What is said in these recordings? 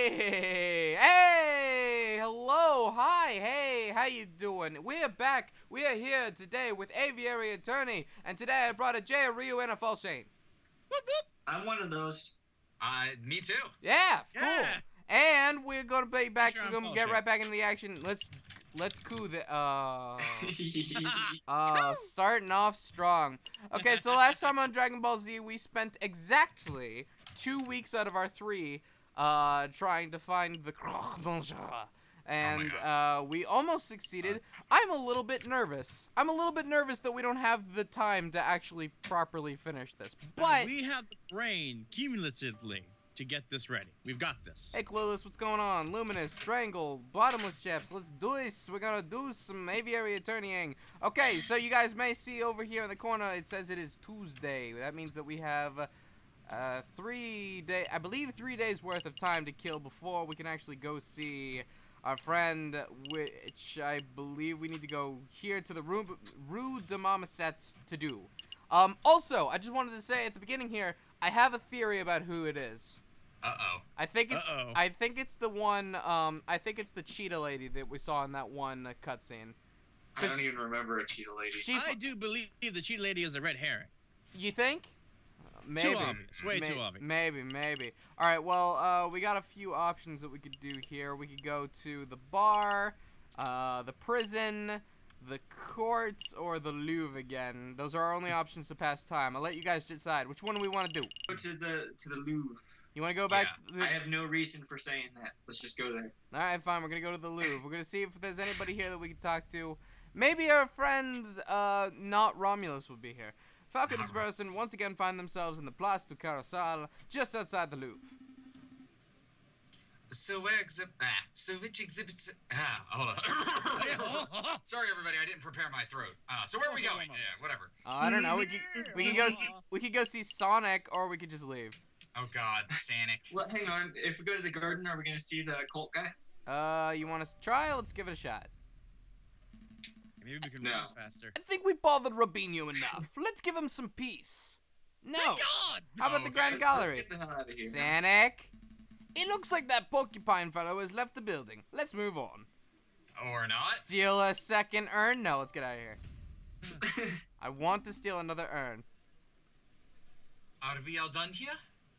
Hey! Hello! Hi! Hey! How you doing? We're back. We are here today with Aviary Attorney, and today I brought a J, a Ryu, and a False Shane. I'm one of those. Me too. Yeah, cool. Yeah. And we're gonna be back. Sure, We're I'm gonna False get Shane. right back into the action. Let's coup the starting off strong. Okay, so last time on Dragon Ball Z, we spent exactly 2 weeks out of our 3 trying to find the catacombs. And we almost succeeded. I'm a little bit nervous. I'm a little bit nervous that we don't have the time to actually properly finish this. But we have the brain cumulatively to get this ready. We've got this. hey, Clueless, what's going on? Luminous, Strangle, Bottomless Chaps, let's do this. We're gonna do some aviary attorneying. Okay, so you guys may see over here in the corner, it says it is Tuesday. That means that we have 3 days worth of time to kill before we can actually go see our friend, which I believe we need to go here to the Rue de Marmosets to do. Also, I just wanted to say at the beginning here, I have a theory about who it is. I think it's the one. I think it's the cheetah lady that we saw in that one cutscene. I don't even remember a cheetah lady. I do believe the cheetah lady is a red herring. You think? Maybe. Too obvious. Way too obvious. Maybe. All right. Well, we got a few options that we could do here. We could go to the bar, the prison, the courts, or the Louvre again. Those are our only options to pass time. I'll let you guys decide. Which one do we want to do? Go to the Louvre. You want to go back? I have no reason for saying that. Let's just go there. All right, fine. We're gonna go to the Louvre. We're gonna see if there's anybody here that we can talk to. Maybe our friends, not Romulus, would be here. Falcon's person once again find themselves in the Place du Carrousel, just outside the Louvre. So which exhibits? Hold on. Sorry, everybody. I didn't prepare my throat. So where are we going? Yeah, whatever. I don't know. We could go see Sonic, or we could just leave. Oh God, Sonic. Well, hang on. If we go to the garden, are we gonna see the cult guy? You want to try? Let's give it a shot. Maybe we can move faster. I think we bothered Robinho enough. Let's give him some peace. No. Thank God! How about the Grand Let's Gallery? get the hell out of here. Sonic. It looks like that porcupine fellow has left the building. Let's move on. Or not? Steal a second urn? No, let's get out of here. I want to steal another urn. Are we all done here?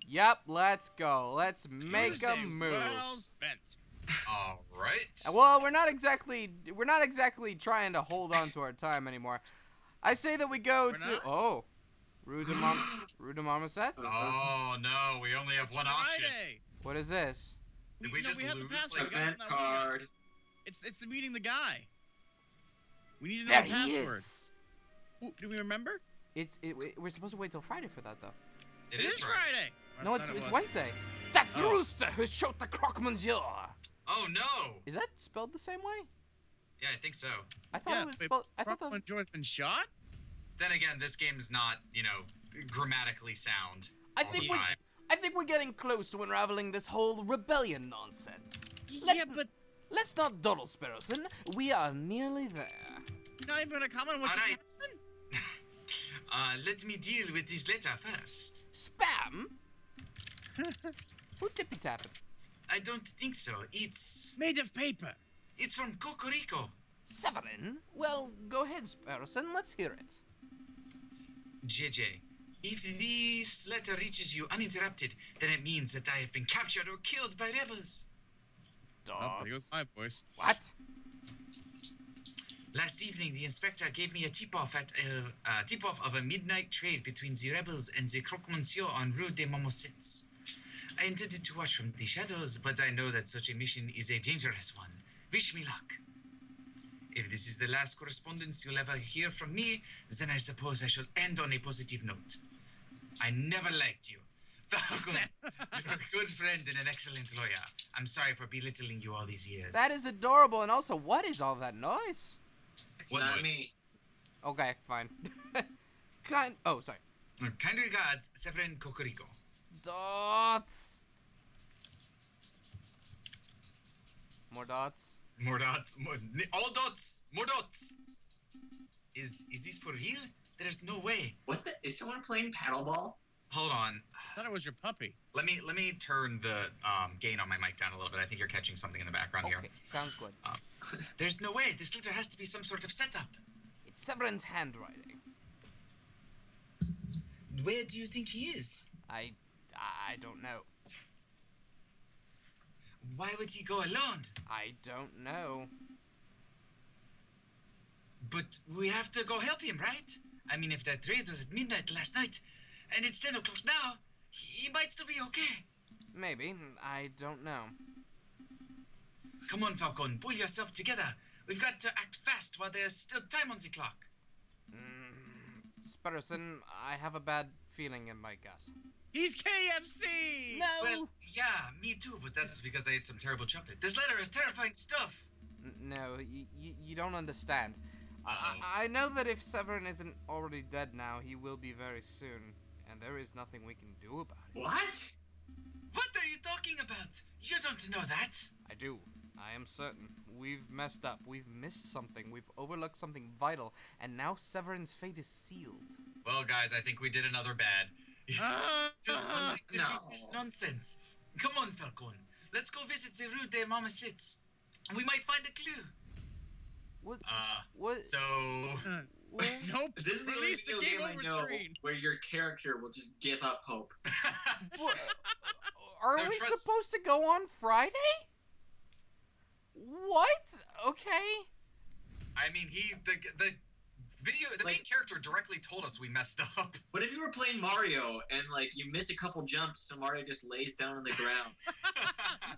Yep, let's go. Let's make a move. Well spent. All right. Well, we're not exactly trying to hold on to our time anymore. I say that we go to Rue de Marmosets? Oh no, we only have one option. Friday. What is this? Did we just have the lose? password. Like, We got it Event on that card. It's the meeting the guy. We need to know There the he password. is. Ooh, do we remember? We're supposed to wait till Friday for that though. it is right. Friday. No, I it's thought it was. Wednesday. That's the Oh. rooster who shot the croque-monsieur. Oh no. Is that spelled the same way? Yeah, I think so. I thought Yeah, it was spelled. I thought when George been shot. Then again, this game's not, grammatically sound. I all think the time. I think we're getting close to unraveling this whole rebellion nonsense. Yeah, but Let's not dawdle, Sparrowson. We are nearly there. you're not even gonna comment on what All just right. happened? Let me deal with this letter first. Spam? Who tippy tapping? I don't think so. It's Made of paper. from Cocorico. Severin? Well, go ahead, Sparrowson. Let's hear it. JJ, if this letter reaches you uninterrupted, then it means that I have been captured or killed by rebels. Oh, pretty good my voice. What? Last evening, the inspector gave me a tip-off of a midnight trade between the rebels and the croque-monsieur on Rue des Marmosets. I intended to watch from the shadows, but I know that such a mission is a dangerous one. Wish me luck. If this is the last correspondence you'll ever hear from me, then I suppose I shall end on a positive note. I never liked you. Falcon, you're a good friend and an excellent lawyer. I'm sorry for belittling you all these years. That is adorable. And also, what is all that noise? It's What not noise? me. Okay, fine. Sorry. Kind regards, Severin Cocorico. Dots. More dots. More dots. All dots. More dots. Is this for real? There's no way. What the? Is someone playing paddleball? Hold on. I thought it was your puppy. Let me turn the gain on my mic down a little bit. I think you're catching something in the background here. Okay, sounds good. There's no way. This letter has to be some sort of setup. It's Severin's handwriting. Where do you think he is? I don't know. Why would he go alone? I don't know. But we have to go help him, right? I mean, if that raid was at midnight last night, and it's 10 o'clock now, he might still be okay. Maybe. I don't know. Come on, Falcon, pull yourself together. We've got to act fast while there's still time on the clock. Sputterson, I have a bad feeling in my gut. He's KFC! No! Well, yeah, me too, but that's because I ate some terrible chocolate. This letter is terrifying stuff. No, you don't understand. I know that if Severin isn't already dead now, he will be very soon. And there is nothing we can do about it. What? What are you talking about? You don't know that. I do. I am certain. We've messed up. We've missed something. We've overlooked something vital. And now Severin's fate is sealed. Well, guys, I think we did another bad. Just defeat this nonsense. Come on, Falcon. Let's go visit the Rue des Marmosettes. We might find a clue. What? So... Nope. This is the only Release the video game game I over know screen. where your character will just give up hope. What? Are No, we trust- supposed to go on Friday? What? Okay. I mean, the main character directly told us we messed up. What if you were playing Mario and like you miss a couple jumps, so Mario just lays down on the ground?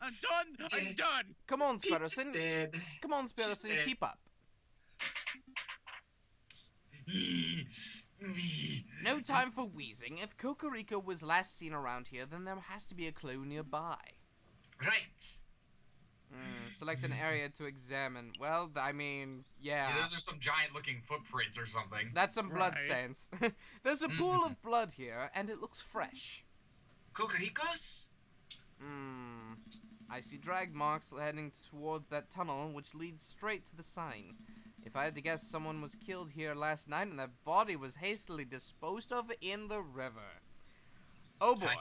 I'm done. I'm done. Come on, He's Sputterson. dead. Come on, Sputterson. dead. Keep up. No time for wheezing. If Cocorico was last seen around here, then there has to be a clue nearby. Right. Select an area to examine. Well, I mean, Yeah, those are some giant-looking footprints or something. That's some blood Right. stains. There's a pool of blood here, and it looks fresh. Cocoricos? I see drag marks heading towards that tunnel, which leads straight to the sign. If I had to guess, someone was killed here last night, and their body was hastily disposed of in the river. Oh boy.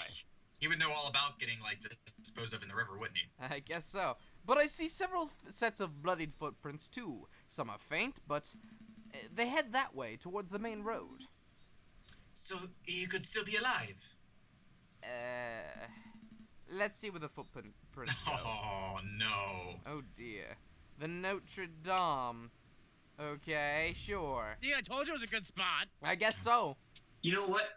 He would know all about getting, like, disposed of in the river, wouldn't he? I guess so. But I see several sets of bloodied footprints, too. Some are faint, but they head that way, towards the main road. So, he could still be alive? Let's see where the footprints go. Oh, no. Oh, dear. The Notre Dame. Okay, sure. See, I told you it was a good spot. I guess so. You know what?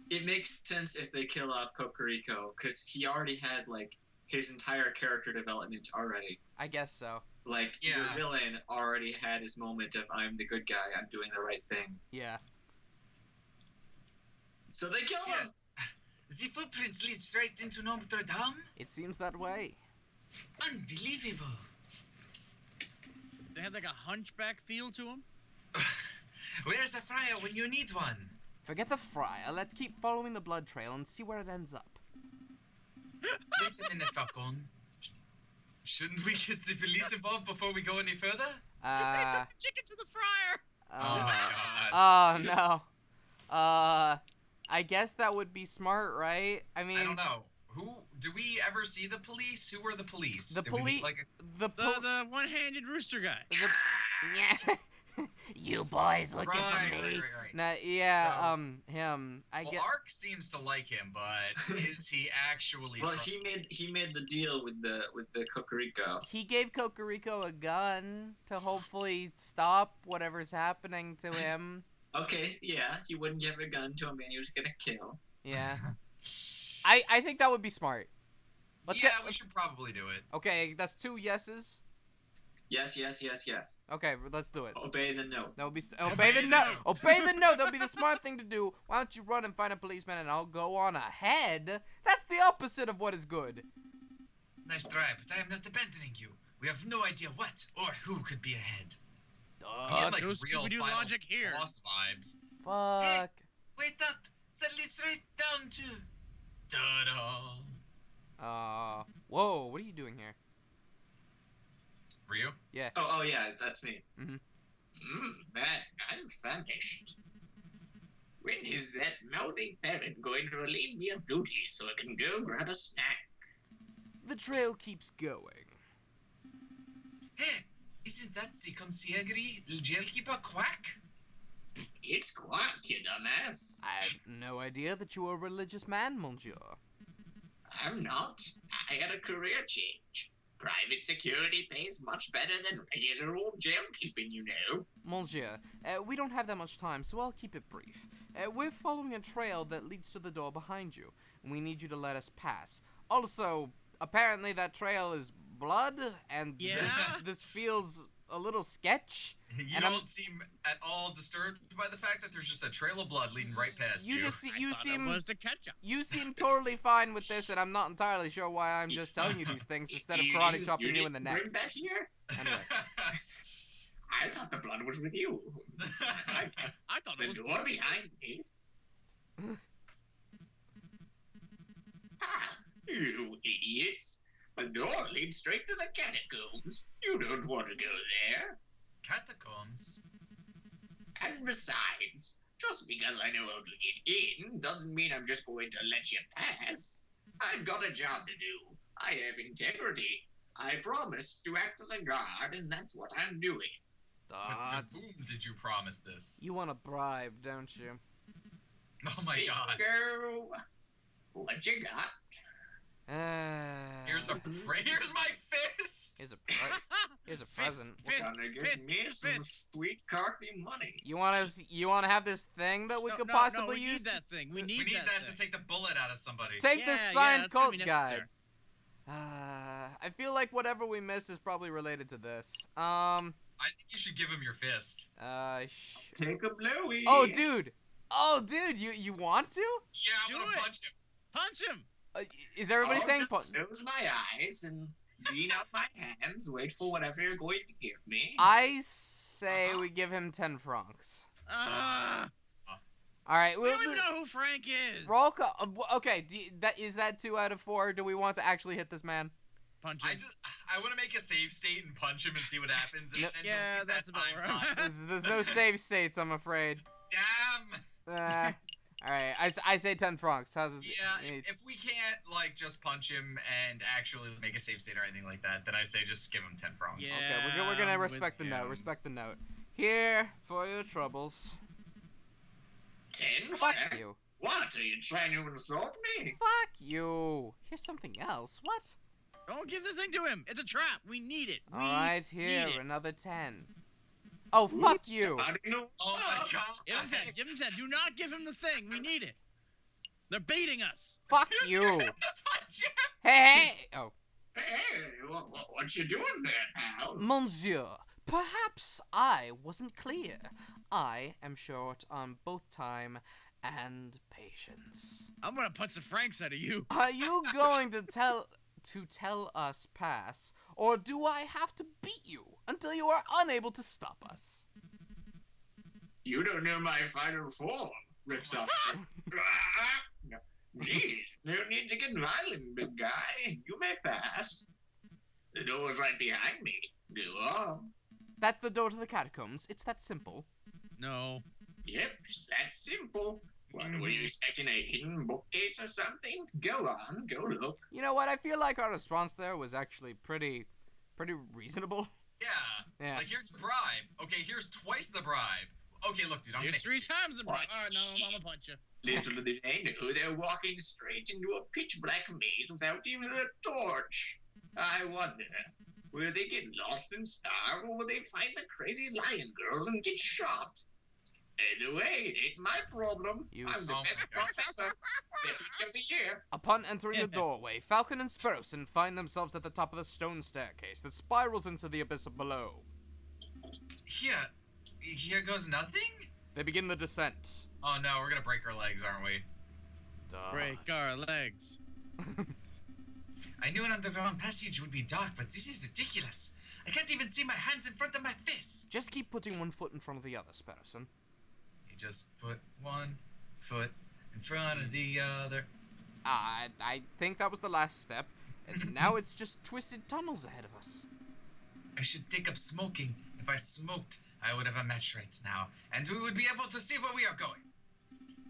It makes sense if they kill off Cocorico, because he already had, like, his entire character development already. I guess so. Like, Yeah. your villain already had his moment of, I'm the good guy, I'm doing the right thing. Yeah. So they kill him! The footprints lead straight into Notre Dame? It seems that way. Unbelievable. They had like a hunchback feel to them. Where's the friar when you need one? Forget the friar. Let's keep following the blood trail and see where it ends up. Wait a minute, Falcon. Shouldn't we get the police involved before we go any further? They took the chicken to the fryer. Oh my god. Oh no. I guess that would be smart, right? I mean, I don't know. Who do we ever see the police? Who were the police? The Did we meet, police. like The one-handed rooster guy. Yeah. You boys looking for me? Right. Nah, yeah. So- Him. I Well, guess. Ark seems to like him, but is he actually? Well, trustworthy? he made the deal with the Cocorico. He gave Cocorico a gun to hopefully stop whatever's happening to him. Okay, yeah, he wouldn't give a gun to a man he was gonna kill. Yeah. I think that would be smart. We should probably do it. Okay, that's 2 yeses. Yes, yes, yes, yes. Okay, let's do it. Obey the note. That would be Obey the note. Obey the note. That would be the smart thing to do. Why don't you run and find a policeman and I'll go on ahead? That's the opposite of what is good. Nice try, but I am not abandoning you. We have no idea what or who could be ahead. I get, like, no real Scooby-Doo Final logic here. Boss vibes. Fuck. Wait up! That leads right down to. Ta-da! Whoa, what are you doing here? Ryu? Yeah. Oh yeah, that's me. Mhm. Man, I'm famished. When is that mouthy parrot going to relieve me of duty so I can go grab a snack? The trail keeps going. Hey, isn't that the concierge jailkeeper Quack? It's Quack, you dumbass. I had no idea that you were a religious man, monsieur. I'm not. I had a career change. Private security pays much better than regular old jail keeping, you know. Monsieur, we don't have that much time, so I'll keep it brief. We're following a trail that leads to the door behind you, and we need you to let us pass. Also, apparently that trail is blood, and Yeah? this feels a little sketch. You And don't seem at all disturbed by the fact that there's just a trail of blood leading right past you. You I thought it was the ketchup. You seem totally fine with this, and I'm not entirely sure why I'm just telling you these things instead of karate chopping you in the neck. Bring that here? Anyway. I thought the blood was with you. I thought The it was. door behind me. Ah, you idiots. The door leads straight to the catacombs. You don't want to go there. Catacombs? And besides, just because I know how to get in doesn't mean I'm just going to let you pass. I've got a job to do. I have integrity. I promised to act as a guard, and that's what I'm doing. But to Dots. whom did you promise this? You want a bribe, don't you? Oh my god. Bingo! What you got? Here's my fist! Here's a present. Fist, Gonna give fist, me some fist. sweet cocky money. You wanna have this thing that we could No, possibly we use? need that thing. We We need need that thing. to take the bullet out of somebody. Take this Yeah, signed that's gonna cult be guide. necessary. I feel like whatever we miss is probably related to this. I think you should give him your fist. Take a blowy. Oh, dude, you want to? Yeah, I'm Do gonna it. punch him. Punch him. Is everybody I'll saying just punch? close my eyes and lean out my hands, wait for whatever you're going to give me. I say we give him 10 francs. All right, We don't even know who Frank is. roll call. Okay, is that 2 out of 4? Do we want to actually hit this man? Punch him. I want to make a save state and punch him and see what happens. And, No. and Yeah, delete that's that time about right. clock. There's no save states, I'm afraid. Damn. All right, I say 10 francs. How's it? Yeah, if we can't like just punch him and actually make a save state or anything like that, then I say just give him 10 francs. Yeah. Okay, we're gonna I'm respect the with note. you. Respect the note. Here for your troubles. 10 Fuck cents? you. What? Are you trying to insult me? Fuck you. Here's something else. What? Don't give the thing to him. It's a trap. We need it. All right, here, need it. another 10. Oh, fuck Oops, you. starting to Oh my walk. god. Give him 10. Give him 10. Do not give him the thing. We need it. They're baiting us. Fuck you. Punch him. Hey. Oh. Hey, what you doing there, pal? Monsieur, perhaps I wasn't clear. I am short on both time and patience. I'm gonna punch the Franks out of you. Are you going to tell us pass, or do I have to beat you until you are unable to stop us? You don't know my final form, rips off. No. Jeez, no need to get violent, big guy. You may pass. The door's right behind me. Go on. That's the door to the catacombs. It's that simple. No. Yep, it's that simple. What, were you expecting a hidden bookcase or something? Go on, go look. You know what? I feel like our response there was actually pretty reasonable. Yeah. Yeah. Like here's a bribe. Okay, here's twice the bribe. Okay, look, dude, I'm Here's gonna 3 times the bribe. What? Alright, no, I'm gonna punch you. Little did they know they're walking straight into a pitch black maze without even a torch. I wonder, will they get lost and starve, or will they find the crazy lion girl and get shot? Either way, it ain't my problem. You I'm the Oh my best God. professor, deputy of the year. Upon entering the doorway, Falcon and Sparrowson find themselves at the top of the stone staircase that spirals into the abyss below. Here goes nothing? They begin the descent. Oh no, we're gonna break our legs, aren't we? Break our legs. I knew an underground passage would be dark, but this is ridiculous. I can't even see my hands in front of my face. Just keep putting one foot in front of the other, Sparrowson. You just put one foot in front of the other. I think that was the last step, and now it's just twisted tunnels ahead of us. I should take up smoking. If I smoked, I would have a match right now, and we would be able to see where we are going.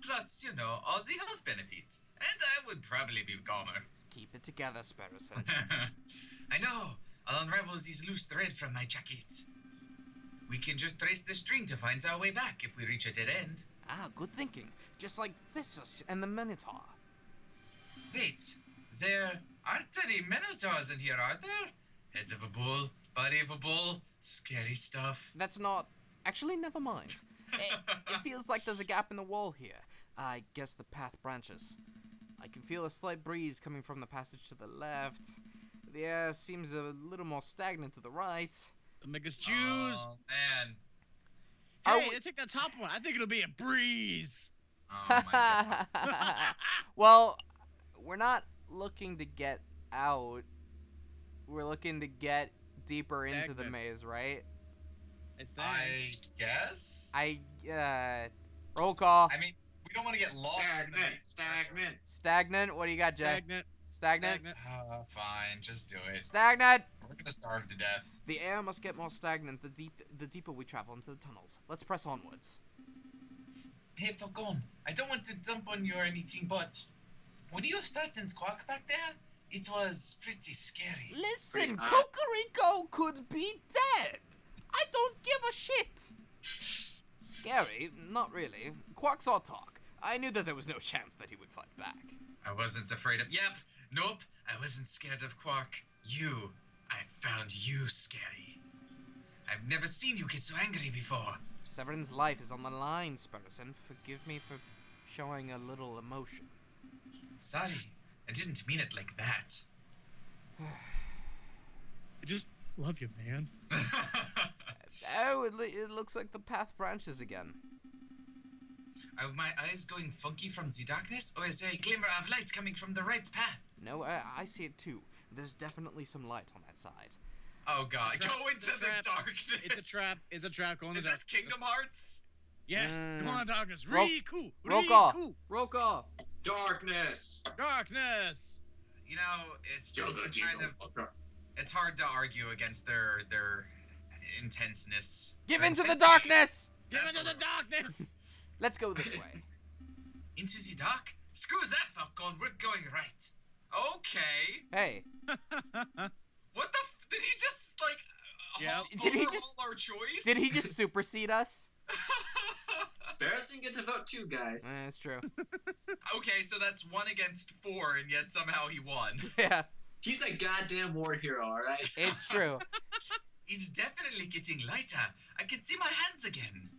plus, all the health benefits. And I would probably be calmer. Just keep it together, Sparrowson. I know. I'll unravel this loose thread from my jacket. We can just trace the string to find our way back if we reach a dead end. Ah, good thinking. Just like Theseus and the Minotaur. Wait, there aren't any minotaurs in here, are there? Head of a bull, body of a bull, scary stuff. That's not... Actually, never mind. It feels like there's a gap in the wall here. I guess the path branches. I can feel a slight breeze coming from the passage to the left. The air seems a little more stagnant to the right. Make us choose. Oh, man. Hey, let's take that top one. I think it'll be a breeze. Oh, my God. Well, we're not looking to get out. We're looking to get deeper into the Stagnant. maze, right? I guess? Roll call. I mean, we don't want to get lost in the maze. Stagnant. Stagnant. What do you got, Jay? Stagnant. Stagnant. Fine, just do it. Stagnant. We're gonna starve to death. The air must get more stagnant the deeper we travel into the tunnels. Let's press onwards. Hey, Falcon, I don't want to dump on you or anything, but when you started Quack back there, it was pretty scary. Listen, Pretty hot. Cocorico could be dead. I don't give a shit. Scary? Not really. Quark's all talk. I knew that there was no chance that he would fight back. I wasn't afraid of. Yep, nope, I wasn't scared of Quark. I found you scary. I've never seen you get so angry before. Severin's life is on the line, Sparrowson. Forgive me for showing a little emotion. Sorry, I didn't mean it like that. I just love you, man. Oh, it looks like the path branches again. Are my eyes going funky from the darkness, or is there a glimmer of light coming from the right path? No, I see it too. There's definitely some light on that side. Oh god, It's a trap, go it's into a the trap. darkness! It's a trap. It's a trap. Go in the Is this darkness. Kingdom Hearts? Yes. Come on, darkness. Roll- Riku. Roll call. Riku. Roll call. Darkness. Darkness. It's kind of it's hard to argue against their intenseness. Give Their into the intensity. darkness! Give That's into the the darkness. Let's go this way. Into the dark? Screw that, Falcon. We're going right. Okay. Hey, What the did he just Yeah. Did he overhaul just- our choice? did he just supersede us? Barrison gets a vote too, guys. That's true. Okay, so that's 1 against 4, and yet somehow he won. Yeah, He's a goddamn war hero, alright? it's true. It's definitely getting lighter. I can see my hands again.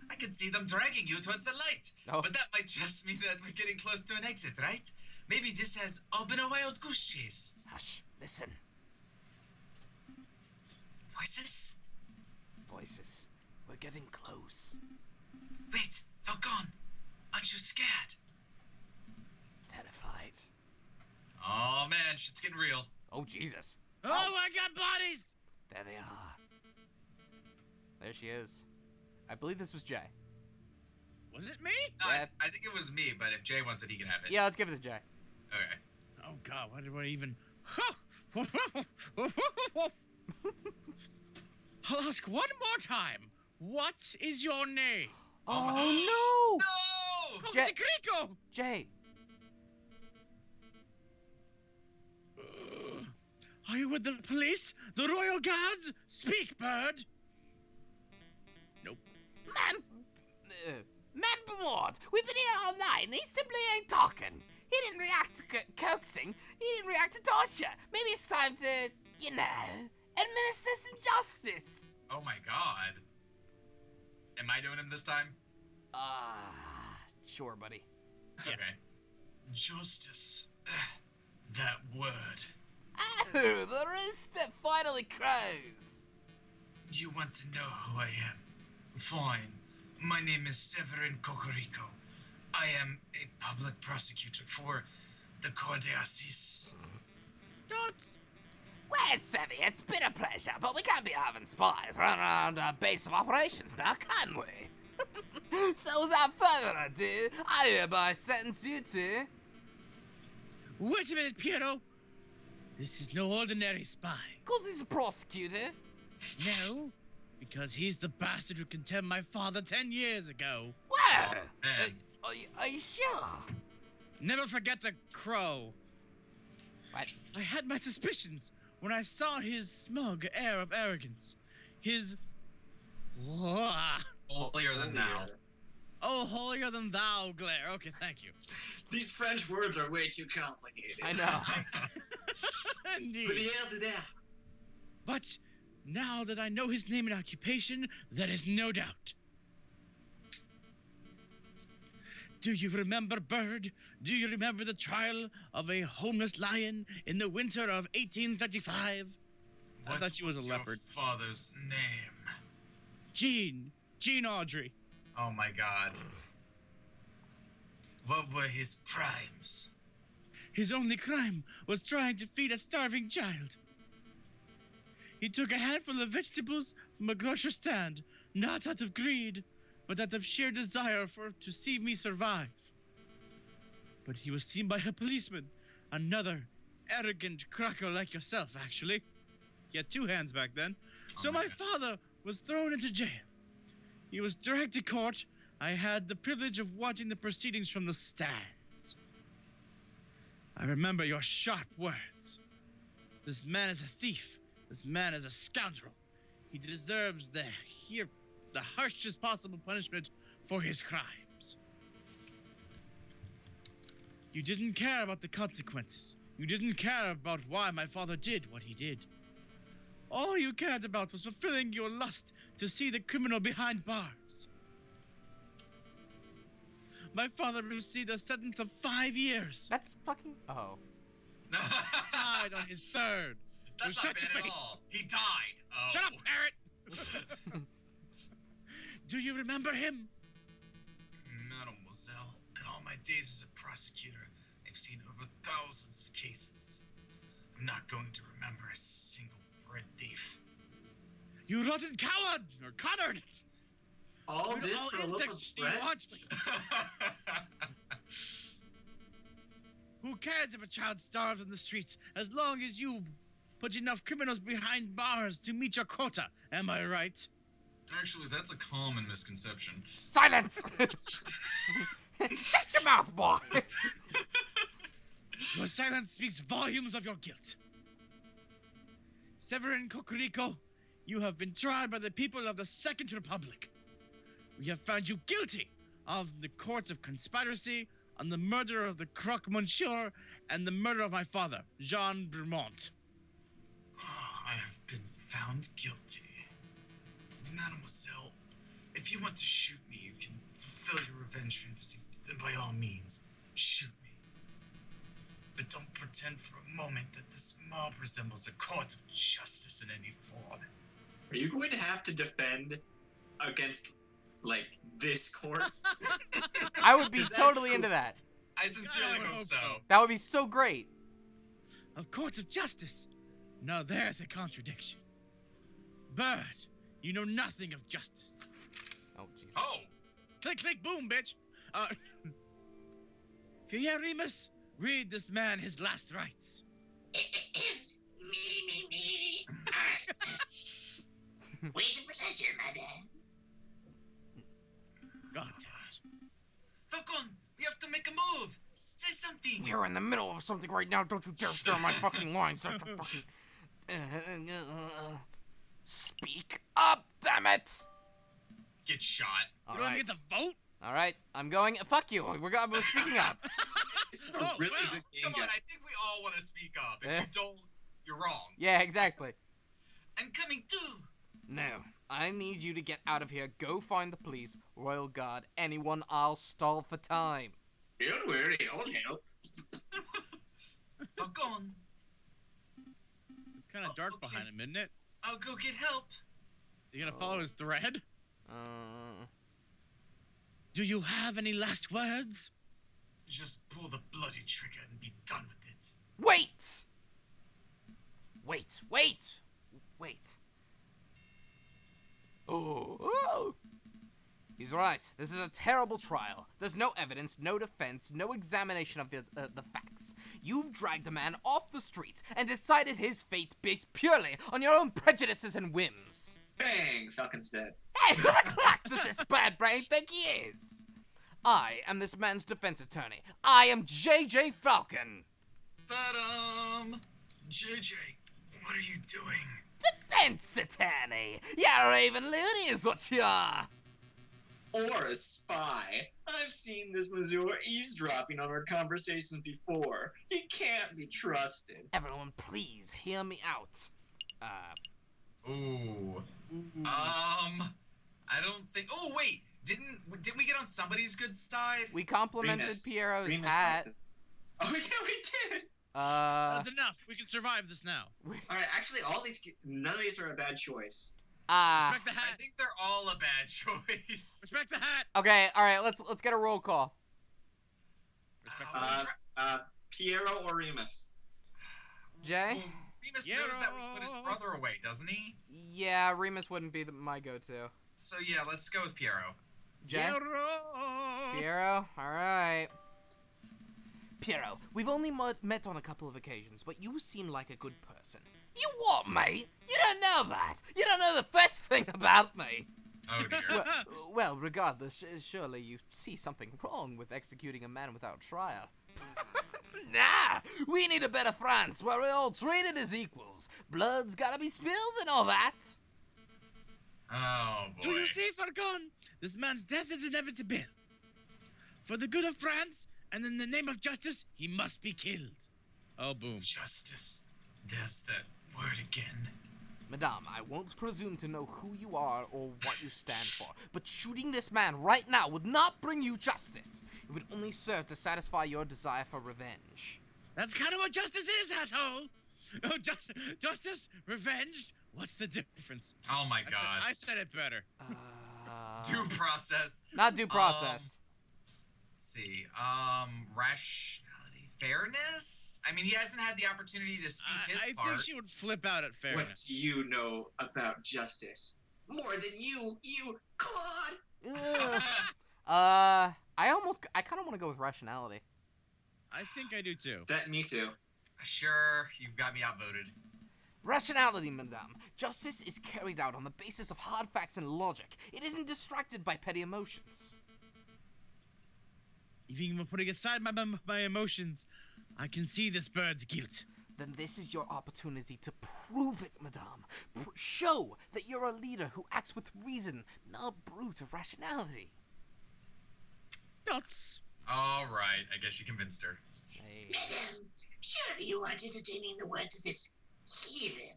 I can see them dragging you towards the light. Oh. But that might just mean that we're getting close to an exit, right? Maybe this has all been a wild goose chase. Hush, listen. Voices? Voices. We're getting close. Wait, Falcon. Aren't you scared? Terrified. Oh man, shit's getting real. Oh, Jesus. Oh, I got bodies. There they are. There she is. I believe this was Jay. Was it me? No, Yeah. I think it was me, but if Jay wants it, he can have it. Yeah, let's give it to Jay. Okay. Oh God, what did I even? I'll ask one more time. What is your name? Oh, no! No! Jay- Crico. Jay, Are you with the police? The royal guards? Speak, bird. Nope. Memberward, we've been here all night and he simply ain't talking. He didn't react to coaxing. He didn't react to torture. Maybe it's time to, administer some justice. Oh my god. Am I doing him this time? Sure, buddy. Okay. Justice. That word. Oh, the rooster finally crows. Do you want to know who I am? Fine. My name is Severin Cocorico. I am a public prosecutor for the Cour d'Assises. Don't. Well, Sevy, it's been a pleasure, but we can't be having spies running around our base of operations now, can we? So without further ado, I hereby sentence you to... Wait a minute, Piero. This is no ordinary spy. 'Cause he's a prosecutor. No, because he's the bastard who condemned my father 10 years ago. Well, Man. Are you sure? Never forget the crow. What? I had my suspicions when I saw his smug air of arrogance. His... Holier than thou. Oh, holier than thou glare. Okay, thank you. These French words are way too complicated. I know. Indeed. Vidian de there. But now that I know his name and occupation, there is no doubt. Do you remember, Bird? Do you remember the trial of a homeless lion in the winter of 1835? I thought she was a leopard. Your father's name? Jean Audrey. Oh my god. What were his crimes? His only crime was trying to feed a starving child. He took a handful of vegetables from a grocery stand, not out of greed, but out of sheer desire to see me survive. But he was seen by a policeman, another arrogant cracker like yourself, actually. He had 2 hands back then. So my father was thrown into jail. He was dragged to court. I had the privilege of watching the proceedings from the stands. I remember your sharp words. This man is a thief. This man is a scoundrel. He deserves the harshest possible punishment for his crimes. You didn't care about the consequences. You didn't care about why my father did what he did. All you cared about was fulfilling your lust to see the criminal behind bars. My father received a sentence of 5 years. That's fucking. Oh. Died on his 3rd. That's So not shut bad your at face. all. He died. Oh. Shut up, parrot! Do you remember him? Mademoiselle, in all my days as a prosecutor, I've seen over thousands of cases. I'm not going to remember a single bread thief. You rotten coward! Or Connard! All Rid this all for a loaf insects of do you bread? want? Who cares if a child starves in the streets as long as you put enough criminals behind bars to meet your quota? Am I right? Actually, that's a common misconception. Silence! Shut your mouth, boy! Your silence speaks volumes of your guilt. Severin Cocorico, you have been tried by the people of the Second Republic. We have found you guilty of the courts of conspiracy on the murder of the Croque Monsieur and the murder of my father, Jean Bremont. I have been found guilty. Mademoiselle, if you want to shoot me, you can fulfill your revenge fantasies, then by all means, shoot me. But don't pretend for a moment that this mob resembles a court of justice in any form. Are you going to have to defend against, like, this court? I would be Is that totally cool? into that. I sincerely I hope hope so. so. That would be so great. A court of justice? Now there's a contradiction. Bird, you know nothing of justice. Oh, Jesus. Oh! Click, click, boom, bitch. Fierimus, read this man his last rites. Me. With pleasure, madame. God damn it. Falcon, we have to make a move. Say something. We're in the middle of something right now. Don't you dare stir my fucking lines. That's a fucking... Speak up, damn it! Get shot. All You don't right. get the vote? All right, I'm going. Fuck you. We're speaking up. This is a Oh, really wow. good game, Come on, guys. I think we all want to speak up. If Eh. you don't, you're wrong. Yeah, exactly. I'm coming too. No, I need you to get out of here. Go find the police, Royal Guard, anyone. I'll stall for time. Don't worry, I'll help. Falcon, It's kind of dark okay. behind him, isn't it? I'll go get help. You gonna follow his thread? Uh, Do you have any last words? Just pull the bloody trigger and be done with it. wait! Wait. Oh. He's right. This is a terrible trial. There's no evidence, no defense, no examination of the facts. You've dragged a man off the streets and decided his fate based purely on your own prejudices and whims. Bang, Falcon's dead. Hey, who the fuck does this bad brain think he is? I am this man's defense attorney. I am J.J. Falcon. But, JJ, what are you doing? Defense attorney. You're even loony is what you are. Or a spy. I've seen this Missouri eavesdropping on our conversations before. He can't be trusted. Everyone, please hear me out. ooh. I don't think. Oh wait, didn't we get on somebody's good side? We complimented Remus. Piero's Remus hat. Thompson. Oh yeah, we did. That's enough. We can survive this now. All right, actually, none of these are a bad choice. Respect the I hat. think they're all a bad choice. Respect the hat. Okay, all right. Let's get a roll call. Respect Piero or Remus? Jay? Well, Remus knows that we put his brother away, doesn't he? Yeah, Remus wouldn't be my go-to. So yeah, let's go with Piero. Jay? Piero? All right. Piero, we've only met on a couple of occasions, but you seem like a good person. You what, mate? You don't know that. You don't know the first thing about me. Oh dear. Well, regardless, surely you see something wrong with executing a man without trial. Nah, we need a better France where we're all treated as equals. Blood's gotta be spilled and all that. Oh boy. Do you see, Falcon? This man's death is inevitable. For the good of France, and in the name of justice, he must be killed. Oh, boom. Justice. There's that word again. Madame, I won't presume to know who you are or what you stand for, but shooting this man right now would not bring you justice. It would only serve to satisfy your desire for revenge. That's kind of what justice is, asshole. Oh, justice, revenge. What's the difference? Oh my god. I said it better. Due process. Not due process. Let's see. Rationality, fairness. I mean, he hasn't had the opportunity to speak his I part. think she would flip out at fairness. What do you know about justice? More than you, Claude! Ugh. I kind of want to go with rationality. I think I do too. Me too. Sure, you've got me outvoted. Rationality, madame. Justice is carried out on the basis of hard facts and logic. It isn't distracted by petty emotions. Even putting aside my emotions, I can see this bird's guilt. Then this is your opportunity to prove it, madame. Show that you're a leader who acts with reason, not brute of rationality. Dots. All right, I guess you convinced her. Hey. Madam, surely you aren't entertaining the words of this heathen.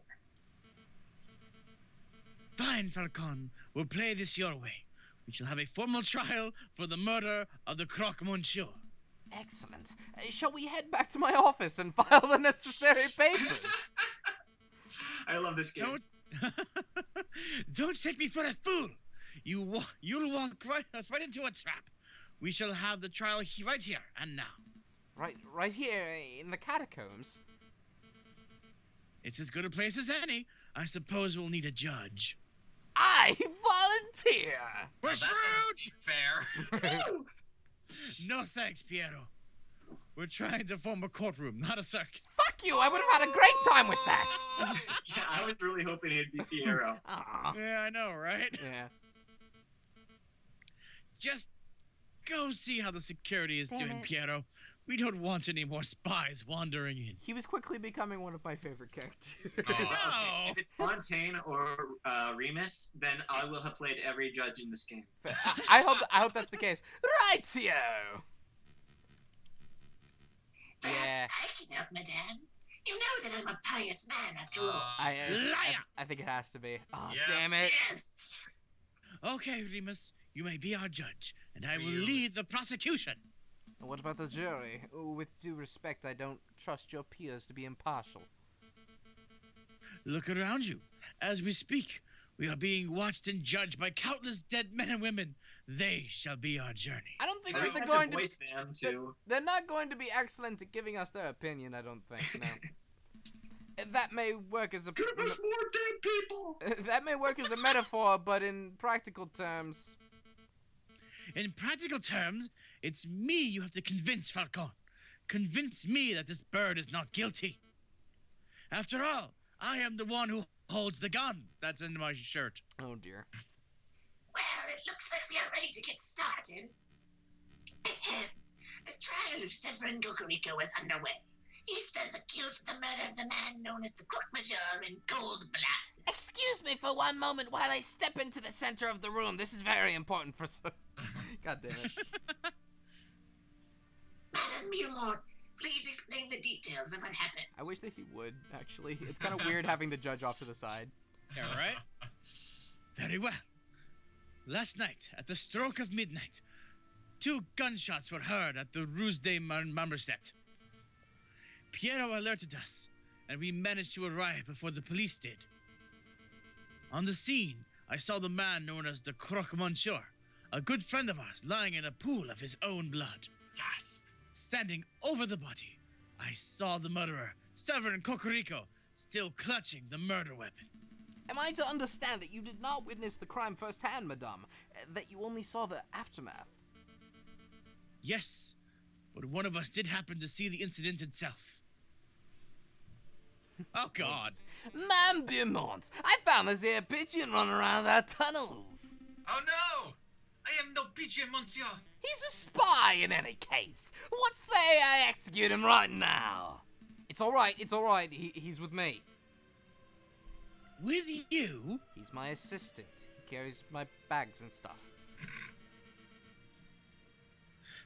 Fine, Falcon. We'll play this your way. We shall have a formal trial for the murder of the Croque Monsieur. Excellent. Shall we head back to my office and file the necessary papers? I love this game. Don't take me for a fool. You'll walk us right into a trap. We shall have the trial right here and now. Right here in the catacombs. It's as good a place as any. I suppose we'll need a judge. I volunteer. We're Now, that doesn't seem fair. No thanks, Piero. We're trying to form a courtroom, not a circus. Fuck you! I would have had a great time with that. Yeah, I was really hoping it'd be Piero. Aw. Yeah, I know, right? Yeah. Just go see how the security is Damn doing, it. Piero. We don't want any more spies wandering in. He was quickly becoming one of my favorite characters. Oh. No! If it's Fontaine or Remus, then I will have played every judge in this game. I hope that's the case. Rightio. Yeah. I can help, madame. You know that I'm a pious man after all. Liar! I think it has to be. Oh, Yeah. damn it. Yes! Okay, Remus, you may be our judge, and I will Remus. lead the prosecution. What about the jury? With due respect, I don't trust your peers to be impartial. Look around you. As we speak, we are being watched and judged by countless dead men and women. They shall be our journey. I don't think I that have they're going to to. voice them too. They're not going to be excellent at giving us their opinion. I don't think. No. That may work as a. Give us more dead people! That may work as a metaphor, but in practical terms. In practical terms, it's me you have to convince, Falcon. Convince me that this bird is not guilty. After all, I am the one who holds the gun that's in my shirt. Oh dear. Well, it looks like we are ready to get started. The trial of Severin Gokurico is underway. He stands accused of the murder of the man known as the Croque Monsieur in cold blood. Excuse me for one moment while I step into the center of the room. This is very important for God damn it. Madame Beaumont, please explain the details of what happened. I wish that he would, actually. It's kind of weird having the judge off to the side. Yeah, right? Very well. Last night, at the stroke of midnight, 2 gunshots were heard at the Rue de Marmoset. Piero alerted us, and we managed to arrive before the police did. On the scene, I saw the man known as the Croque Monsieur, a good friend of ours, lying in a pool of his own blood. Gasp. Standing over the body, I saw the murderer, Severin Cocorico, still clutching the murder weapon. Am I to understand that you did not witness the crime firsthand, madame? That you only saw the aftermath? Yes, but one of us did happen to see the incident itself. Oh, God. Ma'am Beaumont, I found this here pigeon running around our tunnels. Oh no! I am no pigeon, monsieur. He's a spy in any case. What say I execute him right now? It's all right. He's with me. With you? He's my assistant. He carries my bags and stuff.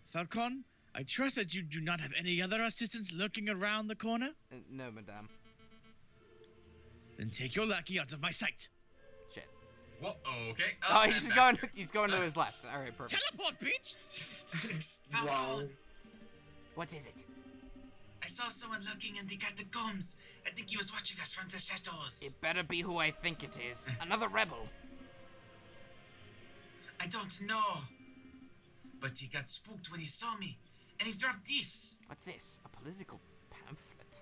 Falcon, I trust that you do not have any other assistants lurking around the corner? No, madame. Then take your lackey out of my sight. Shit. What? Okay. Oh, and he's back going. He's going to his left. All right, perfect. Teleport, bitch! Wow. What is it? I saw someone lurking in the catacombs. I think he was watching us from the shadows. It better be who I think it is. Another rebel. I don't know. But he got spooked when he saw me, and he dropped this. What's this? A political pamphlet.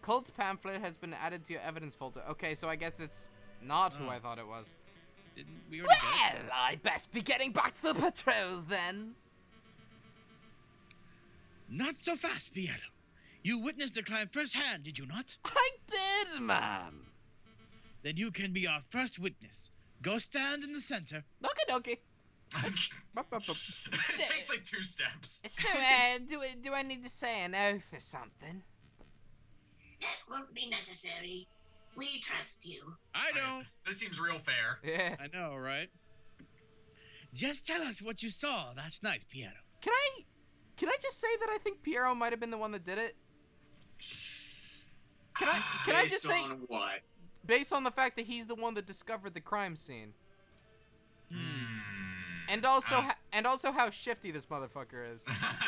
Cult pamphlet has been added to your evidence folder. Okay, so I guess it's not who I thought it was. Didn't we already Well, I best be getting back to the patrols then. Not so fast, Piero. You witnessed the crime firsthand, did you not? I did, ma'am. Then you can be our first witness. Go stand in the center. Okie It takes like 2 steps. So, do I need to say an oath or something? That won't be necessary. We trust you. I know. This seems real fair. Yeah. I know, right? Just tell us what you saw last night, Piero. Can I just say that I think Piero might have been the one that did it? Can I just Based say, on what? based on the fact that he's the one that discovered the crime scene, Hmm. and also how shifty this motherfucker is.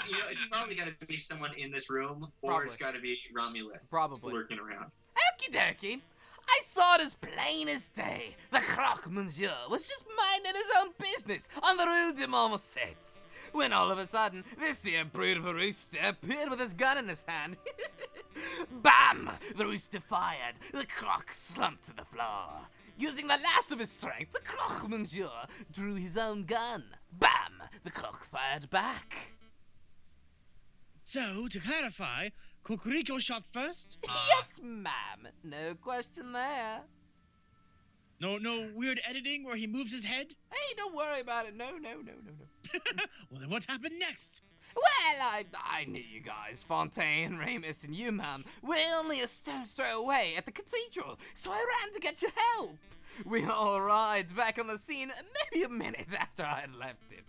You know, it's probably got to be someone in this room, or it's got to be Romulus. Probably. Lurking around. Okie dokie. I saw it as plain as day. The Croque Monsieur was just minding his own business on the Rue de Marmoset, when all of a sudden, this here brood of a rooster appeared with his gun in his hand. Bam! The rooster fired. The croc slumped to the floor. Using the last of his strength, the Croque Monsieur drew his own gun. Bam! The croc fired back. So, to clarify, Cocorico shot first? Yes, ma'am. No question there. No weird editing where he moves his head? Hey, don't worry about it. No. Well, then what happened next? Well, I knew you guys, Fontaine, Ramus, and you, ma'am. We're only a stone's throw away at the cathedral, so I ran to get your help. We all arrived back on the scene maybe a minute after I had left it.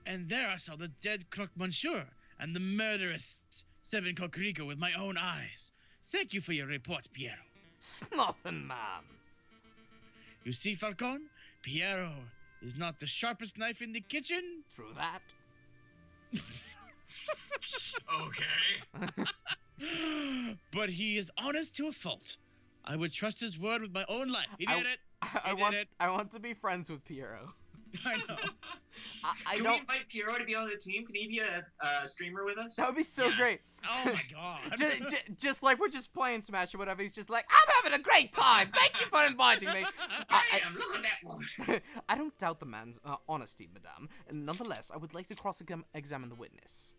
And there I saw the dead Croque Monsieur and the murderous Seven Cocorico with my own eyes. Thank you for your report, Piero. Nothing, ma'am. You see, Falcon, Piero is not the sharpest knife in the kitchen. True that. Okay. But he is honest to a fault. I would trust his word with my own life. He did it. I want to be friends with Piero. I know. I Can we don't. invite Piero to be on the team? Can he be a streamer with us? That would be so Yes. great. Oh my god. Just like we're just playing Smash or whatever. He's just like, I'm having a great time. Thank you for inviting me. I am. Look at that woman. I don't doubt the man's honesty, madame. Nonetheless, I would like to cross-examine the witness.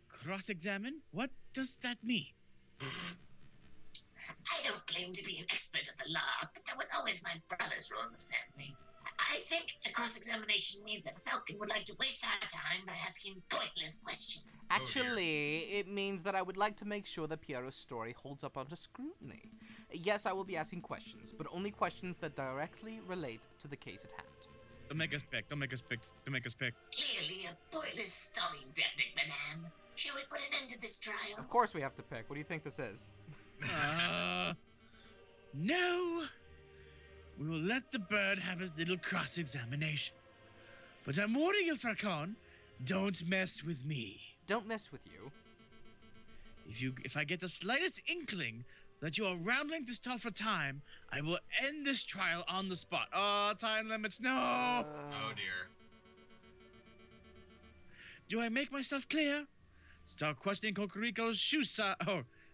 Cross-examine? What does that mean? I don't claim to be an expert at the law, but that was always my brother's role in the family. I think a cross-examination means that Falcon would like to waste our time by asking pointless questions. Actually, it means that I would like to make sure that Piero's story holds up under scrutiny. Yes, I will be asking questions, but only questions that directly relate to the case at hand. Don't make us pick. Don't make us pick. Don't make us pick. Clearly a pointless stalling tactic, Madame. Shall we put an end to this trial? Of course we have to pick. What do you think this is? No. We will let the bird have his little cross-examination. But I'm warning you, Falcon, don't mess with me. Don't mess with you. If I get the slightest inkling that you are rambling to stall for time, I will end this trial on the spot. Oh, time limits, no! Oh dear. Do I make myself clear? Start questioning Cocorico's shoe size,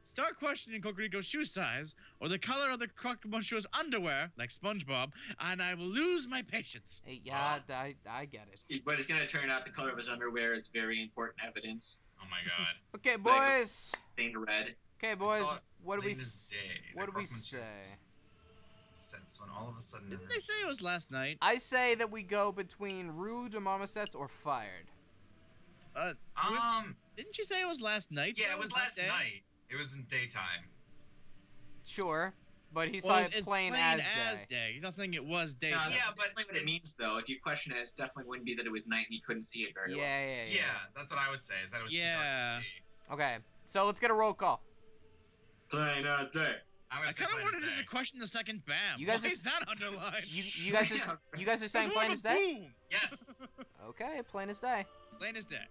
start questioning Cocorico's shoe size, or the color of the Croque-Monsieur's underwear, like SpongeBob, and I will lose my patience. Yeah, I get it. But it's gonna turn out the color of his underwear is very important evidence. Oh my god. Okay, boys. Stained red. Okay, boys. saw it What do we? plain as day, What do that we Croque-Monsieur say? Since when all of a sudden Didn't they say it was last night? I say that we go between Rue de Marmosets or Fired. Didn't you say it was last night? yeah, though? it was That last day? night. It was in daytime. Sure, but he Well, saw it it's plain as day. He's not saying it was day. No, Yeah, that's but definitely what it means, though. If you question it, it's definitely wouldn't be that it was night and you couldn't see it very well. Yeah, that's what I would say. Is that it was too Yeah. dark to see. Okay, so let's get a roll call. Plain as day. I'm I gonna say kind of plain as wanted us to day. question the second BAM. You guys Why are- is that underlined? You guys are saying There's plain more as of a day? boom. Yes. Okay, plain as day. Plain as day.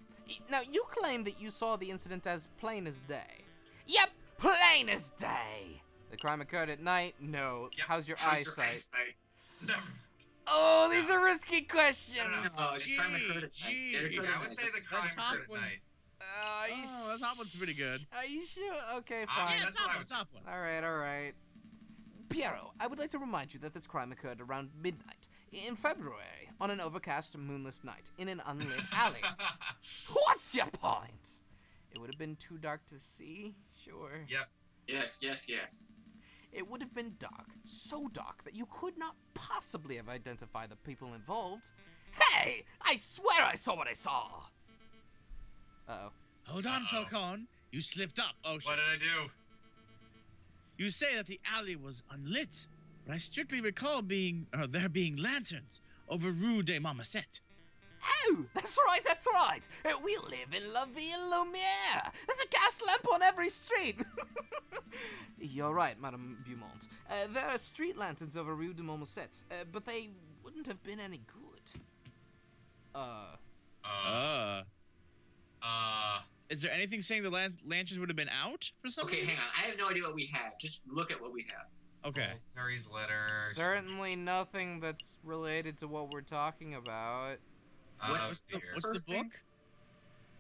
Now, you claim that you saw the incident as plain as day. Yep, plain as day. The crime occurred at night? No. Yep. How's your How's your eyesight? Never. Oh, these are risky questions. No. Oh, the crime occurred at night. Gee, It occurred Yeah, at I would night. say the crime top occurred at one. night. Are you Oh, that top one's pretty good. Are you sure? Okay, Yeah, fine. that's top what I one, would- top one. All right. Piero, I would like to remind you that this crime occurred around midnight in February on an overcast, moonless night in an unlit alley. What's your point? It would have been too dark to see? Sure. Yep. Yes. It would have been dark, so dark that you could not possibly have identified the people involved. Hey! I swear I saw what I saw! Uh-oh. Hold on, Uh-oh. Falcon. You slipped up. Oh, shit. What did I do? You say that the alley was unlit, but I strictly recall there being lanterns over Rue de Marmoset. Oh, that's right. We live in La Ville Lumiere. There's a gas lamp on every street. You're right, Madame Beaumont. There are street lanterns over Rue de Marmoset, but they wouldn't have been any good. Is there anything saying the lanterns would have been out for some Okay, reason? hang on. I have no idea what we have. Just look at what we have. Okay. Terry's letter. Certainly nothing that's related to what we're talking about. What's dear. the What's first the thing? book?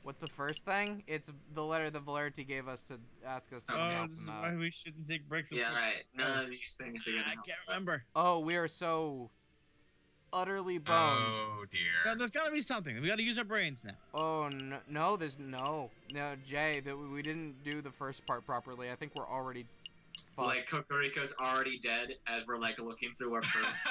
What's the first thing? It's the letter that Valerity gave us to ask us to Oh, help This is him why out. we shouldn't take breaks. Yeah, right. None of these things are gonna I help can't us. remember. Oh, we are so utterly boned. Oh dear. No, there's gotta be something. We gotta use our brains now. Oh, no, there's no, Jay, that we didn't do the first part properly. I think we're already fucked. Like Kokoriko's already dead as we're like looking through our proofs.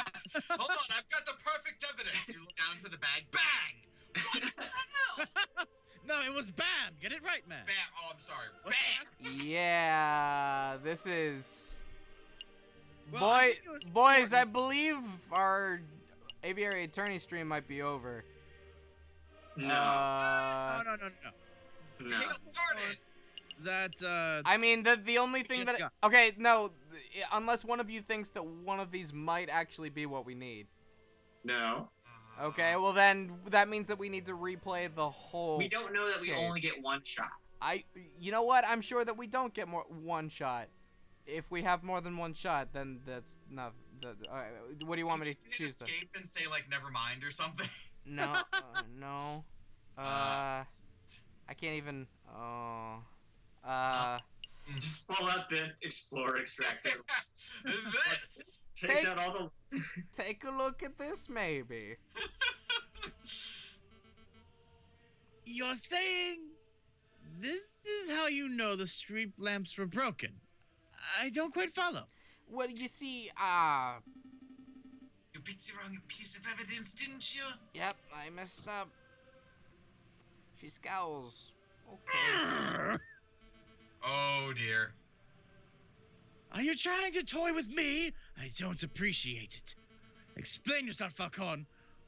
Hold on, I've got the perfect evidence. You look down into the bag. Bang! What the hell? No, it was BAM! Get it right, man. Bam! Oh, I'm sorry. What's Bam! Yeah, this is... Well, I think it was boys, I important. believe our Aviary attorney stream might be over. No. No. No. Get us started. That, I mean, the only thing just that... Okay, no, unless one of you thinks that one of these might actually be what we need. No. Okay, well then, that means that we need to replay the whole... We don't know that we case. only get one shot. You know what? I'm sure that we don't get one shot. If we have more than one shot, then that's not... what do you want me to Could you choose? Then? escape and say like never mind or something? No, no. I can't even... Just pull out the Explorer extractor. This. Take out all the. Take a look at this, maybe. you're saying this is how you know the street lamps were broken. I don't quite follow. Well, you see, You You picked the wrong piece of evidence, didn't you? Yep, I messed up. She scowls. Okay. Oh dear. Are you trying to toy with me? I don't appreciate it. Explain yourself, Falcon.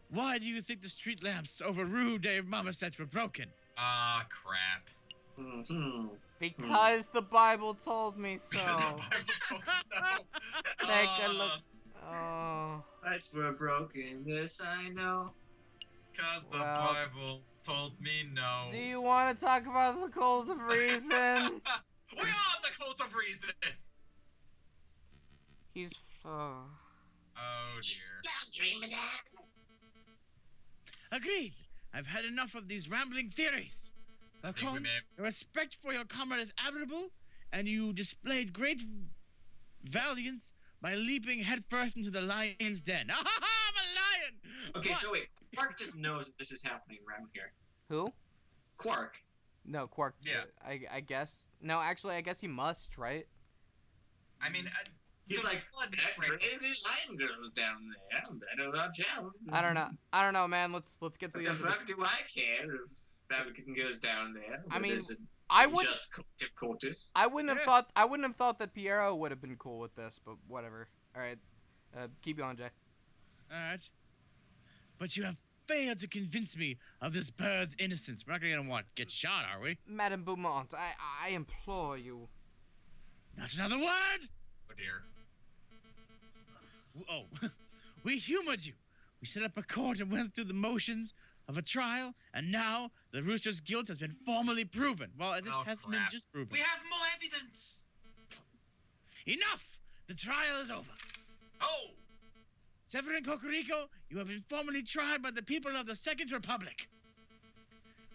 Why do you think the street lamps over Rue de Marmoset were broken? Ah, crap. Mm-hmm. Because the Bible told me so. Because the Bible told us so. Take a look. Oh. Lights were broken, this I know. Because the Well, Bible told me no. Do you want to talk about the cult of reason? We are the cult of reason! He's. Oh dear. Laundry, madame. Agreed. I've had enough of these rambling theories. Falcon, your respect for your comrade is admirable, and you displayed great valiance by leaping headfirst into the lion's den. I'm a lion! Okay, What? so wait. Quark just knows that this is happening around here. Who? Quark. No, Quark. Yeah. I guess. No, actually, I guess he must, right? I mean, He's the like, blood that pressure. crazy lion girl's down there. Better watch out. I don't know, man. Let's get to What the end the of this. fuck do I care if Fabricant goes down there? I mean, There's a I would. just collective cultist. I wouldn't have thought. I wouldn't have thought that Piero would have been cool with this, but whatever. All right. Keep going, Jay. All right. But you have failed to convince me of this bird's innocence. We're not gonna get shot, are we? Madame Beaumont, I implore you. Not another word! Oh dear. Oh, we humored you. We set up a court and went through the motions of a trial, and now the rooster's guilt has been formally proven. Well, it just Oh, hasn't been crap. just proven. We have more evidence! Enough! The trial is over. Oh! Severin Cocorico, you have been formally tried by the people of the Second Republic.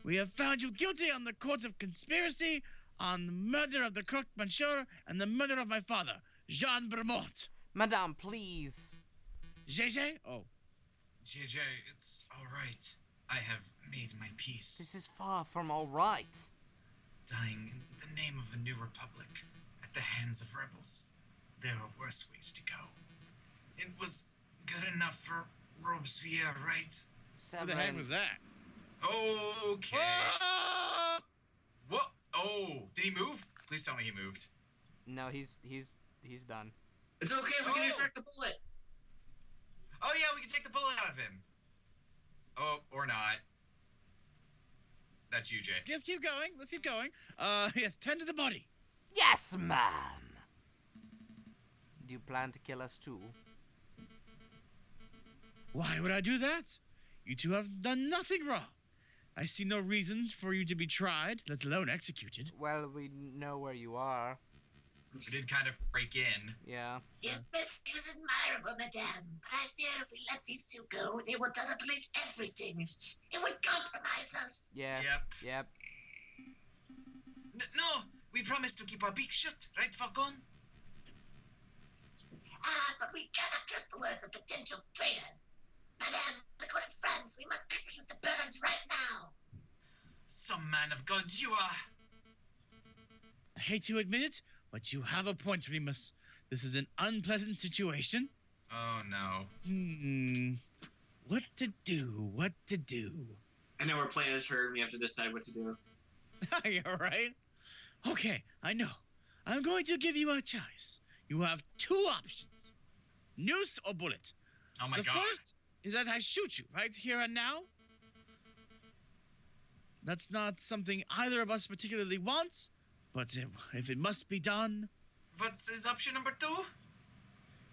We have found you guilty on the court of conspiracy, on the murder of the croque monsieur, and the murder of my father, Jean Bremont. Madame, please. JJ? Oh. JJ, it's alright. I have made my peace. This is far from all right. Dying in the name of a new republic at the hands of rebels. There are worse ways to go. It was good enough for Robespierre, right? Who the heck was that? Okay. Ah! What? Oh, did he move? Please tell me he moved. No, he's done. It's okay, we can Oh. extract the bullet. Oh yeah, we can take the bullet out of him. Oh, or not. That's you, Jay. Let's keep going. Let's keep going. Yes, tend to the body. Yes, ma'am. Do you plan to kill us too? Why would I do that? You two have done nothing wrong. I see no reason for you to be tried, let alone executed. Well, we know where you are. We did kind of break in. Yeah. Your message was admirable, madame, but I fear if we let these two go, they will tell the police everything. It would compromise us. Yeah. Yep. Yep. No, we promised to keep our beaks shut, right, Falcon? But we cannot trust the words of potential traitors. Madame, the court of France, we must execute the Burns right now. Some man of God you are. I hate to admit it, but you have a point, Remus. This is an unpleasant situation. Oh no. What to do? What to do? And now we're playing as her, and we have to decide what to do. You're right. Okay, I know. I'm going to give you a choice. You have two options. Noose or bullet. Oh my The God. first is that I shoot you right here and now. That's not something either of us particularly wants, but if it must be done, What's his option number 2?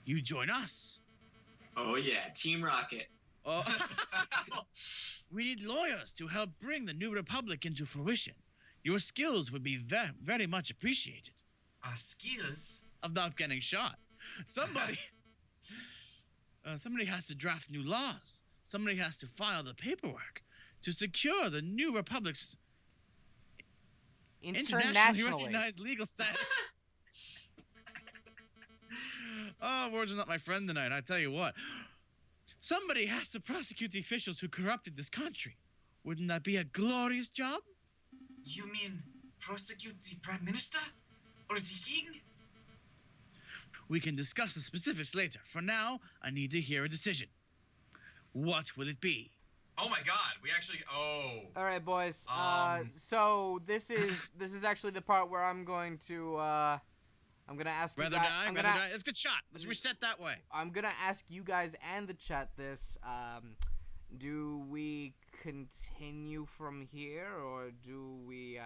you join us. Oh yeah, Team Rocket. Oh. We need lawyers to help bring the new republic into fruition. Your skills would be very much appreciated. Skills? Of not getting shot. Somebody has to draft new laws. Somebody has to file the paperwork to secure the new republic's internationally Internationally. recognized legal status. Oh, words are not my friend tonight, I tell you what. Somebody has to prosecute the officials who corrupted this country. Wouldn't that be a glorious job? You mean prosecute the Prime Minister? Or the King? We can discuss the specifics later. For now, I need to hear a decision. What will it be? Oh my God, we actually. Oh. All right, boys. So this is actually the part where I'm going to ask you Rather guys. die, rather die. Let's get shot. Let's reset that way. I'm gonna ask you guys and the chat this. Do we continue from here, or do we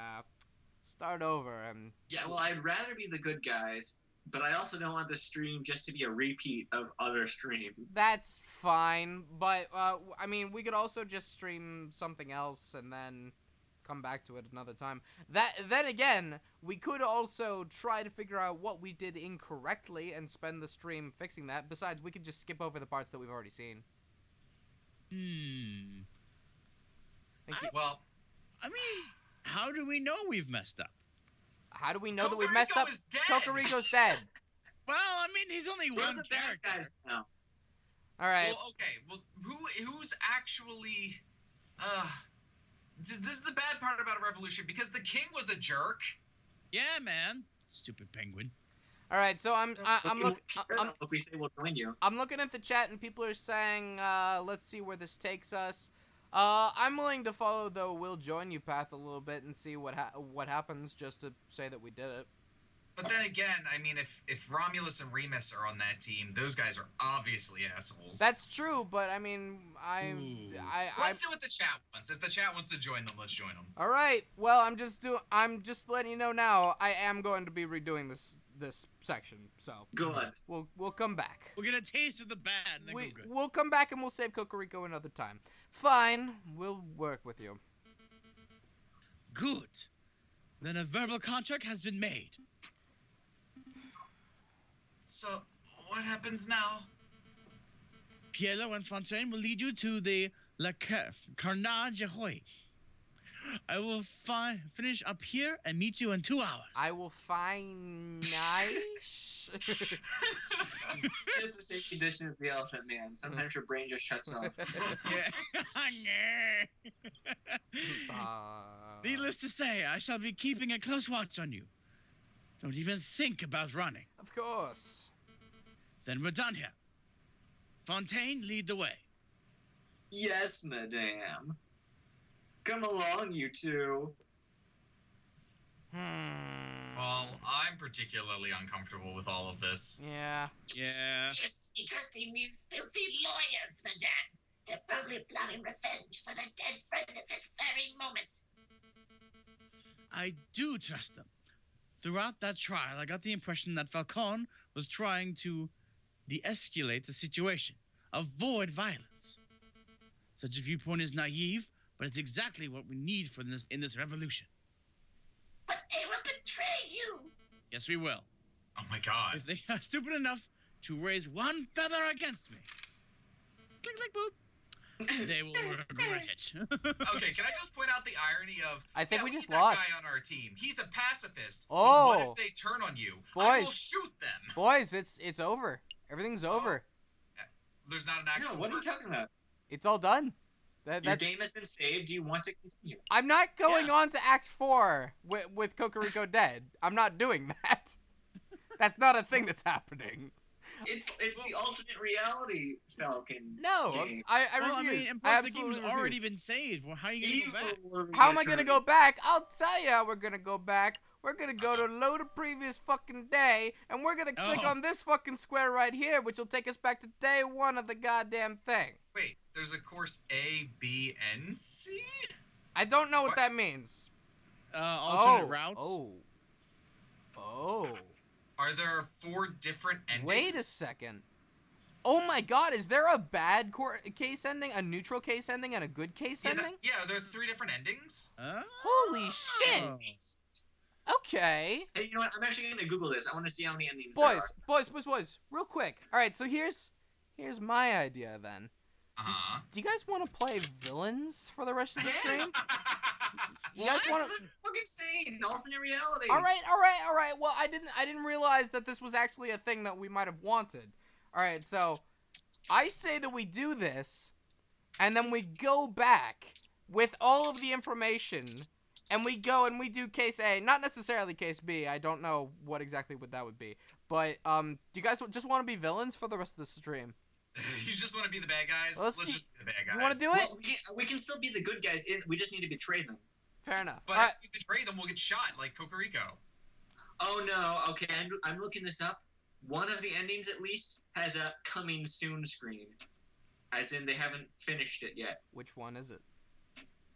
start over? Yeah, well, I'd rather be the good guys, but I also don't want the stream just to be a repeat of other streams. That's fine, but I mean, we could also just stream something else and then come back to it another time. Then again, we could also try to figure out what we did incorrectly and spend the stream fixing that. Besides, we could just skip over the parts that we've already seen. Well, I mean, how do we know we've messed up? How do we know that we've messed up? Kokoriko is dead. Kokoriko's dead. Well, I mean, he's only We're one the bad character. guys now. All right. Well, okay. Well, who's actually? This is the bad part about a revolution because the king was a jerk. Yeah, man. Stupid penguin. All right. So I'm If we say we'll join you. I'm looking at the chat and people are saying, let's see where this takes us. I'm willing to follow the "we'll join you" path a little bit and see what happens, just to say that we did it. But then again, I mean, if Romulus and Remus are on that team, those guys are obviously assholes. That's true, but I mean, Let's do it the chat wants. If the chat wants to join them, let's join them. All right. Well, I'm just letting you know now. I am going to be redoing this section, so Good. we'll come back. We'll get a taste of the bad and then go good. We'll come back and we'll save Kokoriko another time. Fine, we'll work with you. Good. Then a verbal contract has been made. So, what happens now? Pielo and Fontaine will lead you to the Carnage Ahoy. I will finish up here and meet you in 2 hours. I will find nice. She has the same condition as the Elephant Man. Sometimes her brain just shuts off. Needless to say, I shall be keeping a close watch on you. Don't even think about running. Of course. Then we're done here. Fontaine, lead the way. Yes, madame. Come along, you two. Well, I'm particularly uncomfortable with all of this. Yeah. Yeah. Seriously trusting these filthy lawyers, madame. They're probably plotting revenge for their dead friend at this very moment. I do trust them. Throughout that trial, I got the impression that Falcon was trying to de-escalate the situation, avoid violence. Such a viewpoint is naive, but it's exactly what we need for in this revolution. But they will betray you. Yes, we will. Oh my God. If they are stupid enough to raise one feather against me, click, click, boop, they will regret it. Okay, can I just point out the irony of? I think we need just that lost. guy on our team. He's a pacifist. Oh. But what if they turn on you? I will Boys. shoot them. Boys, it's over. Everything's over. There's not an actual. No, what are you talking about? It's all done. Your That's. game has been saved. Do you want to continue? I'm not going Yeah. on to Act 4 with Kokoriko dead. I'm not doing that. That's not a thing that's happening. It's the alternate reality Falcon. No, game. I Well, I refuse. mean, and I plus the game's absolutely already refuse. been saved. Well, how are you going to go back? Evil How am I gonna return. go back? I'll tell you how we're gonna go back. We're gonna go to load a previous fucking day, and we're gonna click Oh. on this fucking square right here, which will take us back to day 1 of the goddamn thing. Wait, there's a course A, B, and C. I don't know what What? that means. Alternate routes. Oh. Are there 4 different endings? Wait a second. Oh my God! Is there a bad case ending, a neutral case ending, and a good case Yeah, ending? yeah, there are 3 different endings. Holy shit! Oh. Okay. Hey, you know what? I'm actually going to Google this. I want to see how many endings there Boys, real quick. All right, so here's my idea then. Uh-huh. Do you guys want to play villains for the rest of the stream? You guys That's want to? fucking insane. Alternate reality. All right. Well, I didn't realize that this was actually a thing that we might have wanted. All right, so I say that we do this, and then we go back with all of the information and we go and we do case A, not necessarily case B. I don't know what exactly what that would be. But do you guys just want to be villains for the rest of the stream? You just want to be the bad guys? Let's Just be the bad guys. You want to do it? Well, we can still be the good guys. We just need to betray them. Fair enough. But if we betray them, we'll get shot like Cocorico. Oh no. Okay, I'm looking this up. One of the endings, at least, has a coming soon screen. As in, they haven't finished it yet. Which one is it?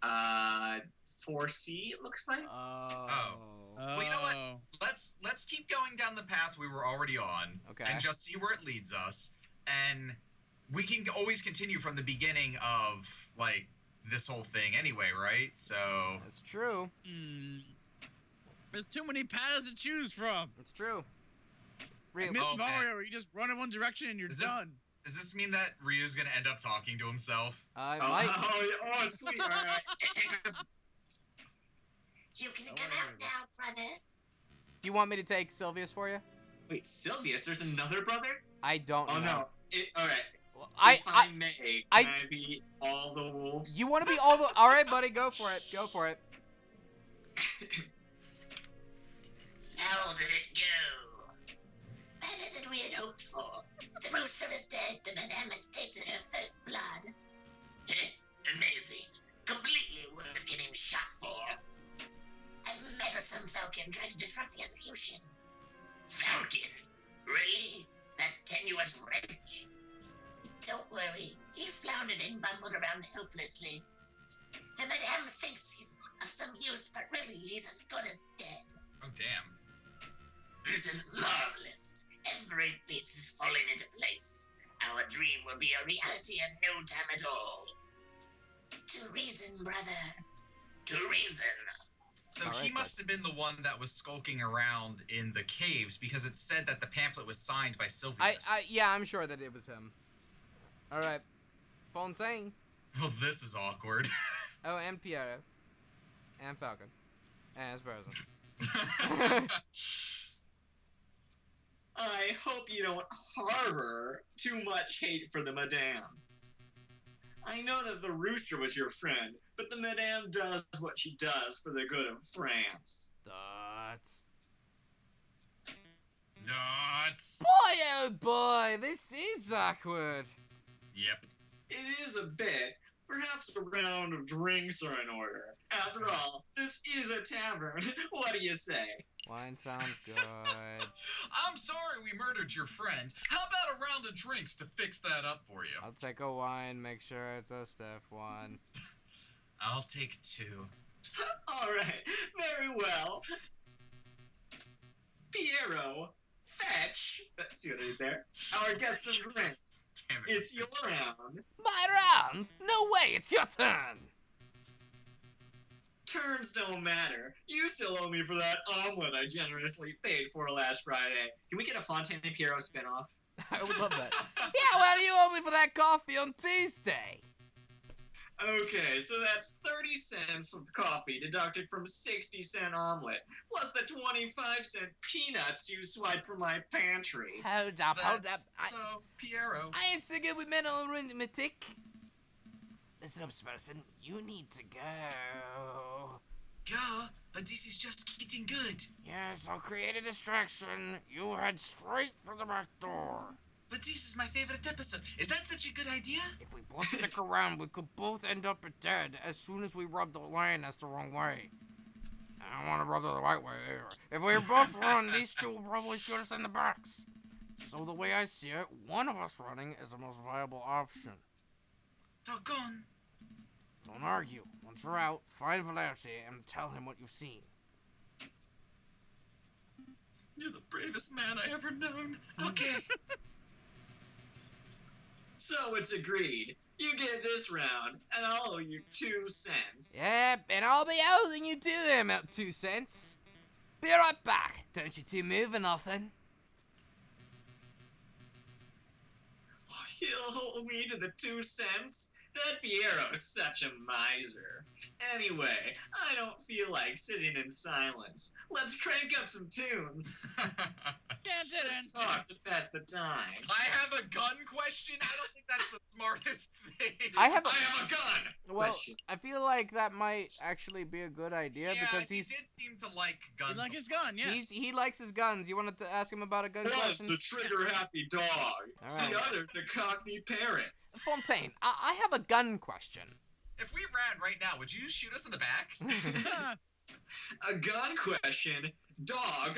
4C, it looks like. Well, you know what? Let's keep going down the path we were already on, Okay. and just see where it leads us. And we can always continue from the beginning of like this whole thing, anyway, right? So That's true. There's too many paths to choose from. It's true. Miss Real. Mario, where you just run in one direction and you're done. Does this mean that Ryu's gonna end up talking to himself? I Oh, might. oh, sweet. All right. You can come out now, brother. Do you want me to take Sylvius for you? Wait, Sylvius, there's another brother? I don't Oh know. no. All right. Well, If I may, can I be all the wolves? You want to be all the? All right, buddy, go for it. Go for it. How did it go? Better than we had hoped for. The rooster is dead. The madame has tasted her first blood. Amazing. Completely worth getting shot for. A meddlesome falcon tried to disrupt the execution. Falcon? Really? That tenuous wretch? Don't worry. He floundered and bumbled around helplessly. The madame thinks he's of some use, but really he's as good as dead. Oh damn. This is marvelous. Every piece is falling into place. Our dream will be a reality in no time at all. To reason, brother. To reason. So All he right, must have been the one that was skulking around in the caves because it said that the pamphlet was signed by Sylvius. Yeah, I'm sure that it was him. All right, Fontaine. Well, this is awkward. Oh, and Piero, and Falcon, and Sparrow. I hope you don't harbor too much hate for the madame. I know that the rooster was your friend, but the madame does what she does for the good of France. Dots. Nuts. Boy, oh boy, this is awkward. Yep. It is a bit. Perhaps a round of drinks are in order. After all, this is a tavern. What do you say? Wine sounds good. I'm sorry we murdered your friend. How about a round of drinks to fix that up for you? I'll take a wine, make sure it's a stiff one. I'll take 2. All right, very well. Piero, fetch. See what I did there? Our guest some drinks. Damn it. It's your round. My round? No way, it's your turn. Turns don't matter. You still owe me for that omelet I generously paid for last Friday. Can we get a Fontaine and Piero spinoff? I would love that. Yeah, well, you owe me for that coffee on Tuesday. Okay, so that's 30 cents of coffee deducted from 60-cent omelet, plus the 25-cent peanuts you swiped from my pantry. Hold up. So, Piero. I ain't so good with mental arithmetic. Listen up, Sparson. You need to go. Yeah, but this is just getting good. Yes, I'll create a distraction. You head straight for the back door. But this is my favorite episode. Is that such a good idea? If we both stick around, we could both end up dead as soon as we rub the lioness the wrong way. I don't want to rub it the right way either. If we both run, these two will probably shoot us in the backs. So the way I see it, one of us running is the most viable option. Falcon. Don't argue. Once you're out, find Valerti and tell him what you've seen. You're the bravest man I ever known. Okay. So it's agreed. You get this round, and I'll owe you 2 cents. Yep, and I'll be owing you 2 cents. Be right back. Don't you two move or nothing. He'll hold me to the 2 cents? That Piero's such a miser. Anyway, I don't feel like sitting in silence. Let's crank up some tunes. Let's talk to pass the time. I have a gun question. I don't think that's the smartest thing. I have a gun! Well, Question. I feel like that might actually be a good idea because he he's did seem to like guns. You like his gun, yeah. he likes his guns. You wanted to ask him about a gun One's question? a trigger-happy dog. All right. The other's a cockney parrot. Fontaine, I have a gun question. If we ran right now, would you shoot us in the back? A gun question. Dog.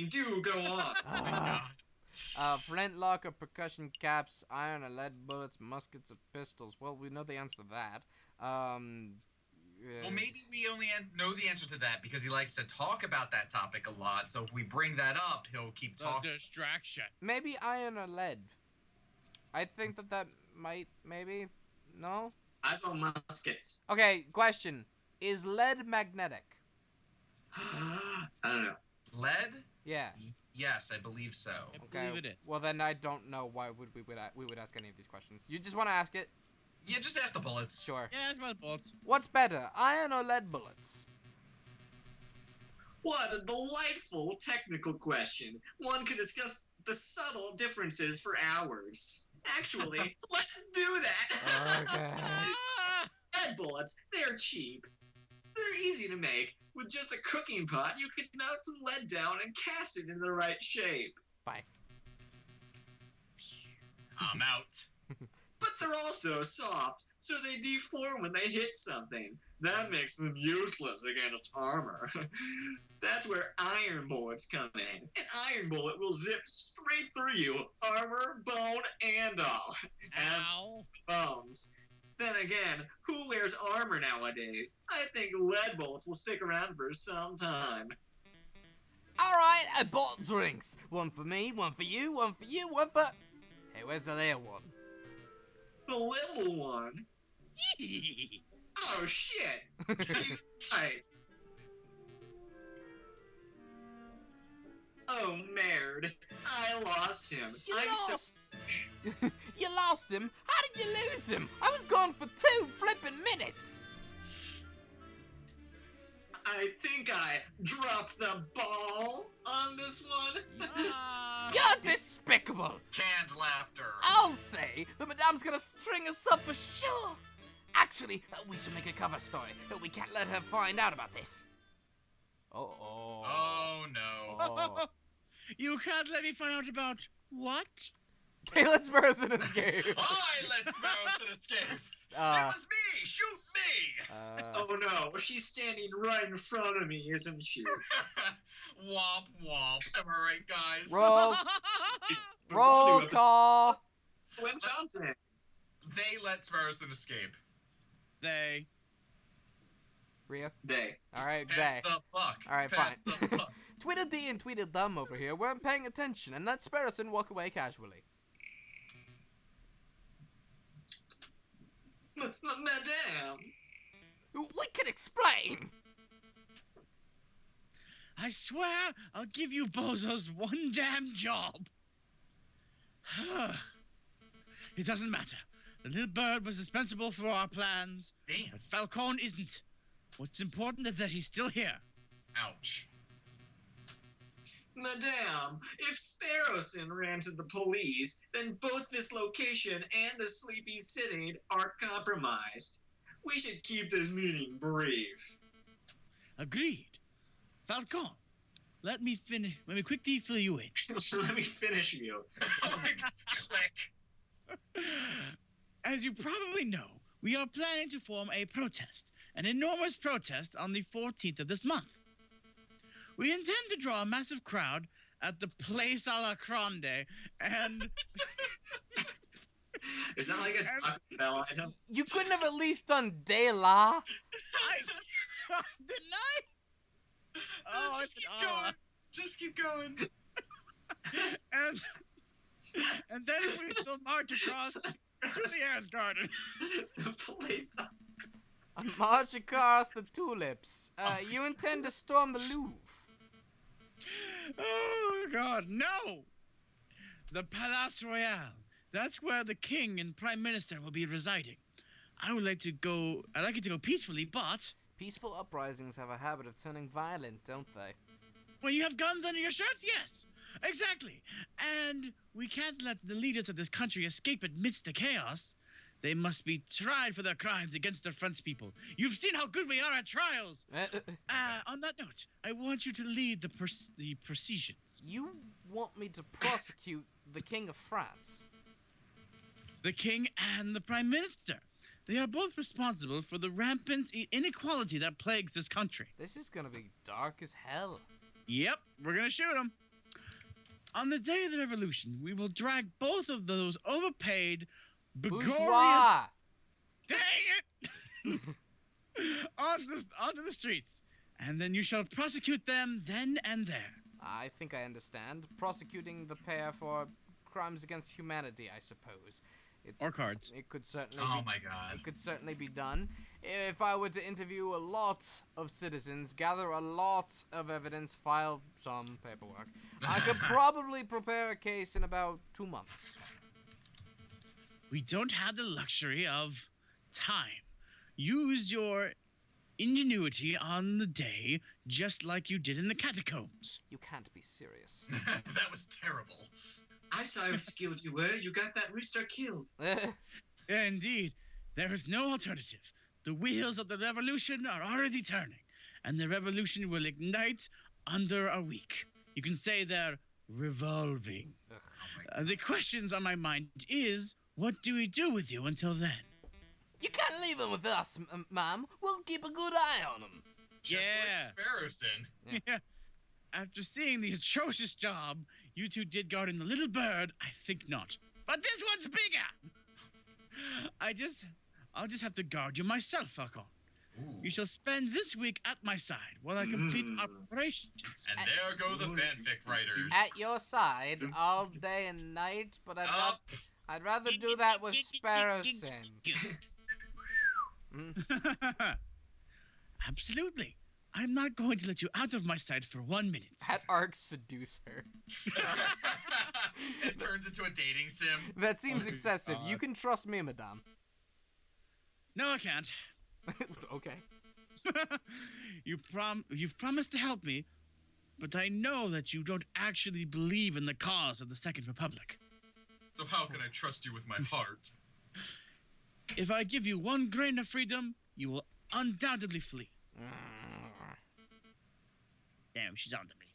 Do go on. Flintlock or percussion caps, iron or lead bullets, muskets or pistols. Well, we know the answer to that. Well, maybe we only know the answer to that because he likes to talk about that topic a lot. So if we bring that up, he'll keep talking. Distraction. maybe iron or lead. I think that might, maybe, no? I go muskets. Okay, question. Is lead magnetic? I don't know. Lead? Yeah. Yes, I believe so. I Okay. believe it is. Well, then I don't know why we would ask any of these questions. You just want to ask it? Yeah, just ask the bullets. Sure. Yeah, it's about bullets. What's better, iron or lead bullets? What a delightful technical question. One could discuss the subtle differences for hours. Actually, let's do that. Okay. Ah! Lead bullets, they're cheap. They're easy to make. With just a cooking pot, you can melt some lead down and cast it into the right shape. Bye. I'm out. But they're also soft, so they deform when they hit something. That makes them useless against armor. That's where iron bullets come in. An iron bullet will zip straight through you, armor, bone, and all. And Ow. bones. Then again, who wears armor nowadays? I think lead bullets will stick around for some time. Alright, I bought drinks. One for me, one for you, one for you, one for... Hey, where's the little one? The little one? Oh shit! He's right. Oh, merd. I lost him. You I'm so... lost! You lost him? How did you lose him? I was gone for 2 flippin' minutes! I think I dropped the ball on this one. Ah. You're despicable! Canned laughter. I'll say that Madame's gonna string us up for sure! Actually, we should make a cover story. We can't let her find out about this. Uh-oh. Oh no. Oh. You can't let me find out about what? Okay, let's burst in this game. Let's mouse and escape. It Uh, was me. Shoot me. Oh no, she's standing right in front of me, isn't she? Womp womp. Am I right, guys? roll, It's the roll new episode. call. Gwen Fountain. They let Sparrowson escape. They. Rhea. They. All right, Pass they. the buck. All right, Pass fine. the buck. Tweedledee and Tweedledum over here weren't paying attention and let Sparrowson walk away casually. Madame. We can explain. I swear I'll give you bozos one damn job. It doesn't matter. The little bird was dispensable for our plans, Damn. but Falcone isn't. What's important is that he's still here. Ouch. Madame, if Sparrowson ran to the police, then both this location and the Sleepy City are compromised. We should keep this meeting brief. Agreed. Falcone, let me quickly fill you in. Let me finish you. Oh my God. Click. As you probably know, we are planning to form a protest, an enormous protest on the 14th of this month. We intend to draw a massive crowd at the Place a la Grande, and Is that like a Taco Bell item? You couldn't have at least done De La. didn't I? Oh, Just keep going. Just keep going. and then we shall march across to the Airs Garden. The place. A march across the tulips. You intend to storm the Louvre. Oh God, no! The Palais Royal. That's where the king and prime minister will be residing. I'd like it to go peacefully, but Peaceful uprisings have a habit of turning violent, don't they? when you have guns under your shirts? Yes, exactly. And we can't let the leaders of this country escape amidst the chaos. They must be tried for their crimes against their French people. You've seen how good we are at trials. On that note, I want you to lead the proceedings. You want me to prosecute the King of France? The king and the prime minister. They are both responsible for the rampant inequality that plagues this country. This is gonna be dark as hell. Yep, we're gonna shoot them. On the day of the revolution, we will drag both of those overpaid, Bourgeois! Dang it! onto the streets. And then you shall prosecute them then and there. I think I understand. Prosecuting the pair for crimes against humanity, I suppose. Or cards. It could certainly Oh be, my god. It could certainly be done. If I were to interview a lot of citizens, gather a lot of evidence, file some paperwork, I could probably prepare a case in about 2 months. We don't have the luxury of time. Use your ingenuity on the day, just like you did in the catacombs. You can't be serious. That was terrible. I saw how skilled you were. You got that rooster killed. Indeed, there is no alternative. The wheels of the revolution are already turning, and the revolution will ignite under a week. You can say they're revolving. The questions on my mind is, what do we do with you until then? You can't leave him with us, ma'am. We'll keep a good eye on him. Just like Sparrowson. Yeah. After seeing the atrocious job you two did guarding the little bird, I think not. But this one's bigger! I'll just have to guard you myself, Falcon. Ooh. You shall spend this week at my side while I complete operations. And there go the fanfic writers. At your side all day and night, but I'd rather do that with Sparrowson. Absolutely. I'm not going to let you out of my sight for 1 minute. That arc seduce her. It turns into a dating sim. That seems excessive. God. You can trust me, madame. No, I can't. Okay. You've promised to help me, but I know that you don't actually believe in the cause of the Second Republic. So how can I trust you with my heart? If I give you 1 grain of freedom, you will undoubtedly flee. Damn, she's on to me.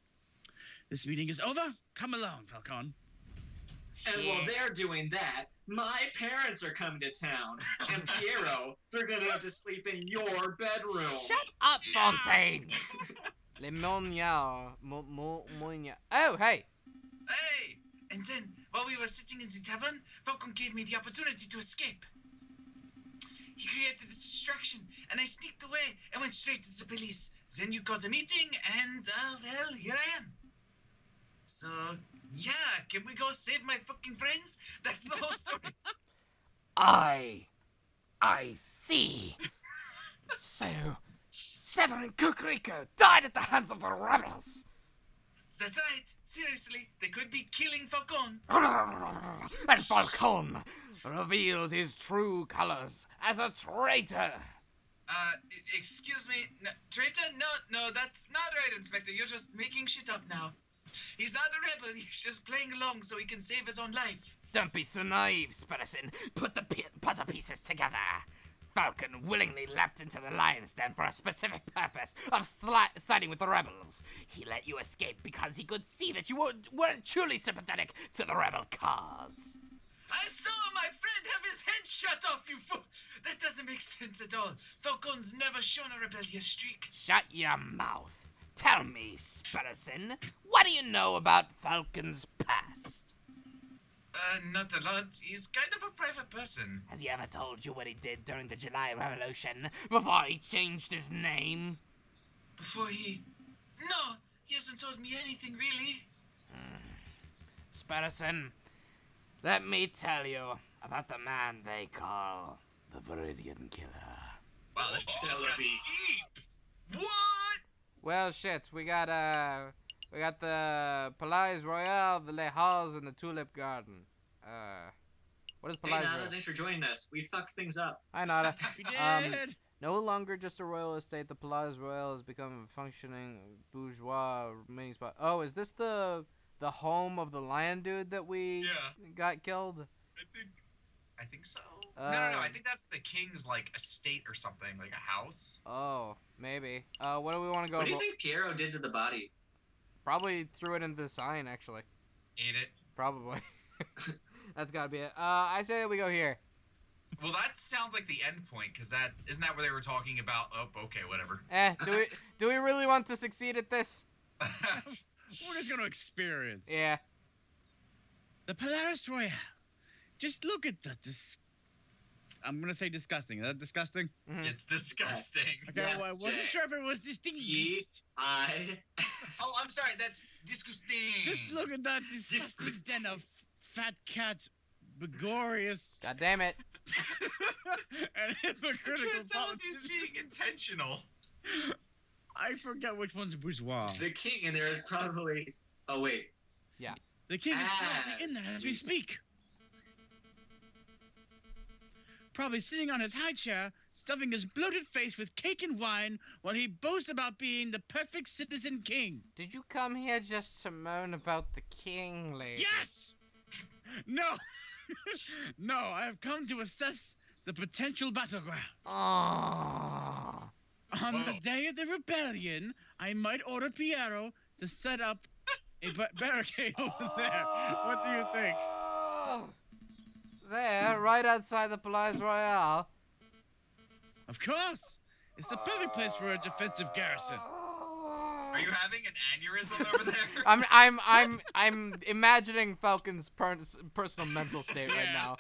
This meeting is over. Come along, Falcon. And while they're doing that, my parents are coming to town. And Piero, they're gonna have to sleep in your bedroom. Shut up, Fontaine! Le Monia. Oh, hey! Hey! And then, while we were sitting in the tavern, Falcon gave me the opportunity to escape. He created a distraction, and I sneaked away and went straight to the police. Then you called a meeting, and, well, here I am. So, yeah, can we go save my fucking friends? That's the whole story. I see. So, Severin Cucurico died at the hands of the rebels. That's right. Seriously, they could be killing Falcon. And Falcon revealed his true colors as a traitor. Excuse me, no, traitor? No, that's not right, Inspector. You're just making shit up now. He's not a rebel. He's just playing along so he can save his own life. Don't be so naive, Sparrowson. Put the puzzle pieces together. Falcon willingly leapt into the lion's den for a specific purpose of siding with the rebels. He let you escape because he could see that you weren't truly sympathetic to the rebel cause. I saw my friend have his head shot off, you fool! That doesn't make sense at all. Falcon's never shown a rebellious streak. Shut your mouth. Tell me, Sparrowson, what do you know about Falcon's past? Not a lot. He's kind of a private person. Has he ever told you what he did during the July Revolution before he changed his name? Before he... No, he hasn't told me anything, really. Sparrowson, let me tell you about the man they call the Vidian Killer. Wow, this just got deep. What? Well, shit, we got the Palais Royal, the Les Halles, and the Tulip Garden. What is Hey, Palais Nada, Royal? thanks for joining us. We fucked things up. Hi, Nada. We did. No longer just a royal estate, the Palais Royal has become a functioning bourgeois meeting spot. Oh, is this the home of the lion dude that we got killed? I think so. No. I think that's the king's like estate or something, like a house. Oh, maybe. What do we want to go? What do you think Piero did to the body? Probably threw it into the sign, actually. Ate it. Probably. That's gotta be it. I say that we go here. Well, that sounds like the end point, because isn't that where they were talking about? Oh, okay, whatever. Do we really want to succeed at this? We're just gonna experience. Yeah. The Palais Royal. Just look at the I'm gonna say disgusting. Is that disgusting? Mm-hmm. It's disgusting. Okay, Yes, well, I wasn't Jay. sure if it was distinguished. Oh, I'm sorry. That's disgusting. Just look at that disgusting den of fat cat, Begorious, God damn it. and I hypocritical can't tell if he's politician. being intentional. I forget which one's bourgeois. The king in there is probably. Oh wait. The king is probably in there as we speak. Probably sitting on his high chair, stuffing his bloated face with cake and wine while he boasts about being the perfect citizen king. Did you come here just to moan about the king, lady? Yes! No! No, I have come to assess the potential battleground. Oh. On the day of the rebellion, I might order Piero to set up a barricade over there. What do you think? There, right outside the Palais Royal. Of course! It's the perfect place for a defensive garrison. Are you having an aneurysm over there? I'm imagining Falcon's personal mental state right now.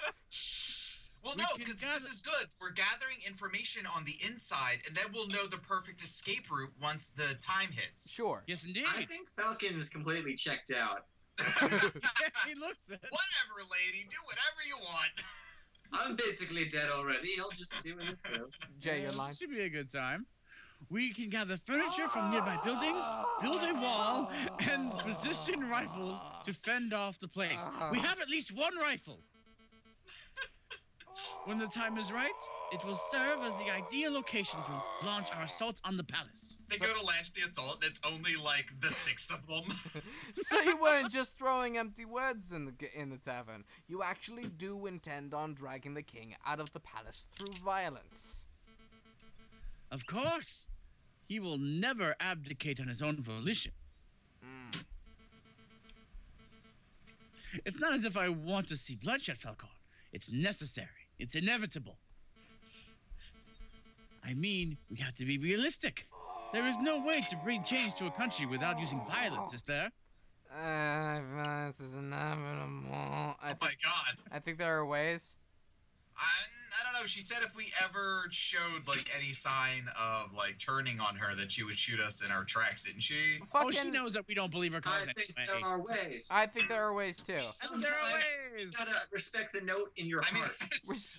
Well, We no, can because gather- this is good. We're gathering information on the inside, and then we'll know the perfect escape route once the time hits. Sure. Yes, indeed. I think Falcon is completely checked out. He looks it. Whatever, lady. Do whatever you want. I'm basically dead already. I'll just see where this goes. Jay, your line. Should be a good time. We can gather furniture from nearby buildings, build a wall, and position rifles to fend off the place. We have at least one rifle. When the time is right, it will serve as the ideal location to launch our assault on the palace. They go to launch the assault, and it's only like the 6 of them. So you weren't just throwing empty words in the tavern. You actually do intend on dragging the king out of the palace through violence. Of course. He will never abdicate on his own volition. It's not as if I want to see bloodshed, Falcon. It's necessary. It's inevitable. I mean, we have to be realistic. There is no way to bring change to a country without using violence, is there? Violence is inevitable. Oh my god. I think there are ways. I don't know. She said if we ever showed like any sign of like turning on her, that she would shoot us in our tracks, didn't she? Oh, she knows that we don't believe her I content. think there are ways. I think there are ways too. Sometimes There are you ways. gotta respect the note in your I mean, heart. it's,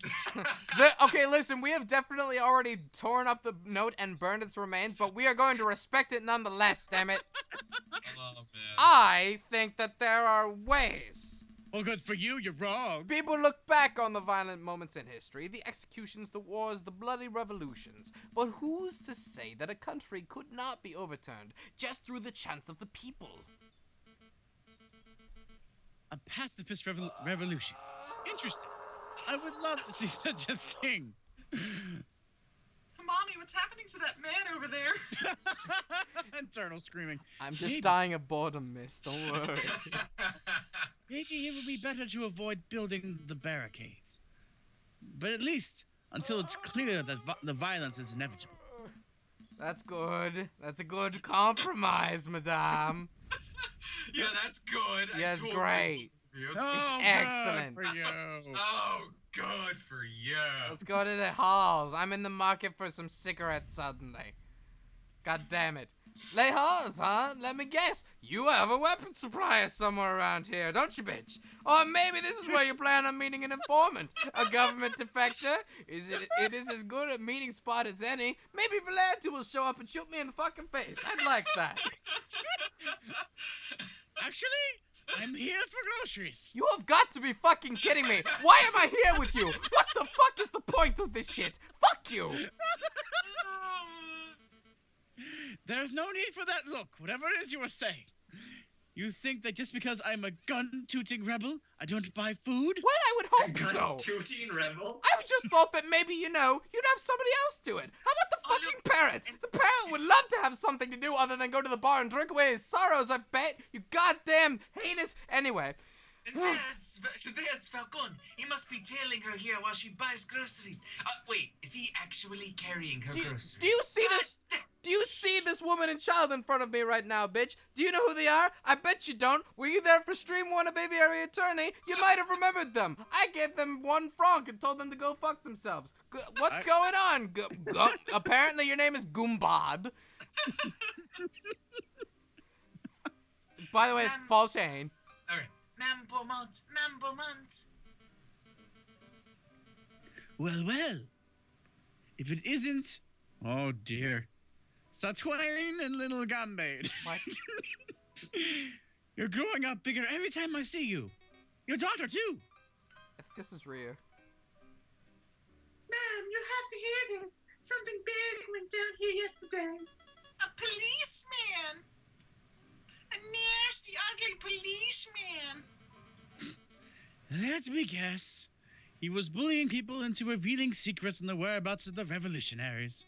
Okay, listen, we have definitely already torn up the note and burned its remains, but we are going to respect it nonetheless, damn it. oh man. I think that there are ways. Well, good for you. You're wrong. People look back on the violent moments in history, the executions, the wars, the bloody revolutions. But who's to say that a country could not be overturned just through the chance of the people? A pacifist revolution. Interesting. I would love to see such a thing. Mommy, what's happening to that man over there? Internal screaming. I'm just Maybe. dying of boredom, miss. Don't worry. Maybe it would be better to avoid building the barricades. But at least until it's clear that the violence is inevitable. That's good. That's a good compromise, madame. Yeah, that's good. Yes, I totally great. believe you. Oh, excellent. good for you. Oh, good for you. Let's go to the halls. I'm in the market for some cigarettes suddenly. God damn it. Les Halls, huh? Let me guess. You have a weapon supplier somewhere around here, don't you, bitch? Or maybe this is where you plan on meeting an informant. A government defector? It is as good a meeting spot as any. Maybe Valente will show up and shoot me in the fucking face. I'd like that. Actually, I'm here for groceries. You have got to be fucking kidding me. Why am I here with you? What the fuck is the point of this shit? Fuck you. There's no need for that look, whatever it is you were saying. You think that just because I'm a gun-tooting rebel, I don't buy food? Well, I would hope so. Tooting rebel. I just thought that maybe, you'd have somebody else do it. How about the fucking parrot? The parrot would love to have something to do other than go to the bar and drink away his sorrows, I bet. You goddamn heinous. Anyway. There's Falcon. He must be tailing her here while she buys groceries. Wait, is he actually carrying her groceries? Do you see this? Do you see this woman and child in front of me right now, bitch? Do you know who they are? I bet you don't. Were you there for stream 1 of Aviary Attorney? You might have remembered them. I gave them 1 franc and told them to go fuck themselves. What's going on? Apparently your name is Goombad. By the way, it's Falshane. Okay. Mambo-mont. Well. If it isn't... Oh, dear. Satwain and little Gambade. What? You're growing up bigger every time I see you. Your daughter, too. I think this is Rhea. Ma'am, you have to hear this. Something big went down here yesterday. A policeman! A nasty, ugly policeman! Let me guess. He was bullying people into revealing secrets on the whereabouts of the revolutionaries.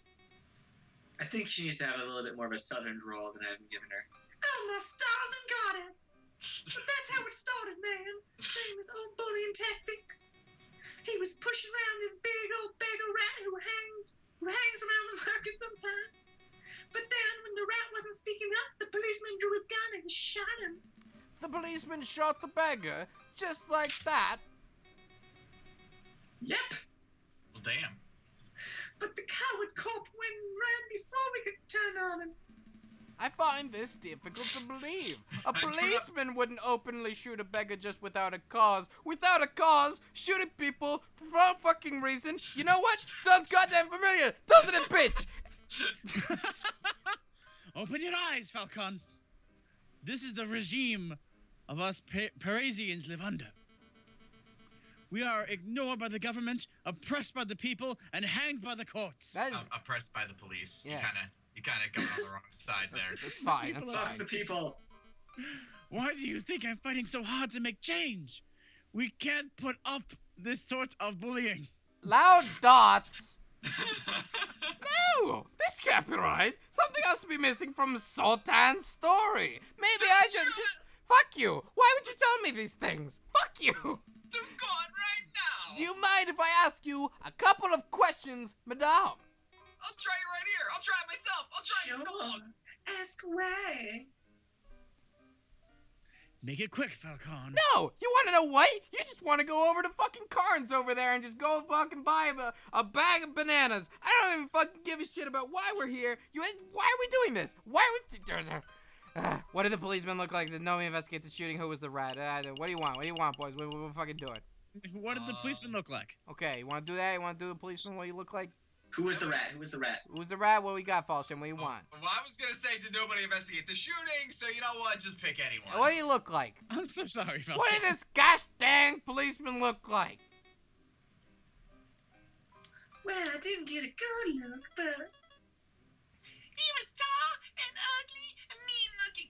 I think she needs to have a little bit more of a southern drawl than I've been giving her. Oh, my stars and goddess. But that's how it started, man. Same as old bullying tactics. He was pushing around this big old beggar rat who hangs around the market sometimes. But then, when the rat wasn't speaking up, the policeman drew his gun and shot him. The policeman shot the beggar, just like that. Yep. Well, damn. But the coward cop went and ran before we could turn on him. I find this difficult to believe. A policeman wouldn't openly shoot a beggar just without a cause. Without a cause, shooting people for no fucking reason. You know what? Sounds goddamn familiar, doesn't it, bitch? Open your eyes, Falcon. This is the regime of us Parisians live under. We are ignored by the government, oppressed by the people, and hanged by the courts. That is, Oppressed by the police. Yeah. You kind of got on the wrong side there. it's fine, that's Fuck fine. the people. Why do you think I'm fighting so hard to make change? We can't put up this sort of bullying. Loud dots? No, this can't be right. Something has to be missing from Sultan's story. Maybe I should just... Fuck you. Why would you tell me these things? Fuck you. To God right now! Do you mind if I ask you a couple of questions, madame? I'll try it right here. I'll try it myself. I'll try it. Come on. Ask away. Make it quick, Falcon. No, you want to know what? You just want to go over to fucking Carnes over there and just go fucking buy a bag of bananas. I don't even fucking give a shit about why we're here. Why are we doing this? Why are we... what did the policeman look like? Did nobody investigate the shooting? Who was the rat? What do you want? What do you want, boys? We'll fucking do it. What did the policeman look like? Okay, you want to do that? You want to do the policeman? What you look like? Who was the rat? Who was the rat? Who's the rat? What we got, Falsham? What do you want? Well, I was gonna say, did nobody investigate the shooting? So you know what? Just pick anyone. What do you look like? I'm so sorry, Falcon. What did this gosh dang policeman look like? Well, I didn't get a good look, but... He was tall and ugly and mean-looking,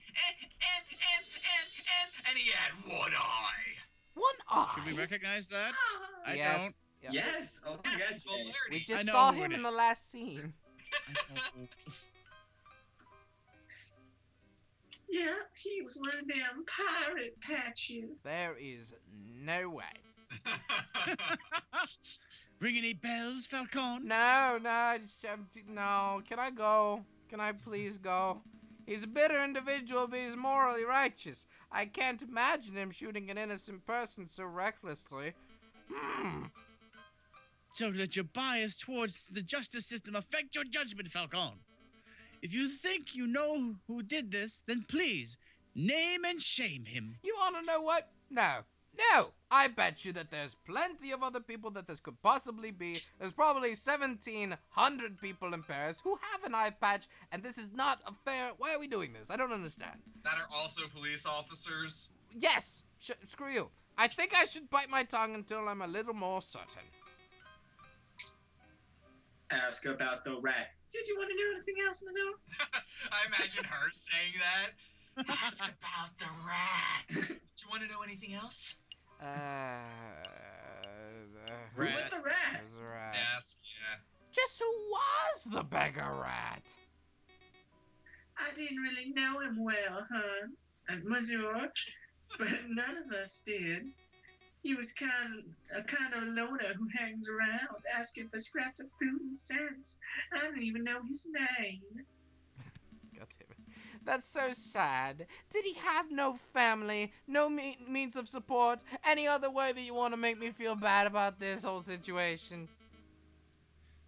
and he had one eye. One eye? Can we recognize that? I Yes. don't. Yeah. Yes. Oh my God. Hilarity. We I just know saw who him it in is. the last scene. Yeah, he was one of them pirate patches. There is no way. Ring any bells, Falcon? No, no. Can I go? Can I please go? He's a bitter individual, but he's morally righteous. I can't imagine him shooting an innocent person so recklessly. So let your bias towards the justice system affect your judgment, Falcon. If you think you know who did this, then please, name and shame him. You want to know what? No. No! I bet you that there's plenty of other people that this could possibly be. There's probably 1,700 people in Paris who have an eye patch, and this is not a fair... Why are we doing this? I don't understand. That are also police officers. Yes! Screw you. I think I should bite my tongue until I'm a little more certain. Ask about the rat. Did you want to know anything else, Mizzou? I imagine her saying that. Ask about the rat. Do you want to know anything else? Who was the rat? There's a rat. Ask, yeah. Just who was the beggar rat? I didn't really know him well, hon, and Monsieur, but none of us did. He was kind of a loner who hangs around, asking for scraps of food and cents. I don't even know his name. God damn it. That's so sad. Did he have no family, no means of support, any other way that you want to make me feel bad about this whole situation?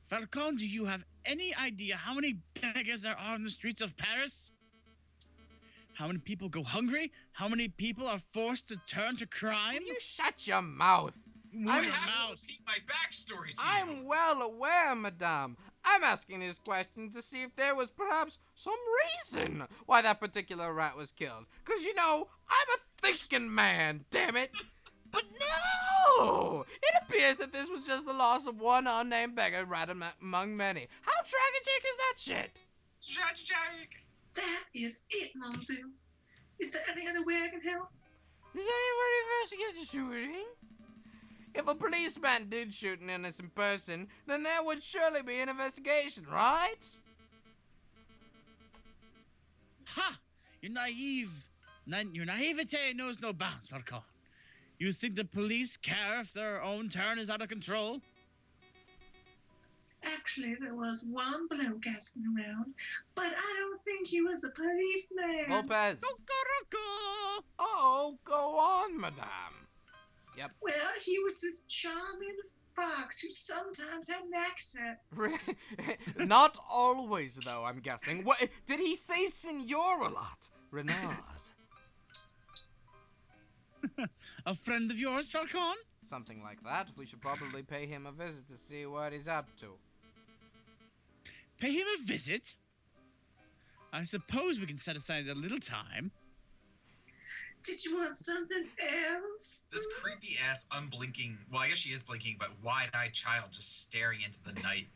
Falcon, do you have any idea how many beggars there are in the streets of Paris? How many people go hungry? How many people are forced to turn to crime? Will you shut your mouth? Move I your have to mouse. repeat my backstory to you. I'm well aware, madame. I'm asking this question to see if there was perhaps some reason why that particular rat was killed. 'Cause, you know, I'm a thinking man, damn it. But no! It appears that this was just the loss of one unnamed beggar rat among many. How tragic is that shit? Tragic. That is it, Monsieur. Is there any other way I can help? Does anybody investigate the shooting? If a policeman did shoot an innocent person, then there would surely be an investigation, right? Ha! You're naive. Your naivete knows no bounds, Falcon. You think the police care if their own turn is out of control? Actually, there was one bloke asking around, but I don't think he was a policeman. Lopez. Kokoroko! Oh, go on, madame. Well, he was this charming fox who sometimes had an accent. Not always, though, I'm guessing. What, did he say senor a lot? Renard. A friend of yours, Falcon? Something like that. We should probably pay him a visit to see what he's up to. Pay him a visit? I suppose we can set aside a little time. Did you want something else? This creepy ass unblinking, well, I guess she is blinking, but wide-eyed child just staring into the night.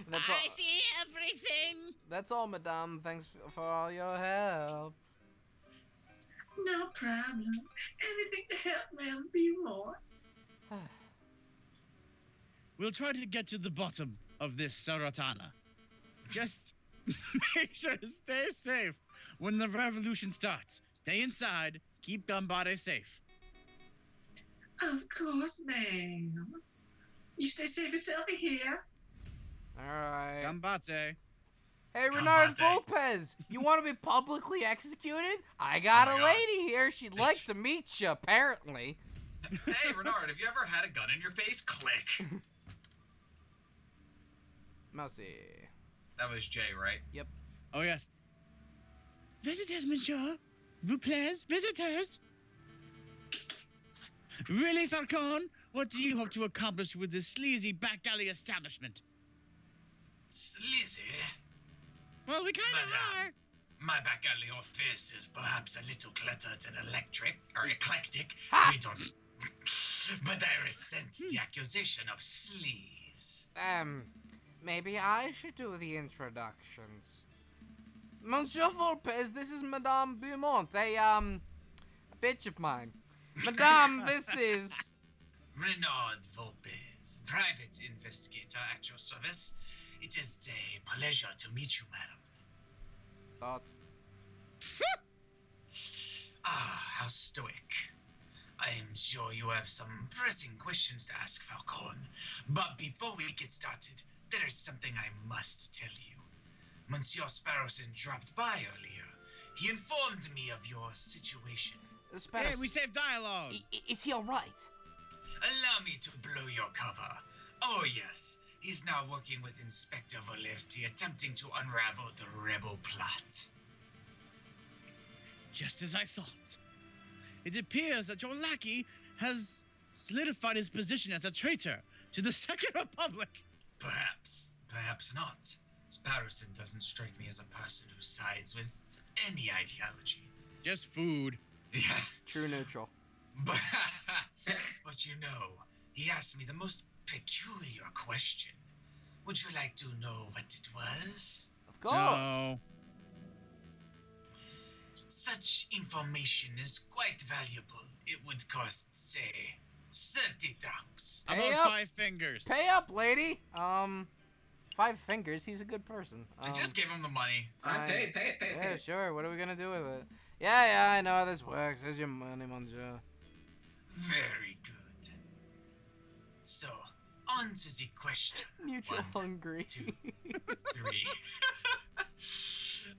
That's all, see everything. that's all, madame. Thanks for all your help. No problem. Anything to help them be more. We'll try to get to the bottom of this Saratana. Just make sure to stay safe when the revolution starts. Stay inside. Keep Gambare safe. Of course, ma'am. You stay safe yourself here. Alright. Gambate. Hey, Renard Combate. Volpez, you want to be publicly executed? I got Oh a my God. lady here. She'd like to meet you, apparently. Hey, Renard, have you ever had a gun in your face? Click. Mousy. That was Jay, right? Oh, yes. Visitors, monsieur. Vous plaise, visitors. Really, Falcon? What do you hope to accomplish with this sleazy back alley establishment? Sleazy? Well, we kind of Madame. are. My back alley office is perhaps a little cluttered and eclectic. Ha! We don't. But I resent the accusation of sleaze. Maybe I should do the introductions. Monsieur Volpez, this is Madame Beaumont, a bitch of mine. Madame, this is... Renard Volpez, private investigator at your service. It is a pleasure to meet you, madam. Thoughts? Ah, how stoic. I am sure you have some pressing questions to ask, Falcon. But before we get started, there is something I must tell you. Monsieur Sparrowson dropped by earlier. He informed me of your situation. Hey, we saved dialogue. Is he alright? Allow me to blow your cover. Oh, yes. He's now working with Inspector Valerti, attempting to unravel the rebel plot. Just as I thought. It appears that your lackey has solidified his position as a traitor to the Second Republic. Perhaps. Perhaps not. Sparrowson doesn't strike me as a person who sides with any ideology. Just food. Yeah. True neutral. But you know, he asked me the most peculiar question. Would you like to know what it was? Of course. No. Such information is quite valuable. It would cost, say, 30 drunks. How Pay about up. 5 fingers? Pay up, lady. 5 fingers. He's a good person. I just gave him the money. Pay it. Yeah, sure. What are we gonna do with it? Yeah, I know how this works. Here's your money, monsieur. Very good. So, on to the question. Mutual 1, hungry. 2, 3.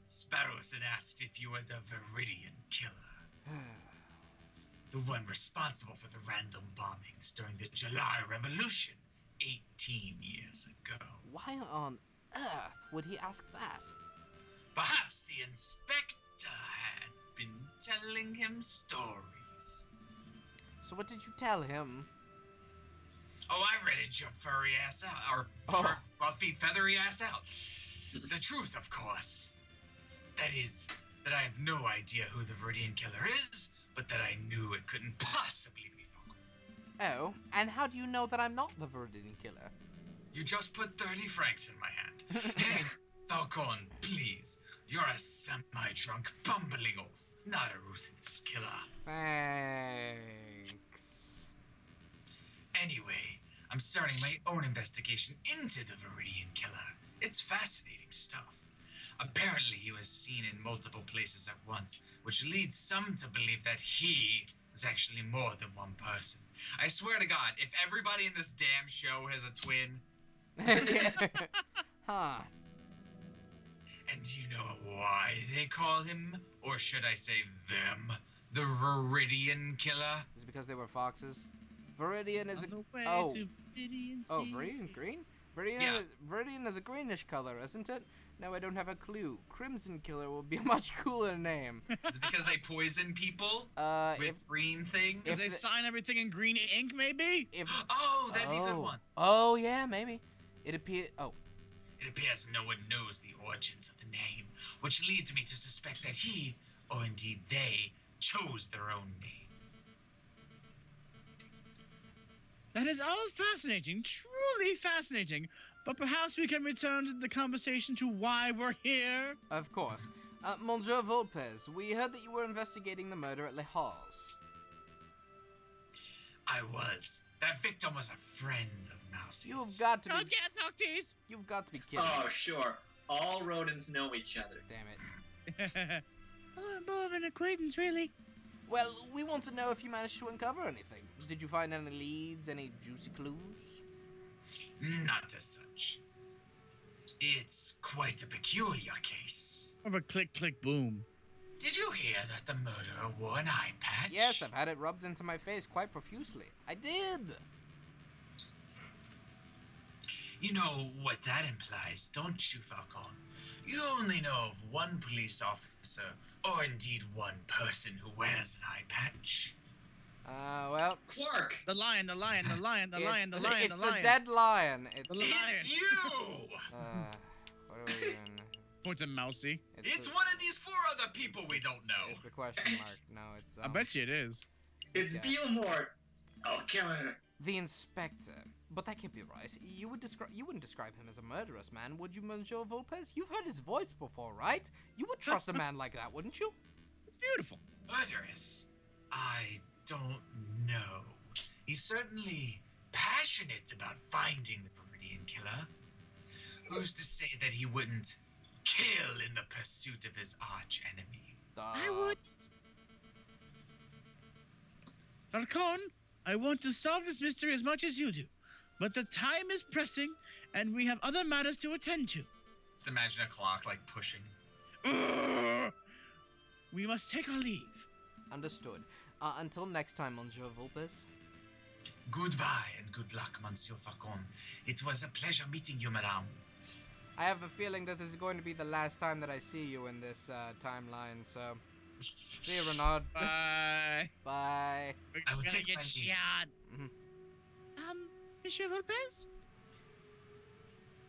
Sparrowson asked if you were the Vidian killer. The one responsible for the random bombings during the July Revolution 18 years ago. Why on earth would he ask that? Perhaps the inspector had been telling him stories. So what did you tell him? Oh, I read your furry ass out, or Oh. fluffy, feathery ass out. The truth, of course. That is, that I have no idea who the Vidian killer is, but that I knew it couldn't possibly be Falcon. Oh, and how do you know that I'm not the Vidian killer? You just put 30 francs in my hand. Hey, Falcon, please. You're a semi-drunk bumbling oaf, not a ruthless killer. Thanks. Anyway, I'm starting my own investigation into the Vidian killer. It's fascinating stuff. Apparently, he was seen in multiple places at once, which leads some to believe that he was actually more than one person. I swear to God, if everybody in this damn show has a twin, Huh. And do you know why they call him, or should I say them, the Vidian killer? Is it because they were foxes? Viridian is On the way oh. to Vidian Oh, Sea. Viridian's green? Viridian, Yeah. Viridian is a greenish color, isn't it? No, I don't have a clue. Crimson Killer will be a much cooler name. is it because they poison people with If green things? Because they If the- sign everything in green ink, maybe? Oh, that'd be a good one. Oh, yeah, maybe. It appears. Oh, It appears no one knows the origins of the name, which leads me to suspect that he, or indeed they, chose their own name. That is all fascinating, truly fascinating. But perhaps we can return to the conversation to why we're here. of course. Monsieur Volpez, we heard that you were investigating the murder at Les Halles. I was. That victim was a friend of Mousie's. You've got to be. Don't get talk tease. You've got to be kidding. Oh, sure. All rodents know each other. Damn it. Oh, more of an acquaintance, really. Well, we want to know if you managed to uncover anything. Did you find any leads, any juicy clues? Not as such. It's quite a peculiar case. Of a click, click, boom. Did you hear that the murderer wore an eye patch? Yes, I've had it rubbed into my face quite profusely. I did. You know what that implies, don't you, Falcon? You only know of one police officer, or indeed one person who wears an eye patch. Well, Clark! The lion, the lion, the lion, the lion, the lion, it's the lion. the dead lion. It's The lion. It's you! what are we doing? Point to Mousy. It's the, one of these 4 other people we don't know. It's the question mark. No, it's. I bet you it is. It's Yeah. Beelmore! I'll kill her. The inspector. But that can't be right. You wouldn't describe him as a murderous man, would you, Monsieur Volpez? You've heard his voice before, right? You would trust a man like that, wouldn't you? It's beautiful. Murderous? I don't know. He's certainly passionate about finding the Vidian killer. Who's to say that he wouldn't kill in the pursuit of his arch enemy? I would. Falcon, I want to solve this mystery as much as you do. But the time is pressing, and we have other matters to attend to. Just imagine a clock like pushing. Ugh. We must take our leave. Understood. Until next time, Monsieur Volpez. Goodbye and good luck, Monsieur Falcon. It was a pleasure meeting you, madame. I have a feeling that this is going to be the last time that I see you in this timeline, so... See you, Renard. Bye. Bye. We're I will gonna take get my leave. shot. Mhm. Monsieur Volpez?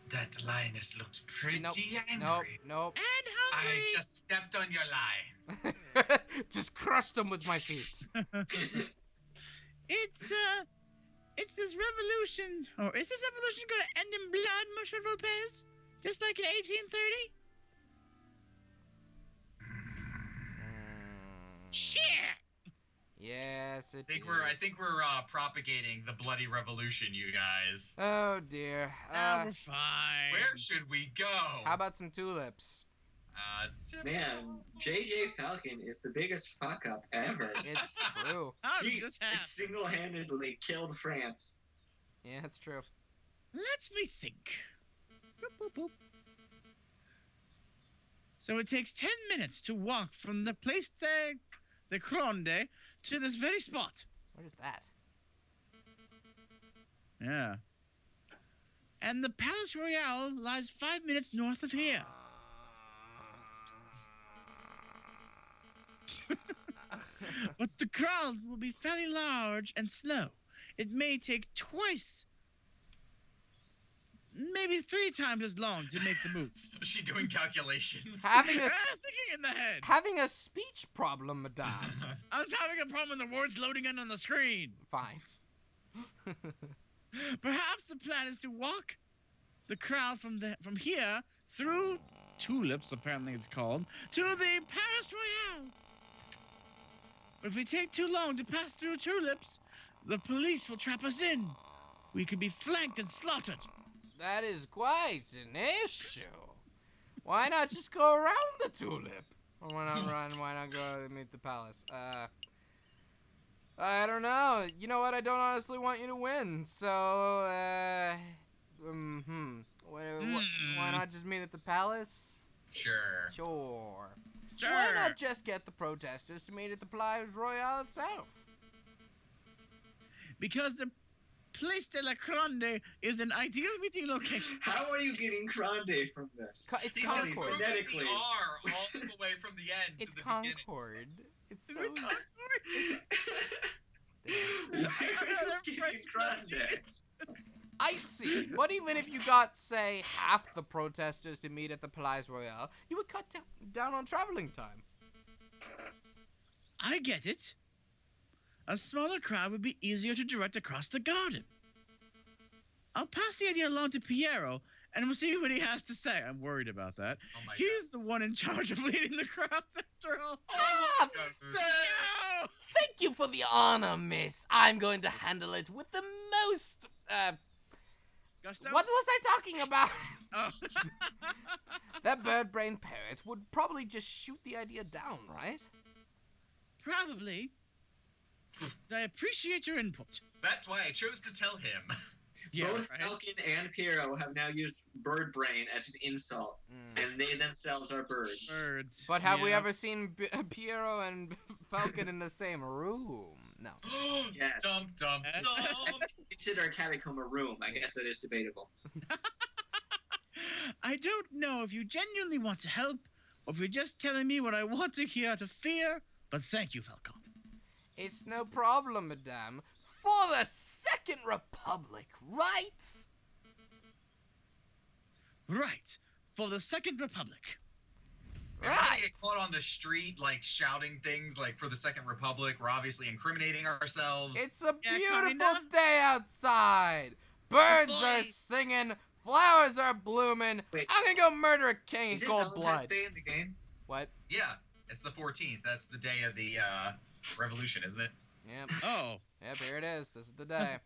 That lioness looked pretty Nope. angry. Nope. And I hungry. just stepped on your lions. Just crushed them with my feet. It's, It's this revolution, or is this revolution going to end in blood, Monsieur Lopez? Just like in 1830? Shit! Yes, it I think we're propagating the bloody revolution, you guys. Oh dear. Now we're fine. Where should we go? How about some tulips? Man, JJ Falcon is the biggest fuck up ever. It's true. How did He this happen? single-handedly killed France. Yeah, it's true. Let me think. Boop, boop, boop. So it takes 10 minutes to walk from the Place de Cronde to this very spot. What is that? Yeah. And the Palace Royale lies 5 minutes north of here. But the crowd will be fairly large and slow. It may take twice, maybe 3 times as long to make the move. Is she doing calculations? Having a Thinking in the head. having a speech problem, madame. I'm having a problem with the words loading in on the screen. Fine. Perhaps the plan is to walk the crowd from here through tulips, apparently it's called, to the Paris Royale. If we take too long to pass through tulips, the police will trap us in. We could be flanked and slaughtered. That is quite an issue. Why not just go around the tulip? Or why not run? Why not go and meet the palace? I don't know. You know what? I don't honestly want you to win. So, why not just meet at the palace? Sure. Sure. Sure. Why not just get the protesters to meet at the Place Royale itself? Because the Place de la Cronde is an ideal meeting location. How are you getting Grande from this? It's He's just Concord. moving the Phonetically. R all the way from the end It's to the beginning. Concord. It's Is so... it Concord? Why are Another you French getting Grande? pronunciation. I see. But even if you got, say, half the protesters to meet at the Place Royale, you would cut down on traveling time. I get it. A smaller crowd would be easier to direct across the garden. I'll pass the idea along to Piero, and we'll see what he has to say. I'm worried about that. Oh my He's the one in charge of leading the crowds, after all. Ah, god. No! thank you for the honor, miss. I'm going to handle it with the most, Gusto? what was I talking about? Oh. That bird-brained parrot would probably just shoot the idea down, right? Probably. I appreciate your input. That's why I chose to tell him. Yeah, Both right? Falcon and Piero have now used bird brain as an insult, and they themselves are birds. Birds. But have we Yeah. ever seen Piero and Falcon in the same room? No. Yes. Dum dum dum. Consider a catacomb a room. I guess that is debatable. I don't know if you genuinely want to help, or if you're just telling me what I want to hear out of fear, but thank you, Falcon. It's no problem, madame. For the Second Republic, right? Right. For the Second Republic. If we're gonna Right. get caught on the street, like shouting things like for the Second Republic, we're obviously incriminating ourselves. It's a Yeah, beautiful Karina? day outside. Birds are boy. singing. Flowers are blooming. Wait. I'm gonna go murder a king in Is it cold Valentine's blood. Day in the game? What? Yeah, it's the 14th. That's the day of the revolution, isn't it? Yep. Oh, Yep, here it is. This is the day.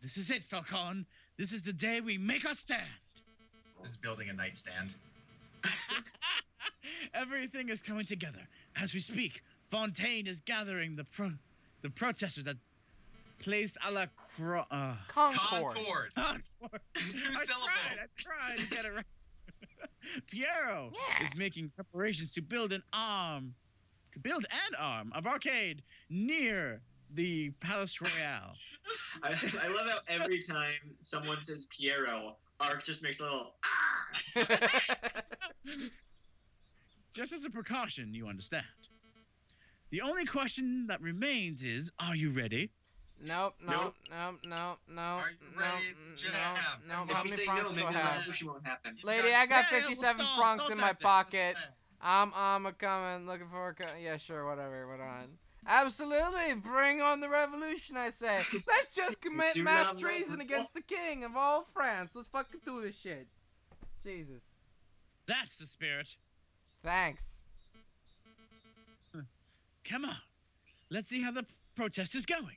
this is it, Falcon. This is the day we make our stand. This is building a nightstand. Everything is coming together. As we speak, Fontaine is gathering the protesters at Place à la Croix. Concord. Concord. It's two syllables. I tried to get it right. Piero Yeah. is making preparations to build an arm of arcade near the Palace Royale. I love how every time someone says Piero, Ark just makes a little ah. Just as a precaution, you understand. The only question that remains is, are you ready? Nope, Nope. no. Are you ready to jam? No. If How you many say francs no, do maybe I the have? revolution won't happen. Lady, I got Yeah, 57 well, francs Saul in my tactics. pocket. I'm a coming, looking for a... Yeah, sure, whatever, on. Absolutely, bring on the revolution, I say. Let's just commit Do mass not treason let- against the king of all France. Let's fucking do this shit. Jesus. That's the spirit. Thanks. Come on. Let's see how the protest is going.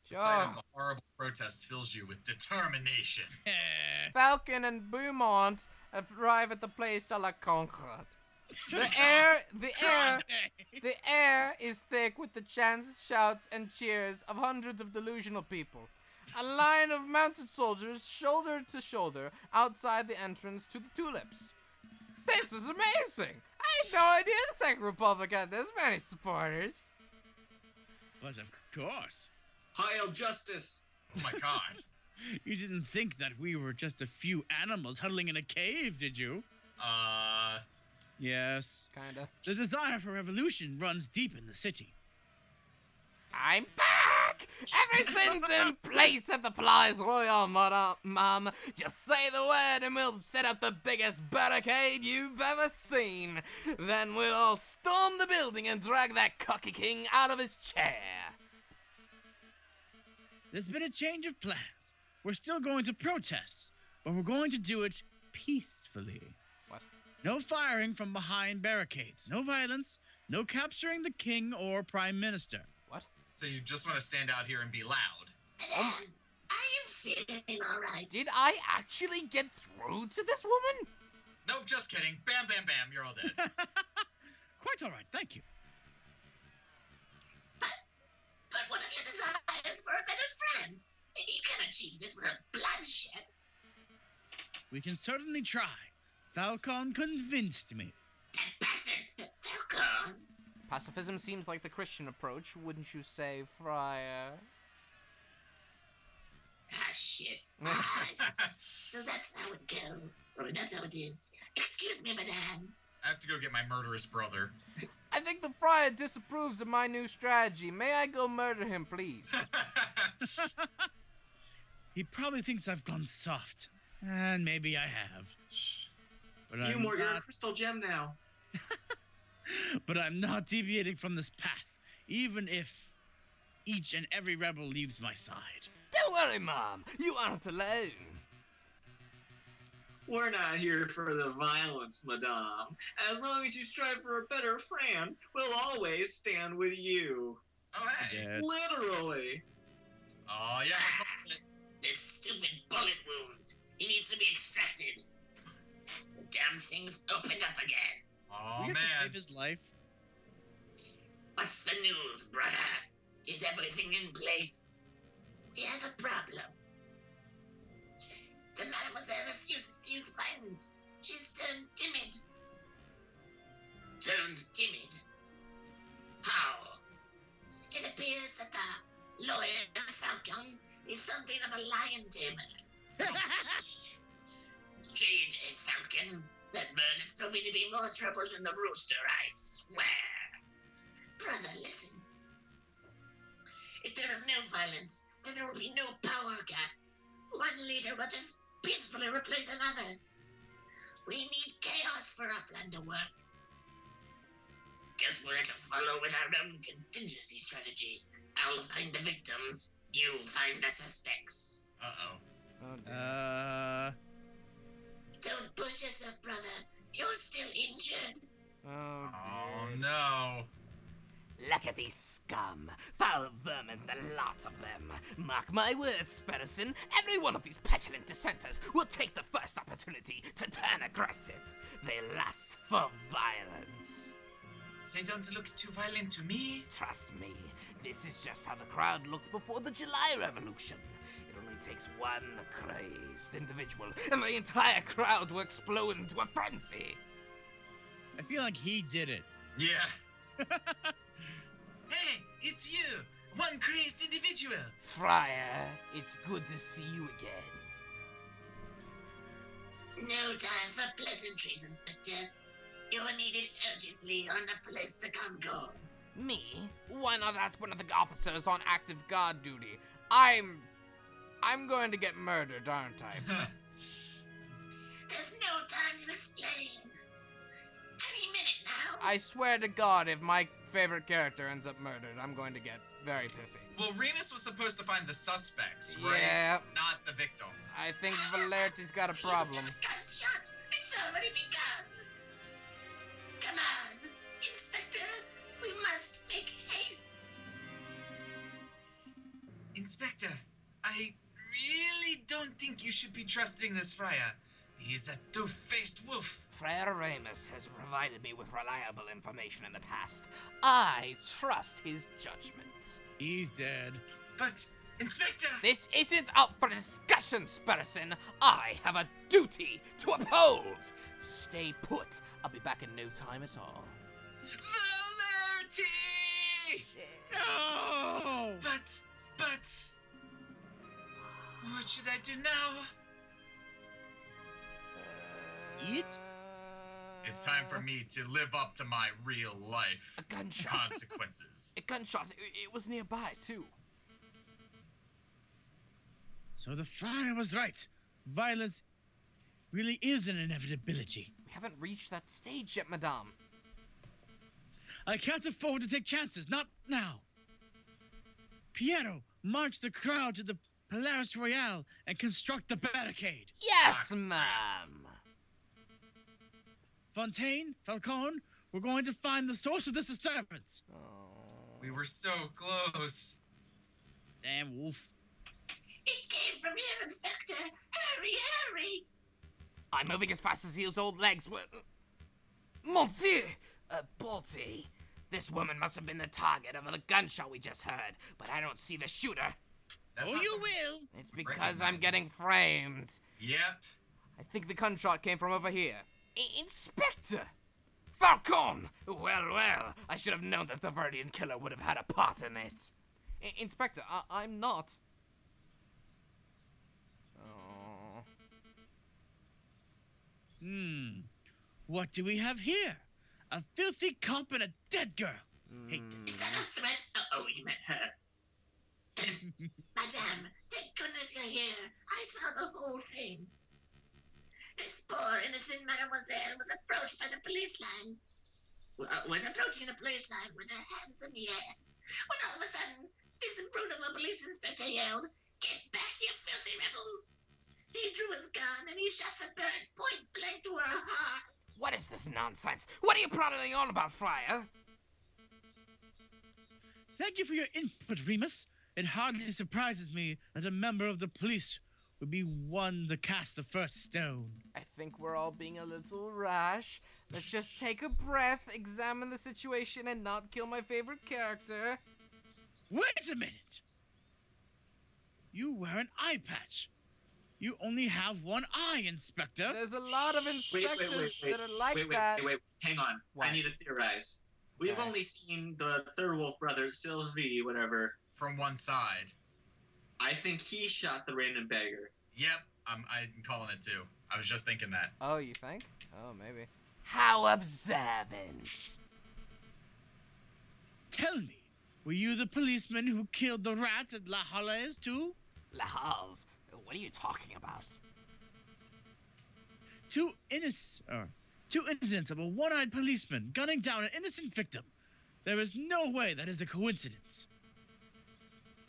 The sight Sure. of the horrible protest fills you with determination. Falcon and Beaumont arrive at the place de la Concorde. The air is thick with the chants, shouts, and cheers of hundreds of delusional people. A line of mounted soldiers, shoulder to shoulder, outside the entrance to the tulips. This is amazing! I had no idea the Second Republic had this many supporters. But of course. Hail justice! Oh my god. You didn't think that we were just a few animals huddling in a cave, did you? Yes. Kinda. The desire for revolution runs deep in the city. I'm back! Everything's in place at the Place Royale, Mom. Just say the word and we'll set up the biggest barricade you've ever seen. Then we'll all storm the building and drag that cocky king out of his chair. There's been a change of plans. We're still going to protest, but we're going to do it peacefully. What? No firing from behind barricades, no violence, no capturing the king or prime minister. What? So you just want to stand out here and be loud? Madame, are you feeling alright? Did I actually get through to this woman? Nope, just kidding. Bam, bam, bam. You're all dead. Quite all right, thank you. But what of your desires for a better France? You can achieve this without bloodshed. We can certainly try. Falcon convinced me. That bastard, Falcon. Pacifism seems like the Christian approach, wouldn't you say, Friar? Ah, shit. So that's how it goes. Or that's how it is. Excuse me, madame. I have to go get my murderous brother. I think the Friar disapproves of my new strategy. May I go murder him, please? He probably thinks I've gone soft. And maybe I have. But I'm Humor, you're a not, crystal gem now. but I'm not deviating from this path, even if each and every rebel leaves my side. Don't worry, Mom. You aren't alone. We're not here for the violence, madame. As long as you strive for a better France, we'll always stand with you. Oh, hey. Yes. Literally. Oh, yeah. This stupid bullet wound. He needs to be extracted. The damn thing's opened up again. Oh, We have to man. save his life. What's the news, brother? Is everything in place? We have a problem. The mademoiselle refuses to use violence. She's turned timid. Turned timid? How? It appears that the lawyer Falcon is something of a lion tamer. Jade and Falcon, that bird is proving to be more trouble than the rooster, I swear. Brother, listen. If there is no violence, then there will be no power gap. One leader will just peacefully replace another. We need chaos for our plan to work. Guess we'll have to follow with our own contingency strategy. I'll find the victims, you find the suspects. Uh-oh. Oh, dear. Don't push yourself, brother. You're still injured. Oh, Oh, dear. no. Look at these scum. Foul vermin, the lot of them. Mark my words, Sparrison. Every one of these petulant dissenters will take the first opportunity to turn aggressive. They lust for violence. They don't look too violent to me. Trust me, this is just how the crowd looked before the July Revolution. It only takes one crazed individual, and the entire crowd will explode into a frenzy. I feel like he did it. Yeah. Hey, it's you, one crazed individual. Friar, it's good to see you again. No time for pleasantries, Inspector. You're needed urgently on the Place de Concorde. Me? Why not ask one of the officers on active guard duty? I'm going to get murdered, aren't I? There's no time to explain. Any minute now. I swear to God, if my favorite character ends up murdered, I'm going to get very pissy. Well, Remus was supposed to find the suspects, right? Yeah. Not the victim. I think Valerity's got a problem. Gunshot! It's already begun! Come on, Inspector! We must make haste! Inspector, I really don't think you should be trusting this friar. He's a two-faced wolf. Friar Remus has provided me with reliable information in the past. I trust his judgment. He's dead. But, Inspector! This isn't up for discussion, Spurson. I have a duty to uphold. Stay put. I'll be back in no time at all. Valerty! No! But, what should I do now? Eat? It's time for me to live up to my real life A gunshot. consequences. A gunshot. It was nearby, too. So the friar was right. Violence really is an inevitability. We haven't reached that stage yet, madame. I can't afford to take chances, not now. Piero, march the crowd to the Palace Royale and construct the barricade. Yes, ma'am. Fontaine, Falcone, we're going to find the source of this disturbance. We were so close. Damn wolf. It came from here, Inspector! Hurry, hurry! I'm moving as fast as his old legs will. Monsieur! Balti. This woman must have been the target of the gunshot we just heard, but I don't see the shooter. That's Oh, not you something- will. It's because I'm Recognizes. getting framed. Yep. I think the gunshot came from over here. Inspector! Falcon! Well, I should have known that the Vidian killer would have had a part in this. Inspector, I'm not. Oh. What do we have here? A filthy cop and a dead girl. Hate Is that a threat? Oh, you meant her. Madame, thank goodness you're here. I saw the whole thing. This poor innocent mademoiselle was approached by the police line. Was approaching the police line with her hands in the air. When all of a sudden, this brute of a police inspector yelled, "Get back, you filthy rebels!" He drew his gun and he shot the bird point blank to her heart. What is this nonsense? What are you prattling on about, Friar? Thank you for your input, Remus. It hardly surprises me that a member of the police would be one to cast the first stone. I think we're all being a little rash. Let's just take a breath, examine the situation, and not kill my favorite character. Wait a minute! You wear an eye patch. You only have one eye, Inspector. There's a lot of inspectors that are like that. Wait. Hang on. What? I need to theorize. We've Okay. only seen the third wolf brother, Sylvie, whatever. From one side. I think he shot the random beggar. Yep. I'm calling it too. I was just thinking that. Oh, you think? Oh, maybe. How observant. Tell me, were you the policeman who killed the rat at La Halles too? La Halles, what are you talking about? Two incidents of a one-eyed policeman gunning down an innocent victim. There is no way that is a coincidence.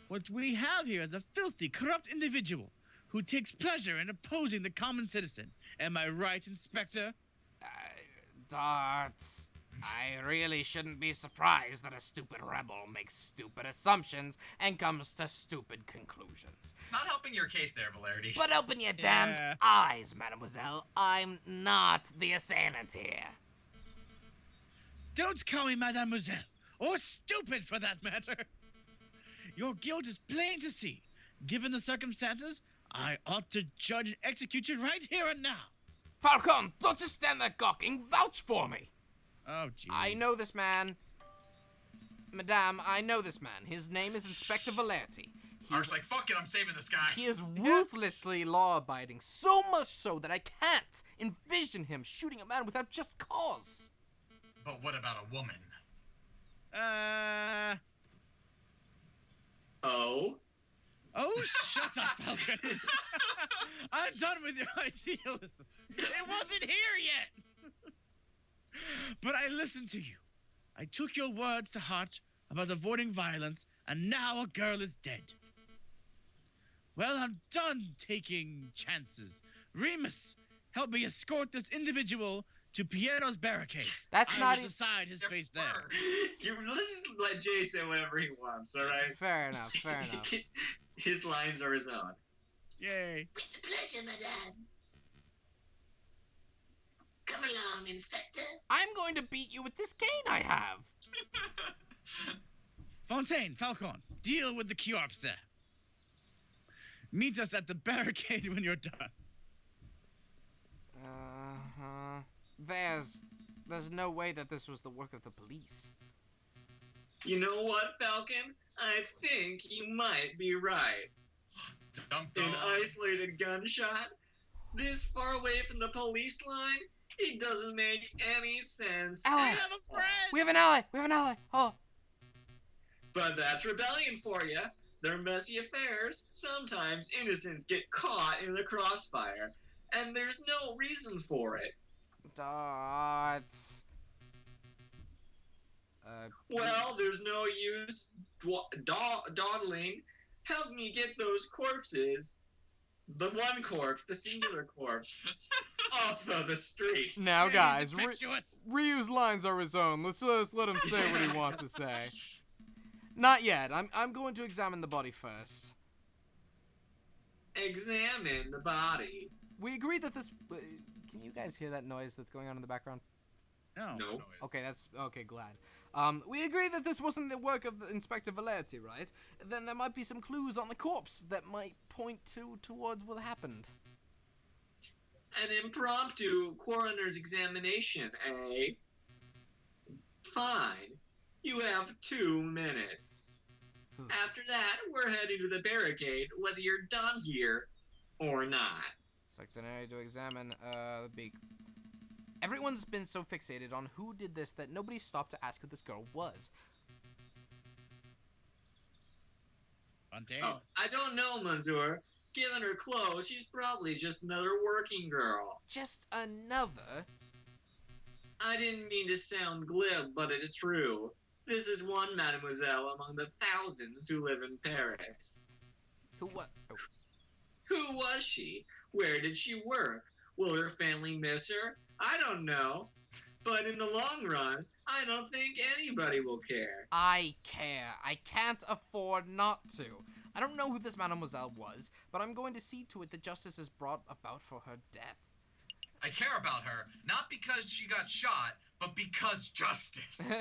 What we have here is a filthy, corrupt individual who takes pleasure in opposing the common citizen. Am I right, Inspector? Darts. I really shouldn't be surprised that a stupid rebel makes stupid assumptions and comes to stupid conclusions. Not helping your case there, Valerity. But open your damned Yeah. eyes, mademoiselle. I'm not the assailant here. Don't call me mademoiselle, or stupid for that matter. Your guilt is plain to see. Given the circumstances, I ought to judge and execute you right here and now. Falcon, don't just stand there gawking. Vouch for me. Oh, jeez. I know this man. Madame, I know this man. His name is Inspector Valerty. I was like, fuck it, I'm saving this guy. He is ruthlessly law-abiding, so much so that I can't envision him shooting a man without just cause. But what about a woman? Oh, shut up, Falcon. I'm done with your idealism. It wasn't here yet. But I listened to you. I took your words to heart about avoiding violence, and now a girl is dead. Well, I'm done taking chances. Remus, help me escort this individual to Piero's barricade. That's I not will e- decide his face there. Let's just let Jay say whatever he wants, alright? Fair enough, fair enough. His lines are his own. Yay. With pleasure, madame. Come along, Inspector. I'm going to beat you with this cane I have. Fontaine, Falcon, deal with the corpse. Meet us at the barricade when you're done. There's no way that this was the work of the police. You know what, Falcon? I think you might be right. Dum dum. An isolated gunshot? This far away from the police line? It doesn't make any sense. Ally! I have a friend! We have an ally! We have an ally! Oh, But that's rebellion for you. They're messy affairs. Sometimes innocents get caught in the crossfire, and there's no reason for it. dots. Well, there's no use dawdling. Help me get those corpses. The one corpse, the singular corpse, off of the streets. Now, guys, Infectious. Ryu's lines are his own. Let's let him say what he wants to say. Not yet. I'm going to examine the body first. Examine the body. We agree that this. Can you guys hear that noise that's going on in the background? No. No. Okay, that's okay. Glad. We agree that this wasn't the work of Inspector Valerti, right? Then there might be some clues on the corpse that might point towards what happened. An impromptu coroner's examination, eh? Fine. You have 2 minutes. After that, we're heading to the barricade, whether you're done here or not. Secretary to examine the beak. Everyone's been so fixated on who did this that nobody stopped to ask who this girl was. Fontaine. Oh, I don't know, Manzoor. Given her clothes, she's probably just another working girl. Just another. I didn't mean to sound glib, but it is true. This is one mademoiselle among the thousands who live in Paris. Who what? Oh. Who was she? Where did she work? Will her family miss her? I don't know. But in the long run, I don't think anybody will care. I care. I can't afford not to. I don't know who this mademoiselle was, but I'm going to see to it that justice is brought about for her death. I care about her, not because she got shot, but because justice.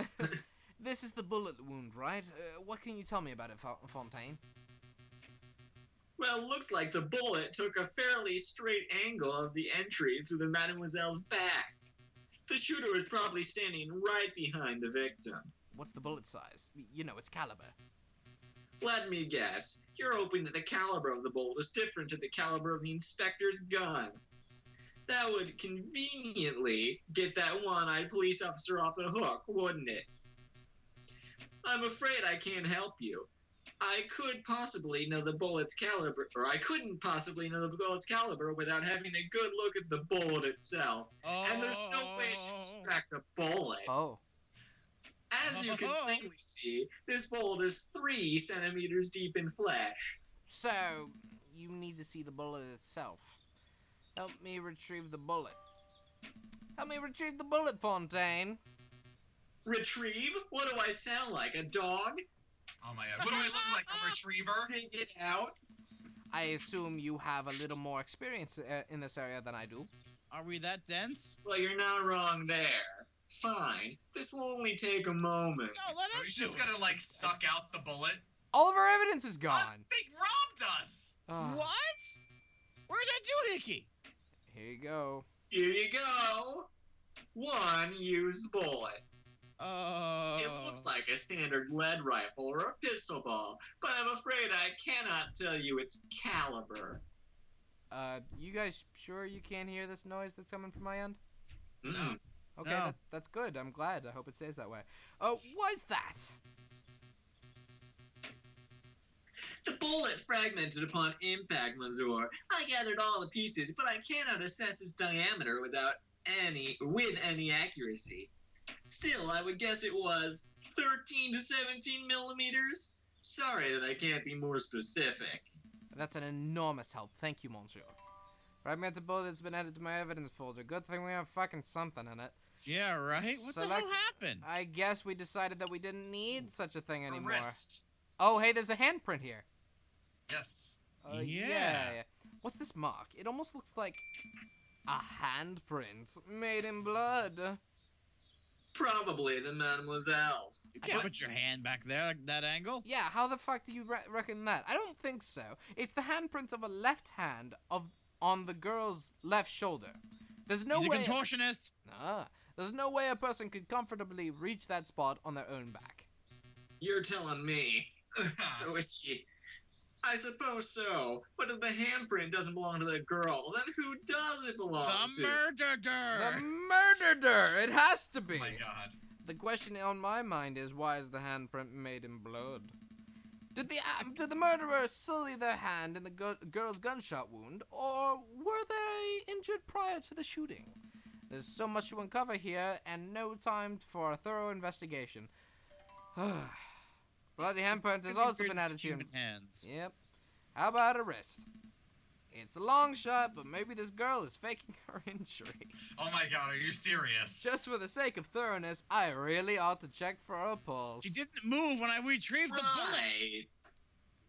This is the bullet wound, right? What can you tell me about it, Fontaine? Well, looks like the bullet took a fairly straight angle of the entry through the mademoiselle's back. The shooter was probably standing right behind the victim. What's the bullet size? You know, its caliber. Let me guess. You're hoping that the caliber of the bullet is different to the caliber of the inspector's gun. That would conveniently get that one-eyed police officer off the hook, wouldn't it? I'm afraid I can't help you. I could possibly know the bullet's caliber, or I couldn't possibly know the bullet's caliber without having a good look at the bullet itself. And there's no way to extract a bullet. Oh. As you can plainly see, this bullet is 3 centimeters deep in flesh. So, you need to see the bullet itself. Help me retrieve the bullet. Help me retrieve the bullet, Fontaine. Retrieve? What do I sound like, a dog? Oh my god. What do I look like, a retriever? Dig it out? I assume you have a little more experience in this area than I do. Are we that dense? Well, you're not wrong there. Fine. This will only take a moment. No, let So us he's do just it. gonna, like, suck out the bullet? All of our evidence is gone. They robbed us! Ah, What? Where's that doohickey? Here you go. Here you go. 1 used bullet. It looks like a standard lead rifle or a pistol ball, but I'm afraid I cannot tell you its caliber. You guys sure you can't hear this noise that's coming from my end? Mm-mm. Okay, No. that's good. I'm glad. I hope it stays that way. Oh, what's that? The bullet fragmented upon impact, Mazur. I gathered all the pieces, but I cannot assess its diameter with any accuracy. Still, I would guess it was 13 to 17 millimeters. Sorry that I can't be more specific. That's an enormous help. Thank you, Monsieur. Fragmented bullet has been added to my evidence folder. Good thing we have fucking something in it. Yeah, right? What the hell happened? I guess we decided that we didn't need such a thing anymore. Wrist. Oh, hey, there's a handprint here. Yes. Yeah. What's this mark? It almost looks like a handprint made in blood. Probably the Mademoiselle's. You can't put your hand back there like that angle. Yeah, how the fuck do you reckon that? I don't think so. It's the handprint of a left hand on the girl's left shoulder. There's no way. He's a contortionist. There's no way a person could comfortably reach that spot on their own back. You're telling me. So itchy. I suppose so. But if the handprint doesn't belong to the girl, then who does it belong to? The murderer. The murderer! It has to be! Oh my god. The question on my mind is, why is the handprint made in blood? Did the murderer sully their hand in the girl's gunshot wound, or were they injured prior to the shooting? There's so much to uncover here, and no time for a thorough investigation. Bloody handprint has also been added to human hands. Yep. How about a wrist? It's a long shot, but maybe this girl is faking her injury. Oh my god, are you serious? Just for the sake of thoroughness, I really ought to check for a pulse. She didn't move when I retrieved the bullet. Right.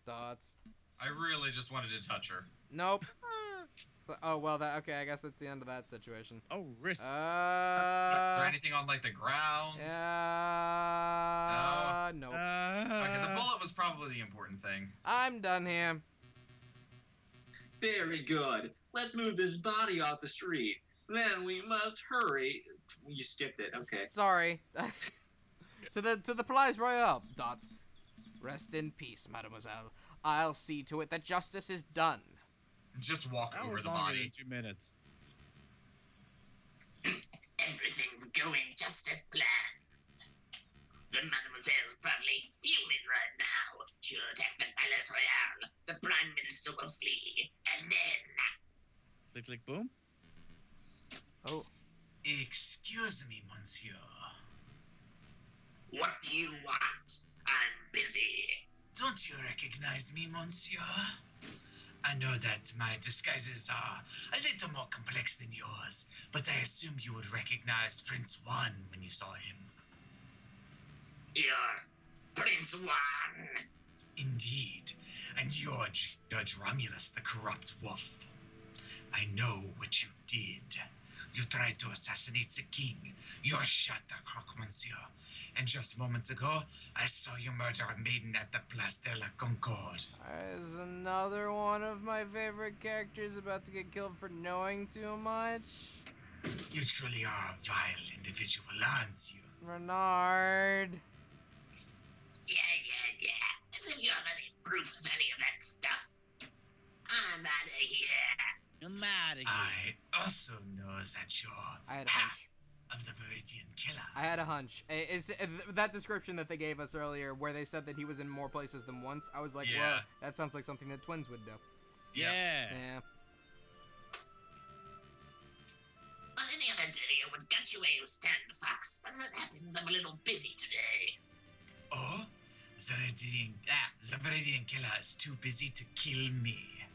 Thoughts? I really just wanted to touch her. Nope. Oh, well, okay, I guess that's the end of that situation. Oh, wrists. Is there anything on, like, the ground? No. Okay, the bullet was probably the important thing. I'm done here. Very good. Let's move this body off the street. Then we must hurry. You skipped it. Okay. Sorry. to the Palais Royal. Dots. Rest in peace, mademoiselle. I'll see to it that justice is done. Just walk That over was the longer body. than 2 minutes. Everything's going just as planned. The Mademoiselle's probably fuming right now. She'll attack the Palais Royal. The Prime Minister will flee. And then... Click, click, boom. Oh. Excuse me, monsieur. What do you want? I'm busy. Don't you recognize me, monsieur? I know that my disguises are a little more complex than yours, but I assume you would recognize Prince Juan when you saw him. You're Prince Juan. Indeed, and you're Judge Romulus, the corrupt wolf. I know what you did. You tried to assassinate the king. You shot the croque, monsieur. And just moments ago, I saw you murder a maiden at the Place de la Concorde. There's another one of my favorite characters about to get killed for knowing too much. You truly are a vile individual, aren't you? Renard. Yeah. As if you have any proof of any of that stuff. I'm out of here. I'm out of here. I also know that you're I had a hunch. of the Vidian killer. I had a hunch. Is that description that they gave us earlier, where they said that he was in more places than once? I was like, Yeah. whoa, that sounds like something that twins would do. Yeah. Yeah. On any other day, I would gut you where you stand, Fox. But as it happens, I'm a little busy today. Oh, the Vidian killer is too busy to kill me.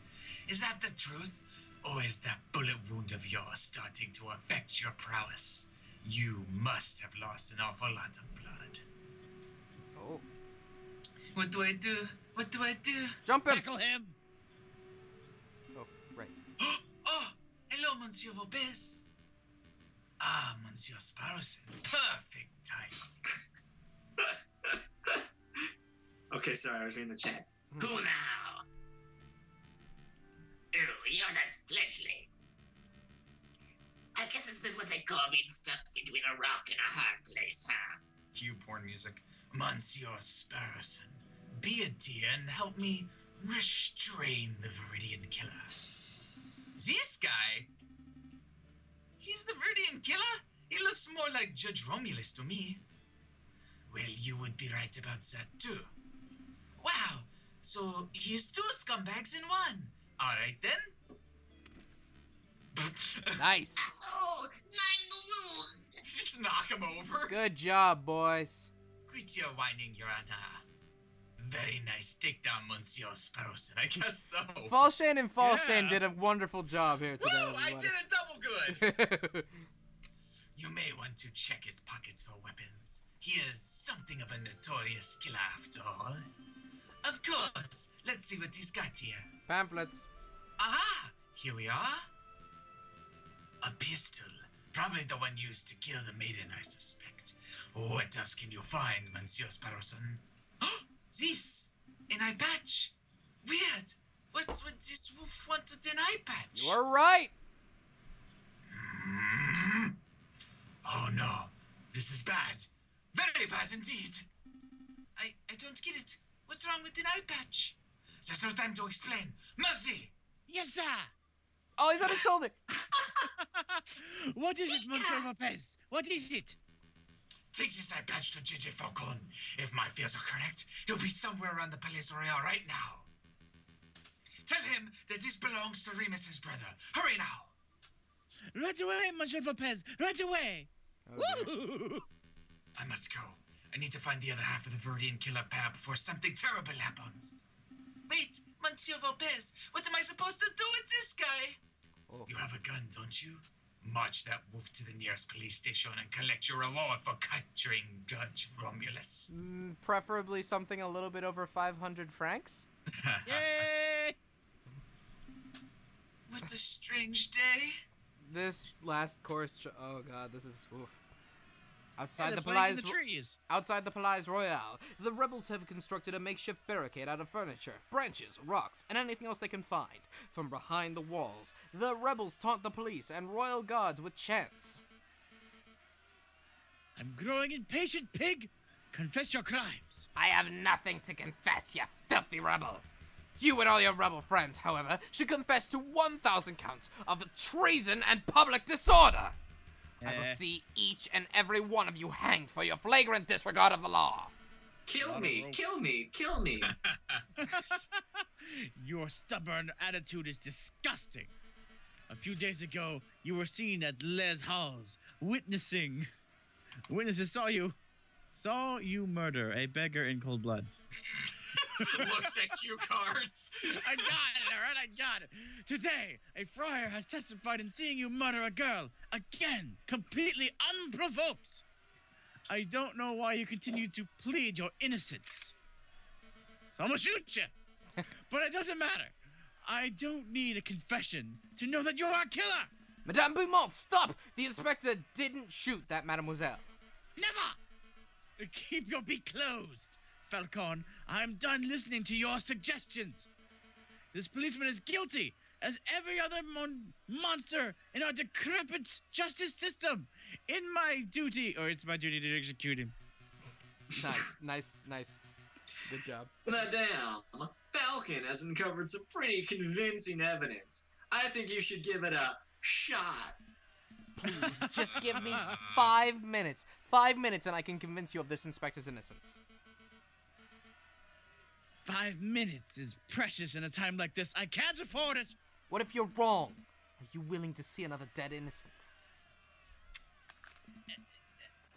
Is that the truth? Or is that bullet wound of yours starting to affect your prowess? You must have lost an awful lot of blood. Oh. What do I do? What do I do? Jump him! Tackle him. Oh, right. Oh, hello, Monsieur Vobes. Ah, Monsieur Sparrowson. Perfect time. Okay, sorry, I was reading the chat. Who now? Oh, you're that fledgling. I guess it's what they call being stuck between a rock and a hard place, huh? Cue porn music. Monsieur Sparrowson, be a dear and help me restrain the Viridian killer. This guy? He's the Viridian killer? He looks more like Judge Romulus to me. Well, you would be right about that too. Wow, so he's two scumbags in one. Alright then. Nice. Oh, mind the wound. Just knock him over. Good job, boys. Quit your whining, Your Honor. Very nice takedown, Monsieur Sparrowson. I guess so. Falshane and Falshane Yeah. did a wonderful job here today. Woo! I did a double good. You may want to check his pockets for weapons. He is something of a notorious killer after all. Of course. Let's see what he's got here. Pamphlets. Aha! Here we are. A pistol. Probably the one used to kill the maiden, I suspect. What else can you find, Monsieur Sparrowson? Oh, this! An eye patch! Weird! What would this wolf want with an eye patch? You are right. Oh no, this is bad. Very bad indeed. I don't get it. What's wrong with an eye patch? There's no time to explain. Mercy! Yes, sir. Oh, he's on his shoulder. What is it, Monsieur Lopez? What is it? Take this eye patch to JJ Falcon. If my fears are correct, he'll be somewhere around the Palais Royal right now. Tell him that this belongs to Remus's brother. Hurry now. Right away, Monsieur Lopez. Right away. Oh, dear. Woo! I must go. I need to find the other half of the Vidian killer pair before something terrible happens. Wait, Monsieur Lopez, what am I supposed to do with this guy? Oh. You have a gun, don't you? March that wolf to the nearest police station and collect your reward for capturing Judge Romulus. Preferably something a little bit over 500 francs. Yay! What a strange day. This last course. Oh god, this is oof. Outside Yeah, the they're playing in Palais. the trees. Outside the Palais Royal, the rebels have constructed a makeshift barricade out of furniture, branches, rocks, and anything else they can find. From behind the walls, the rebels taunt the police and royal guards with chants. I'm growing impatient, pig. Confess your crimes. I have nothing to confess, you filthy rebel. You and all your rebel friends, however, should confess to 1,000 counts of treason and public disorder. I will see each and every one of you hanged for your flagrant disregard of the law. Kill me, kill me, kill me. Your stubborn attitude is disgusting. A few days ago, you were seen at Les Halls, witnessing. Witnesses saw you murder a beggar in cold blood. Looks at cue cards. I got it, all right? I got it. Today, a friar has testified in seeing you murder a girl. Again, completely unprovoked. I don't know why you continue to plead your innocence. So I'm gonna shoot you. But it doesn't matter. I don't need a confession to know that you're a killer. Madame Beaumont, stop! The inspector didn't shoot that mademoiselle. Never! Keep your beak closed. Falcon, I'm done listening to your suggestions. This policeman is guilty, as every other monster in our decrepit justice system. It's my duty to execute him. Nice. Good job. Madame, Falcon has uncovered some pretty convincing evidence. I think you should give it a shot. Please, just give me 5 minutes. 5 minutes and I can convince you of this inspector's innocence. 5 minutes is precious in a time like this. I can't afford it. What if you're wrong? Are you willing to see another dead innocent?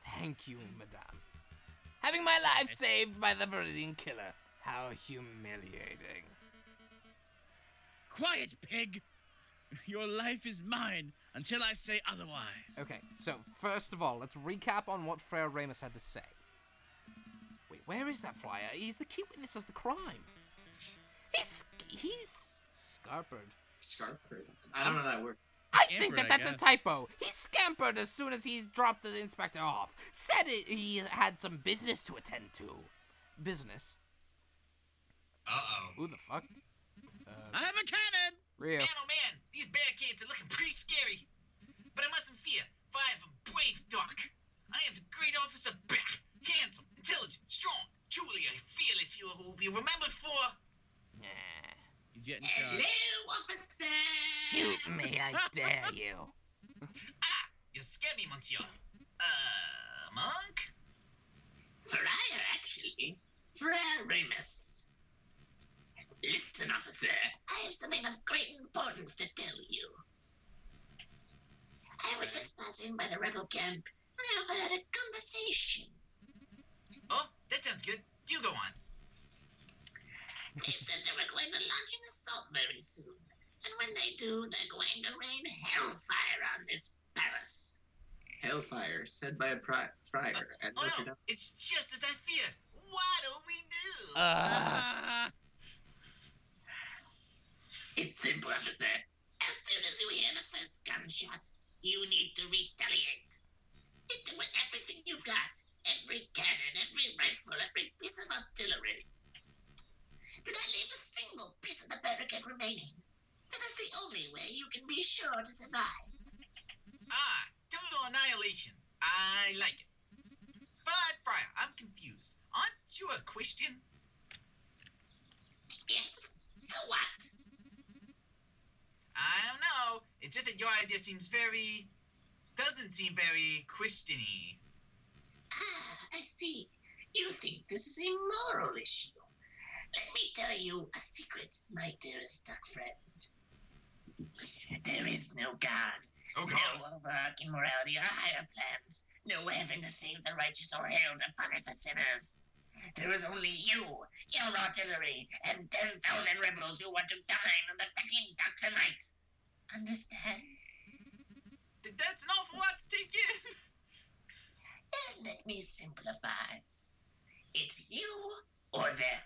Thank you, madame. Having my life saved by the Vidian killer. How humiliating. Quiet, pig. Your life is mine until I say otherwise. Okay, so first of all, let's recap on what Frere Ramus had to say. Wait, where is that friar? He's the key witness of the crime. He's scarpered. Scarpered. I don't know that word. I think Scampered, I that's a guess. typo. He scampered as soon as he's dropped the inspector off. Said he had some business to attend to. Business? Uh-oh. Who the fuck? I have a cannon. Rio. Man, oh man, these barricades are looking pretty scary. But I mustn't fear, for I have a brave doc. I am the great officer Beck, handsome, intelligent, strong, truly a fearless hero who will be remembered for... Nah. You getting shot. Hello, officer. Shoot me, I dare you. Ah, you scare me, monsieur. Monk? Friar, actually. Friar Ramus. Listen, officer. I have something of great importance to tell you. I was just passing by the rebel camp and I overheard a conversation. Oh, that sounds good. Do go on. They said they were going to launch an assault very soon. And when they do, they're going to rain hellfire on this palace. Hellfire, said by a friar. And Oh look it no, up. it's just as I feared. What'll we do? It's simple, officer. As soon as you hear the first gunshot, you need to retaliate. Hit them with everything you've got. Every cannon, every rifle, every piece of artillery. Do not leave a single piece of the barricade remaining. That is the only way you can be sure to survive. Total annihilation. I like it. But, Friar, I'm confused. Aren't you a Christian? Yes, so what? I don't know. It's just that your idea doesn't seem very Christian-y. I see. You think this is a moral issue. Let me tell you a secret, my dearest duck friend. There is no God. Oh, God. No overarching morality or higher plans. No heaven to save the righteous or hell to punish the sinners. There is only you, your artillery, and 10,000 rebels who want to dine on the Peking duck tonight. Understand? That's an awful lot to take in. Then let me simplify. It's you or them.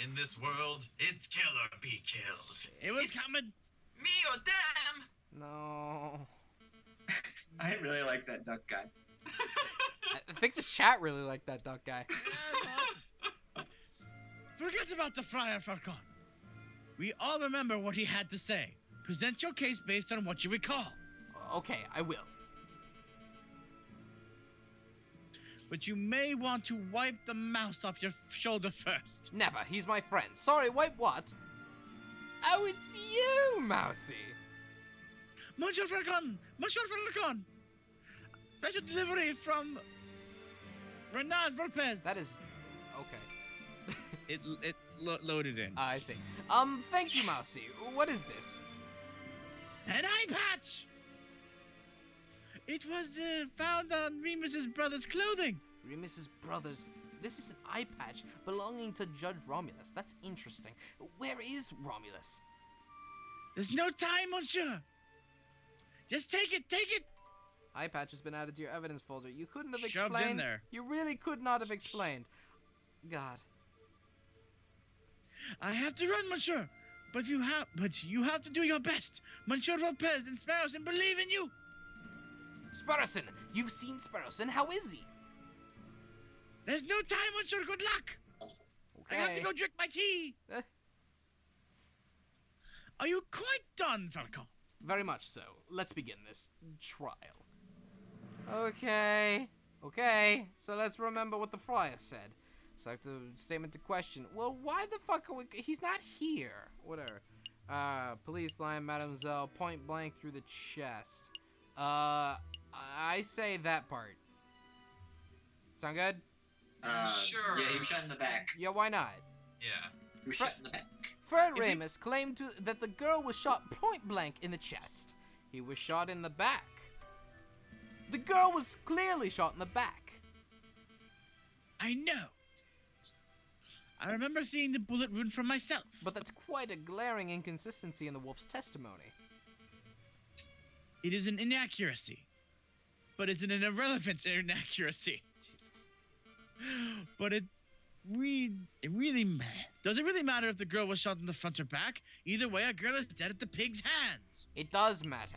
In this world, it's kill or be killed. It was It's- coming. Me or them? No. I really like that duck guy. I think the chat really liked that duck guy. Forget about the Friar Falcon. We all remember what he had to say. Present your case based on what you recall. Okay, I will. But you may want to wipe the mouse off your shoulder first. Never. He's my friend. Sorry, wait, what? Oh, it's you, Mousy. Monsieur Falcon! Monsieur Falcon! Special delivery from Renard Volpez. That is... Okay. It loaded in. I see. Thank you, Mousy. What is this? An eye patch! It was found on Remus's brother's clothing. Remus's brothers. This is an eye patch belonging to Judge Romulus. That's interesting. Where is Romulus? There's no time, monsieur. Just take it, take it. Eye patch has been added to your evidence folder. You couldn't have Shoved explained. in there. You really could not have explained. God. I have to run, monsieur. But you have to do your best. Monsieur Volpez and Sparrowson believe in you. Sparrowson! You've seen Sparrowson. How is he? There's no time, monsieur. Good luck. Okay. I have to go drink my tea. Eh. Are you quite done, Falcon? Very much so. Let's begin this trial. Okay. Okay. So let's remember what the friar said. Select a statement to question. Well, why the fuck are we... He's not here. Whatever. Police line, mademoiselle, point blank through the chest. I say that part. Sound good? Sure. Yeah, he was shot in the back. Yeah, why not? Yeah. He was shot in the back. Fred Ramus claimed that the girl was shot point blank in the chest. He was shot in the back. The girl was clearly shot in the back. I know. I remember seeing the bullet wound for myself. But that's quite a glaring inconsistency in the wolf's testimony. It is an inaccuracy. But it's an irrelevant inaccuracy. Jesus. But does it really matter if the girl was shot in the front or back? Either way, a girl is dead at the pig's hands. It does matter.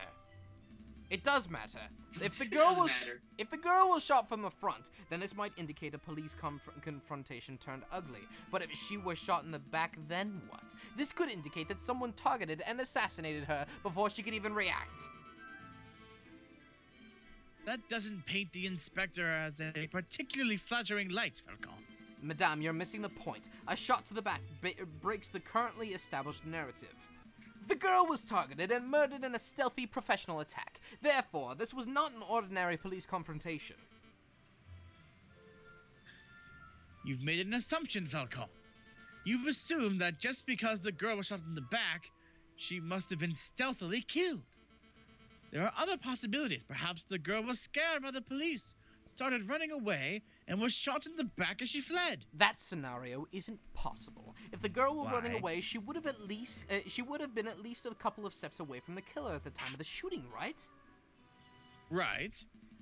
It does matter. If the It girl doesn't was matter. if the girl was shot from the front, then this might indicate a police confrontation turned ugly. But if she was shot in the back, then what? This could indicate that someone targeted and assassinated her before she could even react. That doesn't paint the inspector as a particularly flattering light, Falcon. Madame, you're missing the point. A shot to the back breaks the currently established narrative. The girl was targeted and murdered in a stealthy professional attack. Therefore, this was not an ordinary police confrontation. You've made an assumption, Falcon. You've assumed that just because the girl was shot in the back, she must have been stealthily killed. There are other possibilities. Perhaps the girl was scared by the police, started running away, and was shot in the back as she fled. That scenario isn't possible. If the girl were running Why? away, she would have been at least a couple of steps away from the killer at the time of the shooting, right? Right.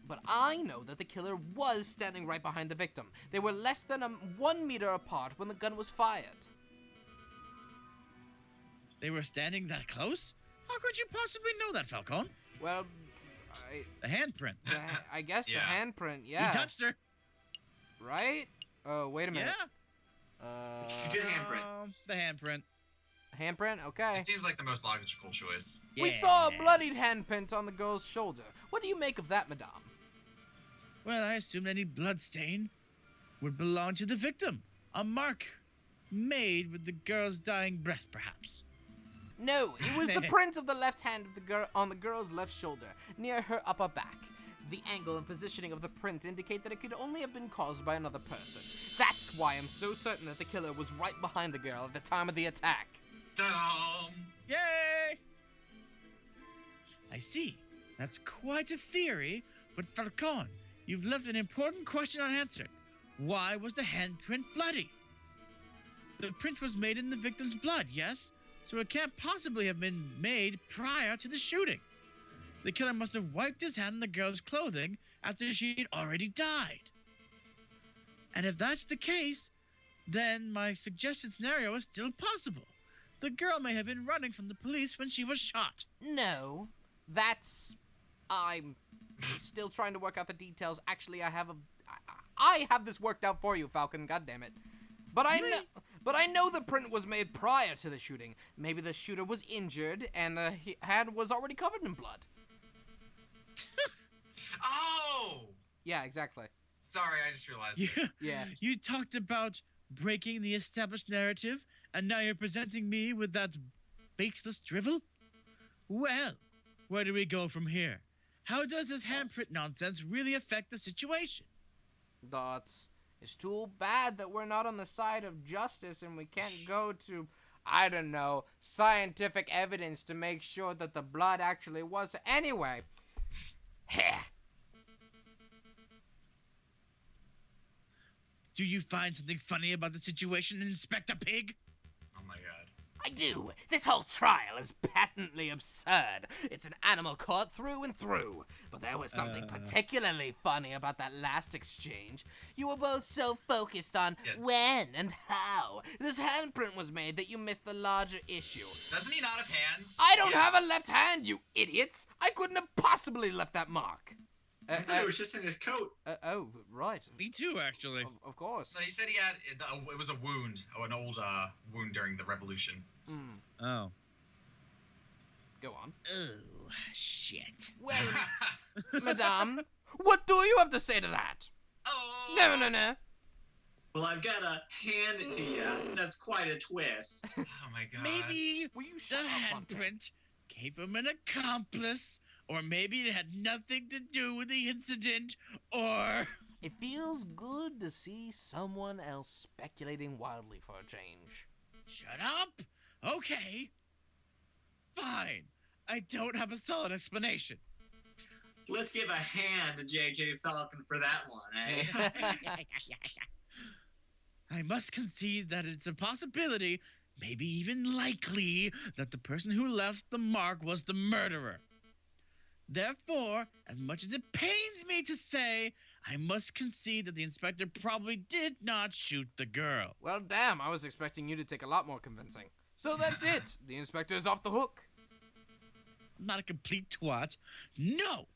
But I know that the killer was standing right behind the victim. They were less than 1 meter apart when the gun was fired. They were standing that close? How could you possibly know that, Falcon? Well, The handprint. I guess Yeah. the handprint, yeah. You touched her. Right? Oh, wait a minute. Yeah. You did handprint. The handprint. Handprint? Okay. It seems like the most logical choice. We saw a bloodied handprint on the girl's shoulder. What do you make of that, madame? Well, I assume any blood stain would belong to the victim. A mark made with the girl's dying breath, perhaps. No, it was the print of the left hand of the girl on the girl's left shoulder, near her upper back. The angle and positioning of the print indicate that it could only have been caused by another person. That's why I'm so certain that the killer was right behind the girl at the time of the attack. Ta-da! Yay! I see. That's quite a theory, but Falcon, you've left an important question unanswered. Why was the handprint bloody? The print was made in the victim's blood, yes? So it can't possibly have been made prior to the shooting. The killer must have wiped his hand on the girl's clothing after she had already died. And if that's the case, then my suggested scenario is still possible. The girl may have been running from the police when she was shot. No, I'm still trying to work out the details. Actually, I have this worked out for you, Falcon. God damn it! But I know the print was made prior to the shooting. Maybe the shooter was injured and the hand was already covered in blood. Oh! Yeah, exactly. Sorry, I just realized. Yeah. You talked about breaking the established narrative, and now you're presenting me with that baseless drivel? Well, where do we go from here? How does this handprint nonsense really affect the situation? Dots. It's too bad that we're not on the side of justice and we can't go to, I don't know, scientific evidence to make sure that the blood actually was. Anyway. Do you find something funny about the situation, Inspector Pig? Oh my god. I do. This whole trial is patently absurd. It's an animal court through and through. But there was something particularly funny about that last exchange. You were both so focused on when and how this handprint was made that you missed the larger issue. Doesn't he not have hands? I don't have a left hand, you idiots! I couldn't have possibly left that mark. I thought it was just in his coat. Oh, right. Me too, actually. Of course. No, he said he had it was a wound, an old wound during the revolution. Oh. Go on. Oh, shit. Well, madame, what do you have to say to that? Oh. No. Well, I've got to hand it to you. That's quite a twist. Oh my god. Maybe Will you the shut up, Fontaine? handprint gave him an accomplice, or maybe it had nothing to do with the incident, or... It feels good to see someone else speculating wildly for a change. Shut up! Okay. Fine. I don't have a solid explanation. Let's give a hand to JJ Falcon for that one, eh? I must concede that it's a possibility, maybe even likely, that the person who left the mark was the murderer. Therefore, as much as it pains me to say, I must concede that the inspector probably did not shoot the girl. Well, damn, I was expecting you to take a lot more convincing. So that's it. The inspector's off the hook. I'm not a complete twat. No!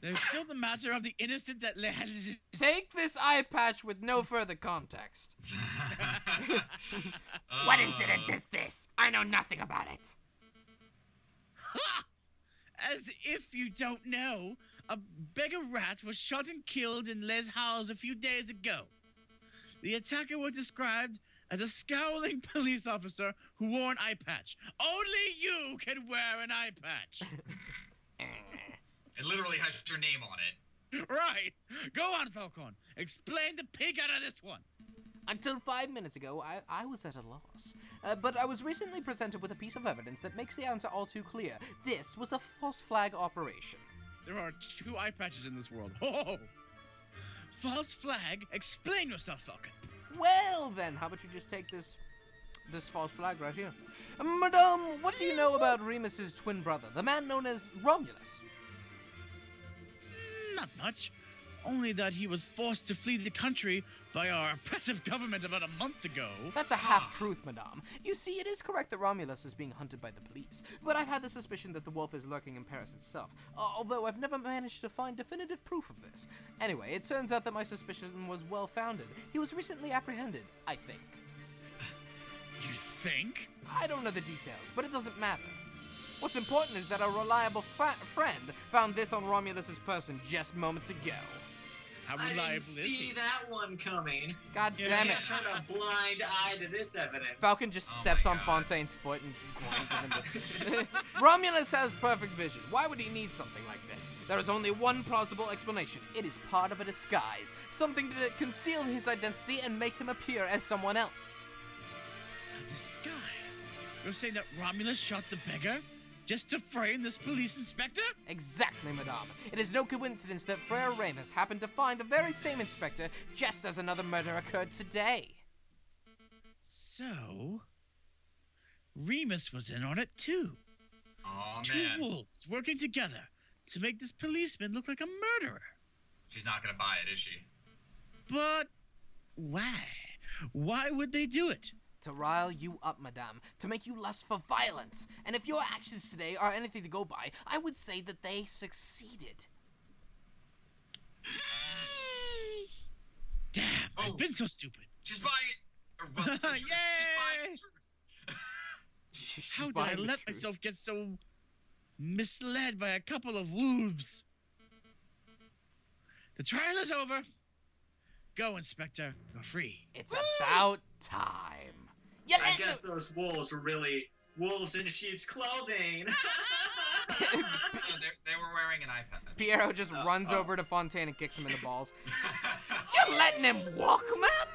There's still the matter of the innocent that lands. Take this eye patch with no further context. What incident is this? I know nothing about it. Ha! As if you don't know, a beggar rat was shot and killed in Les Halles a few days ago. The attacker was described as a scowling police officer who wore an eye patch. Only you can wear an eye patch. It literally has your name on it. Right. Go on, Falcon. Explain the pig out of this one. Until 5 minutes ago, I was at a loss. But I was recently presented with a piece of evidence that makes the answer all too clear. This was a false flag operation. There are 2 eye patches in this world. Oh! False flag? Explain yourself, Falcon. Well then, how about you just take this false flag right here? Madame, what do you know about Remus's twin brother, the man known as Romulus? Not much. Only that he was forced to flee the country by our oppressive government about a month ago. That's a half-truth, Madame. You see, it is correct that Romulus is being hunted by the police, but I've had the suspicion that the wolf is lurking in Paris itself, although I've never managed to find definitive proof of this. Anyway, it turns out that my suspicion was well-founded. He was recently apprehended, I think. You think? I don't know the details, but it doesn't matter. What's important is that a reliable friend found this on Romulus's person just moments ago. How I reliable didn't is see he? that one coming. God Yeah. damn Can't it. turn a blind eye to this evidence. Falcon just Oh steps my on God. Fontaine's foot and grinds him into... Romulus has perfect vision. Why would he need something like this? There is only one plausible explanation. It is part of a disguise. Something to conceal his identity and make him appear as someone else. A disguise? You're saying that Romulus shot the beggar? Just to frame this police inspector? Exactly, Madame. It is no coincidence that Frere Remus happened to find the very same inspector just as another murder occurred today. So... Remus was in on it too. Oh, 2 man. wolves working together to make this policeman look like a murderer. She's not gonna buy it, is she? But why? Why would they do it? To rile you up, Madame, to make you lust for violence. And if your actions today are anything to go by, I would say that they succeeded. Damn, Oh. I've been so stupid. She's buying it. Or, well, the truth. She's buying Yay! the truth. She's How did buying I the let truth. myself get so misled by a couple of wolves? The trial is over. Go, Inspector. You're free. It's about time. Yeah, I guess those wolves were really wolves in sheep's clothing. No, they were wearing an eye patch. Piero just runs oh. over to Fontaine and kicks him in the balls. You're letting him walk, ma'am?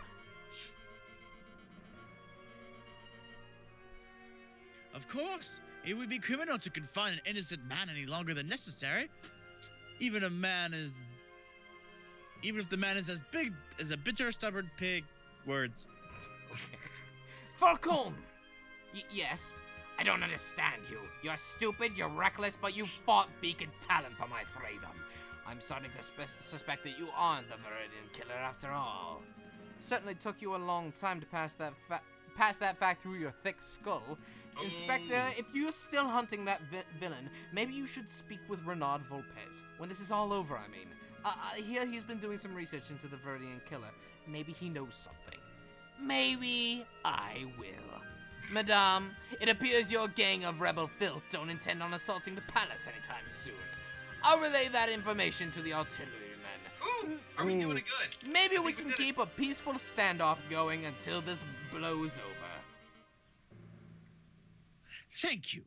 Of course, it would be criminal to confine an innocent man any longer than necessary. Even if the man is as big as a bitter, stubborn pig. Words. Falcon! Yes? I don't understand you. You're stupid, you're reckless, but you fought beacon talent for my freedom. I'm starting to suspect that you aren't the Vidian killer after all. Certainly took you a long time to pass that fact through your thick skull. Inspector, if you're still hunting that villain, maybe you should speak with Renard Volpez. When this is all over, I mean. I hear he's been doing some research into the Vidian killer. Maybe he knows something. Maybe I will. Madame, it appears your gang of rebel filth don't intend on assaulting the palace anytime soon. I'll relay that information to the artillerymen. Ooh, are we doing it good? Maybe I we think can did it. keep a peaceful standoff going until this blows over. Thank you.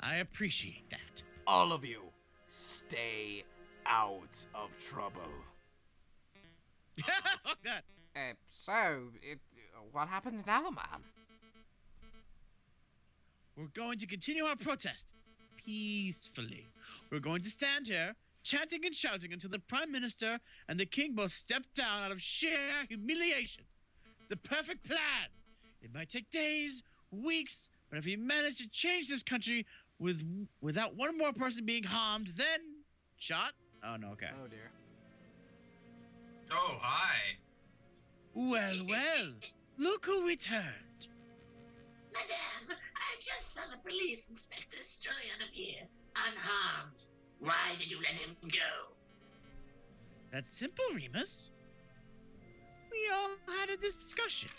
I appreciate that. All of you, stay out of trouble. Fuck that. What happens now, ma'am? We're going to continue our protest peacefully. We're going to stand here, chanting and shouting until the Prime Minister and the King both step down out of sheer humiliation. The perfect plan. It might take days, weeks, but if we manage to change this country without one more person being harmed, then shot. Oh no, okay. Oh dear. Oh, hi. Well, look who returned. Madame, I just saw the police inspector stray out of here, unharmed. Why did you let him go? That's simple, Remus. We all had a discussion.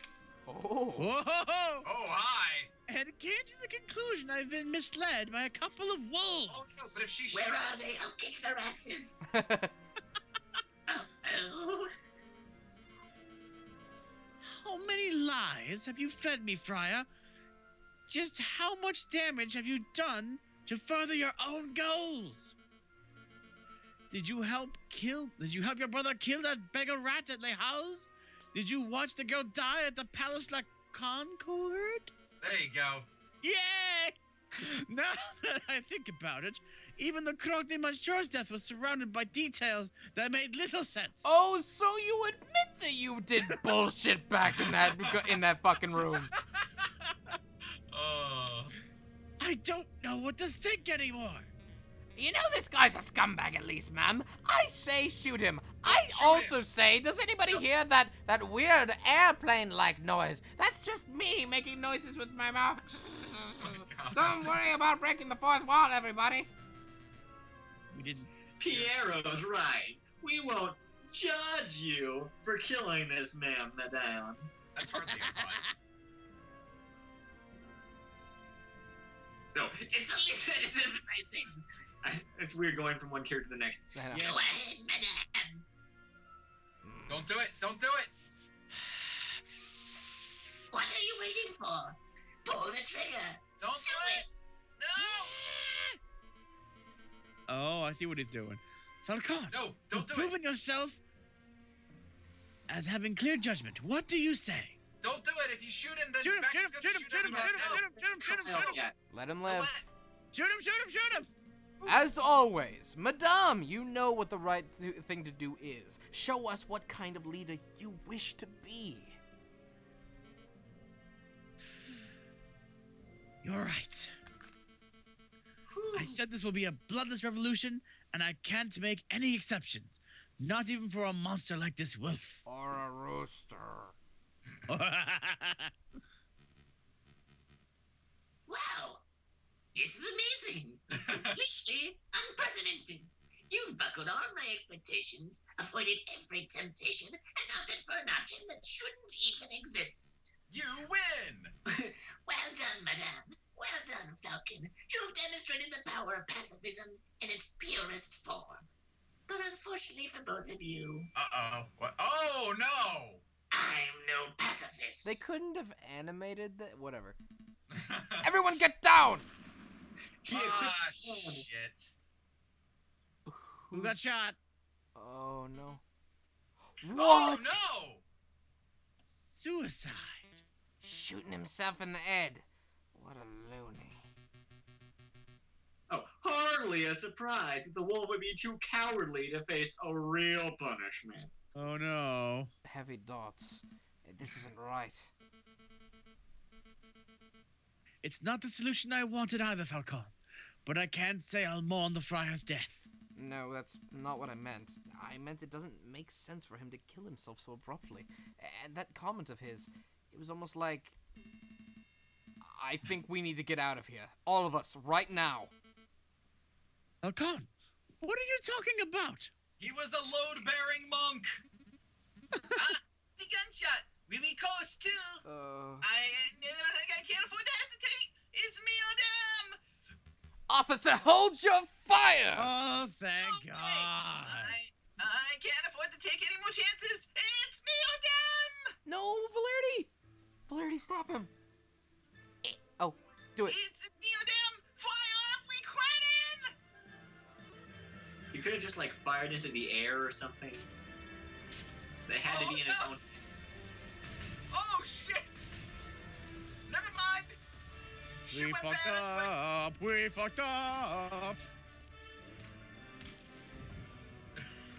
Oh. Whoa! Oh, hi. And it came to the conclusion I've been misled by a couple of wolves. Oh, no, but if she Where shot... are they? I'll kick their asses. Oh, How many lies have you fed me, Friar? Just how much damage have you done to further your own goals? Did you help your brother kill that beggar rat at Les Halles? Did you watch the girl die at the Palace La Concord? There you go. Yay! Now that I think about it, even the Croque de Monsieur's death was surrounded by details that made little sense. Oh, so you admit that you did bullshit back in that fucking room. I don't know what to think anymore. You know this guy's a scumbag at least, ma'am. I say shoot him. I also say, does anybody hear that weird airplane-like noise? That's just me making noises with my mouth. Don't worry about breaking the fourth wall, everybody. We didn't. Piero's right. We won't judge you for killing this man, madame. That's hardly a pun. No, it's only citizen my things. It's weird going from one character to the next. I know. Go ahead, madame. Don't do it. Don't do it. What are you waiting for? Pull the trigger. Don't do it. No. Oh, I see what he's doing. Falcon. No, don't do it. Proving yourself as having clear judgment. What do you say? Don't do it. If you shoot him, then Shoot him! Beck's Shoot him! gonna Shoot him! Shoot him! everybody else. Shoot him! Shoot him! Shoot him! Yeah. Let him live. Shoot him! Shoot him! Shoot him! As always, Madame, you know what the right thing to do is. Show us what kind of leader you wish to be. You're right. I said this will be a bloodless revolution, and I can't make any exceptions. Not even for a monster like this wolf. Or a rooster. Wow! This is amazing! Completely unprecedented! You've buckled all my expectations, avoided every temptation, and opted for an option that shouldn't even exist. You win. Well done, madame. Well done, Falcon. You've demonstrated the power of pacifism in its purest form. But unfortunately for both of you, Uh-oh. What? Oh, no. I'm no pacifist. They couldn't have animated that. Whatever. Everyone get down! Ah, shit. Who got shot? Oh, no. Oh, What? no. Suicide. Shooting himself in the head. What a loony. Oh, hardly a surprise that the wolf would be too cowardly to face a real punishment. Oh no. Heavy dots. This isn't right. It's not the solution I wanted either, Falcon. But I can't say I'll mourn the friar's death. No, that's not what I meant. I meant it doesn't make sense for him to kill himself so abruptly. And that comment of his, it was almost like... I think we need to get out of here. All of us, right now. Falcon, what are you talking about? He was a load-bearing monk. The gunshot. We coast too. I can't afford to hesitate. It's me or them. Officer, hold your fire! Oh, thank Okay. God. I can't afford to take any more chances. It's me or them. No, Valerity! Valerity, stop him. Oh, do it. It's me or them. Fire up. We quitting. You could have just like fired into the air or something. They had to be in its own. Oh shit. Never mind. Shit We went fucked bad anyway. up. We fucked up.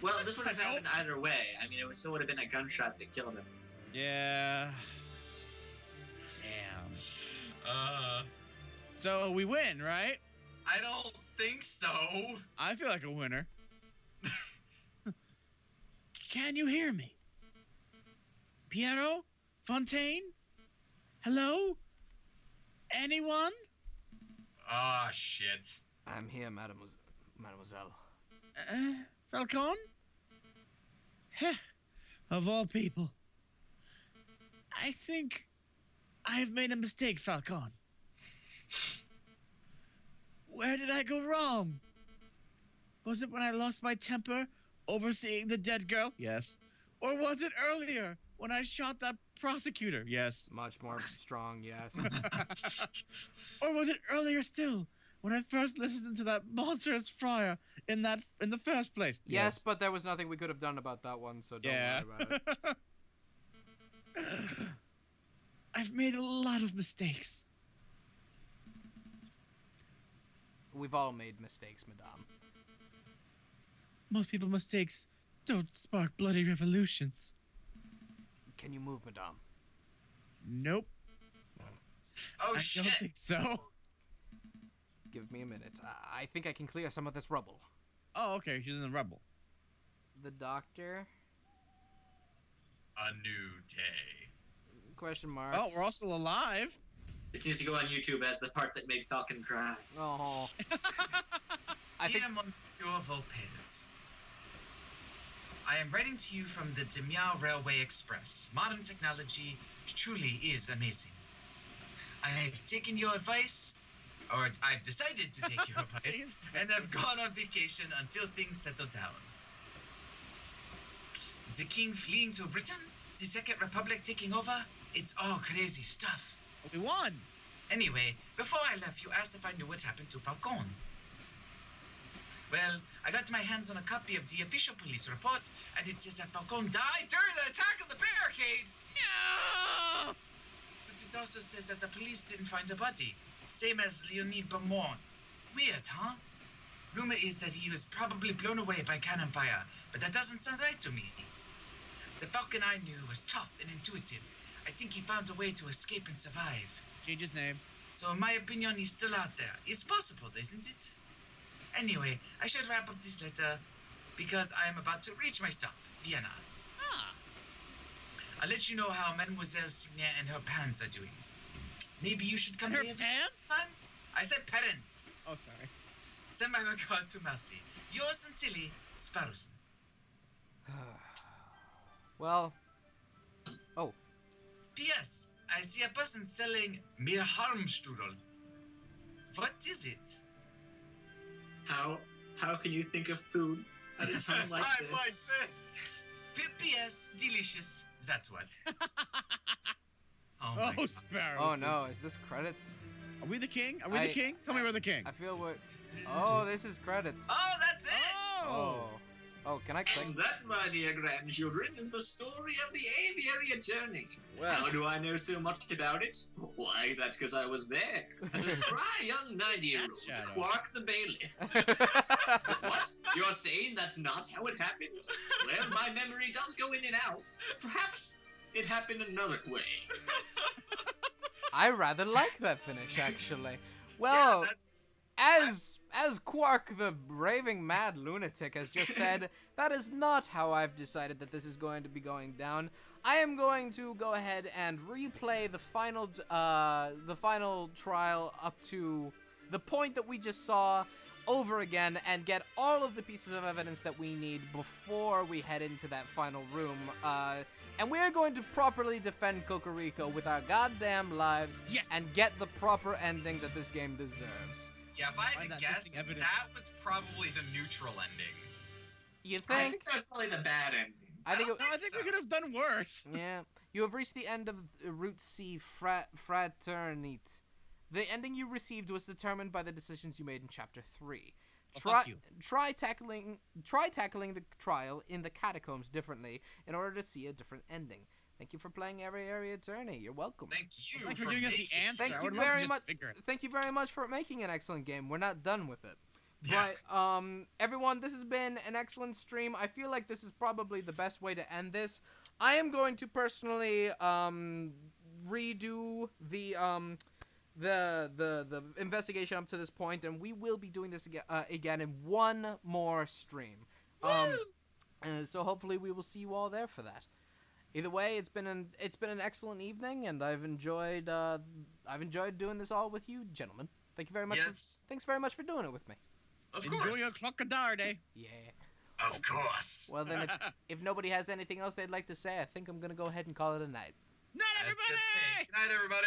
Well, this would have happened either way. I mean, it still would have been a gunshot that killed him. Yeah. Damn. So we win, right? I don't think so. I feel like a winner. Can you hear me? Piero? Fontaine? Hello? Anyone? Ah, shit. I'm here, mademoiselle. Falcon? Heh, of all people. I think I've made a mistake, Falcon. Where did I go wrong? Was it when I lost my temper overseeing the dead girl? Yes. Or was it earlier when I shot that prosecutor? Yes. Much more strong, yes. Or was it earlier still when I first listened to that monstrous friar in the first place? Yes, but there was nothing we could have done about that one, so don't worry about it. I've made a lot of mistakes. We've all made mistakes, madame. Most people's mistakes don't spark bloody revolutions. Can you move, madame? Nope. Oh I shit! don't think so. Give me a minute. I think I can clear some of this rubble. Oh, okay. She's in the rubble. The doctor? A new day. Question mark. Oh, we're all still alive. This needs to go on YouTube as the part that made Falcon cry. Oh. I think... Dear Monsieur Volpez, I am writing to you from the Demia Railway Express. Modern technology truly is amazing. I have taken your advice, or I've decided to take your advice, and have gone on vacation until things settle down. The king fleeing to Britain, the Second Republic taking over, it's all crazy stuff. We won. Anyway, before I left, you asked if I knew what happened to Falcon. Well, I got my hands on a copy of the official police report, and it says that Falcon died during the attack on the barricade. No! But it also says that the police didn't find a body, same as Leonid Beaumont. Weird, huh? Rumor is that he was probably blown away by cannon fire, but that doesn't sound right to me. The Falcon I knew was tough and intuitive. I think he found a way to escape and survive. Change his name. So in my opinion, he's still out there. It's possible, isn't it? Anyway, I should wrap up this letter because I am about to reach my stop, Vienna. Ah. I'll let you know how Mademoiselle Signet and her parents are doing. Maybe you should come And her here pants? sometimes. I said parents. Oh, sorry. Send my regard to Mercy. Yours sincerely, Sparrowson. Well... Oh. P.S. I see a person selling Mirharmstrudel. What is it? How can you think of food at a time like this? P.S. Delicious. That's what. Oh, my Oh, God. Sparrow. Oh no, is this credits? Are we the king? Are we the king? Tell me we're the king. I feel we're... Oh, this is credits. Oh, that's it! Oh. Oh, can I click? And that, my dear grandchildren, is the story of the Aviary Attorney. Well. How do I know so much about it? Why, that's because I was there. As a spry young 90-year-old, Shadow. Quark the bailiff. What? You're saying that's not how it happened? Well, my memory does go in and out. Perhaps it happened another way. I rather like that finish, actually. Well, Yeah, that's... as Quark the raving mad lunatic has just said, that is not how I've decided that this is going to be going down. I am going to go ahead and replay the final trial up to the point that we just saw over again and get all of the pieces of evidence that we need before we head into that final room. And we're going to properly defend Cocorico with our goddamn lives Yes. and get the proper ending that this game deserves. Yeah, if I had Find to that guess, missing evidence. that was probably the neutral ending. You I think? think that's probably the bad ending. I think. don't No, I think so. we could have done worse. Yeah. You have reached the end of Route C Fraternite. The ending you received was determined by the decisions you made in Chapter 3. Well, fuck you. Try tackling the trial in the catacombs differently in order to see a different ending. Thank you for playing Aviary Attorney. You're welcome. Thank you Thanks for for giving us the making- answer. Thank I you would love to very just much. figure it. Thank you very much for making an excellent game. We're not done with it. Yes. But everyone, this has been an excellent stream. I feel like this is probably the best way to end this. I am going to personally redo the investigation up to this point, and we will be doing this again in one more stream. So hopefully we will see you all there for that. Either way, it's been an excellent evening, and I've enjoyed doing this all with you, gentlemen. Thank you very much. Yes. Thanks very much for doing it with me. Of Enjoy course. your crocodile day. Yeah. Of course. Well then, if nobody has anything else they'd like to say, I think I'm gonna go ahead and call it a night. Not That's everybody! good. Good night, everybody.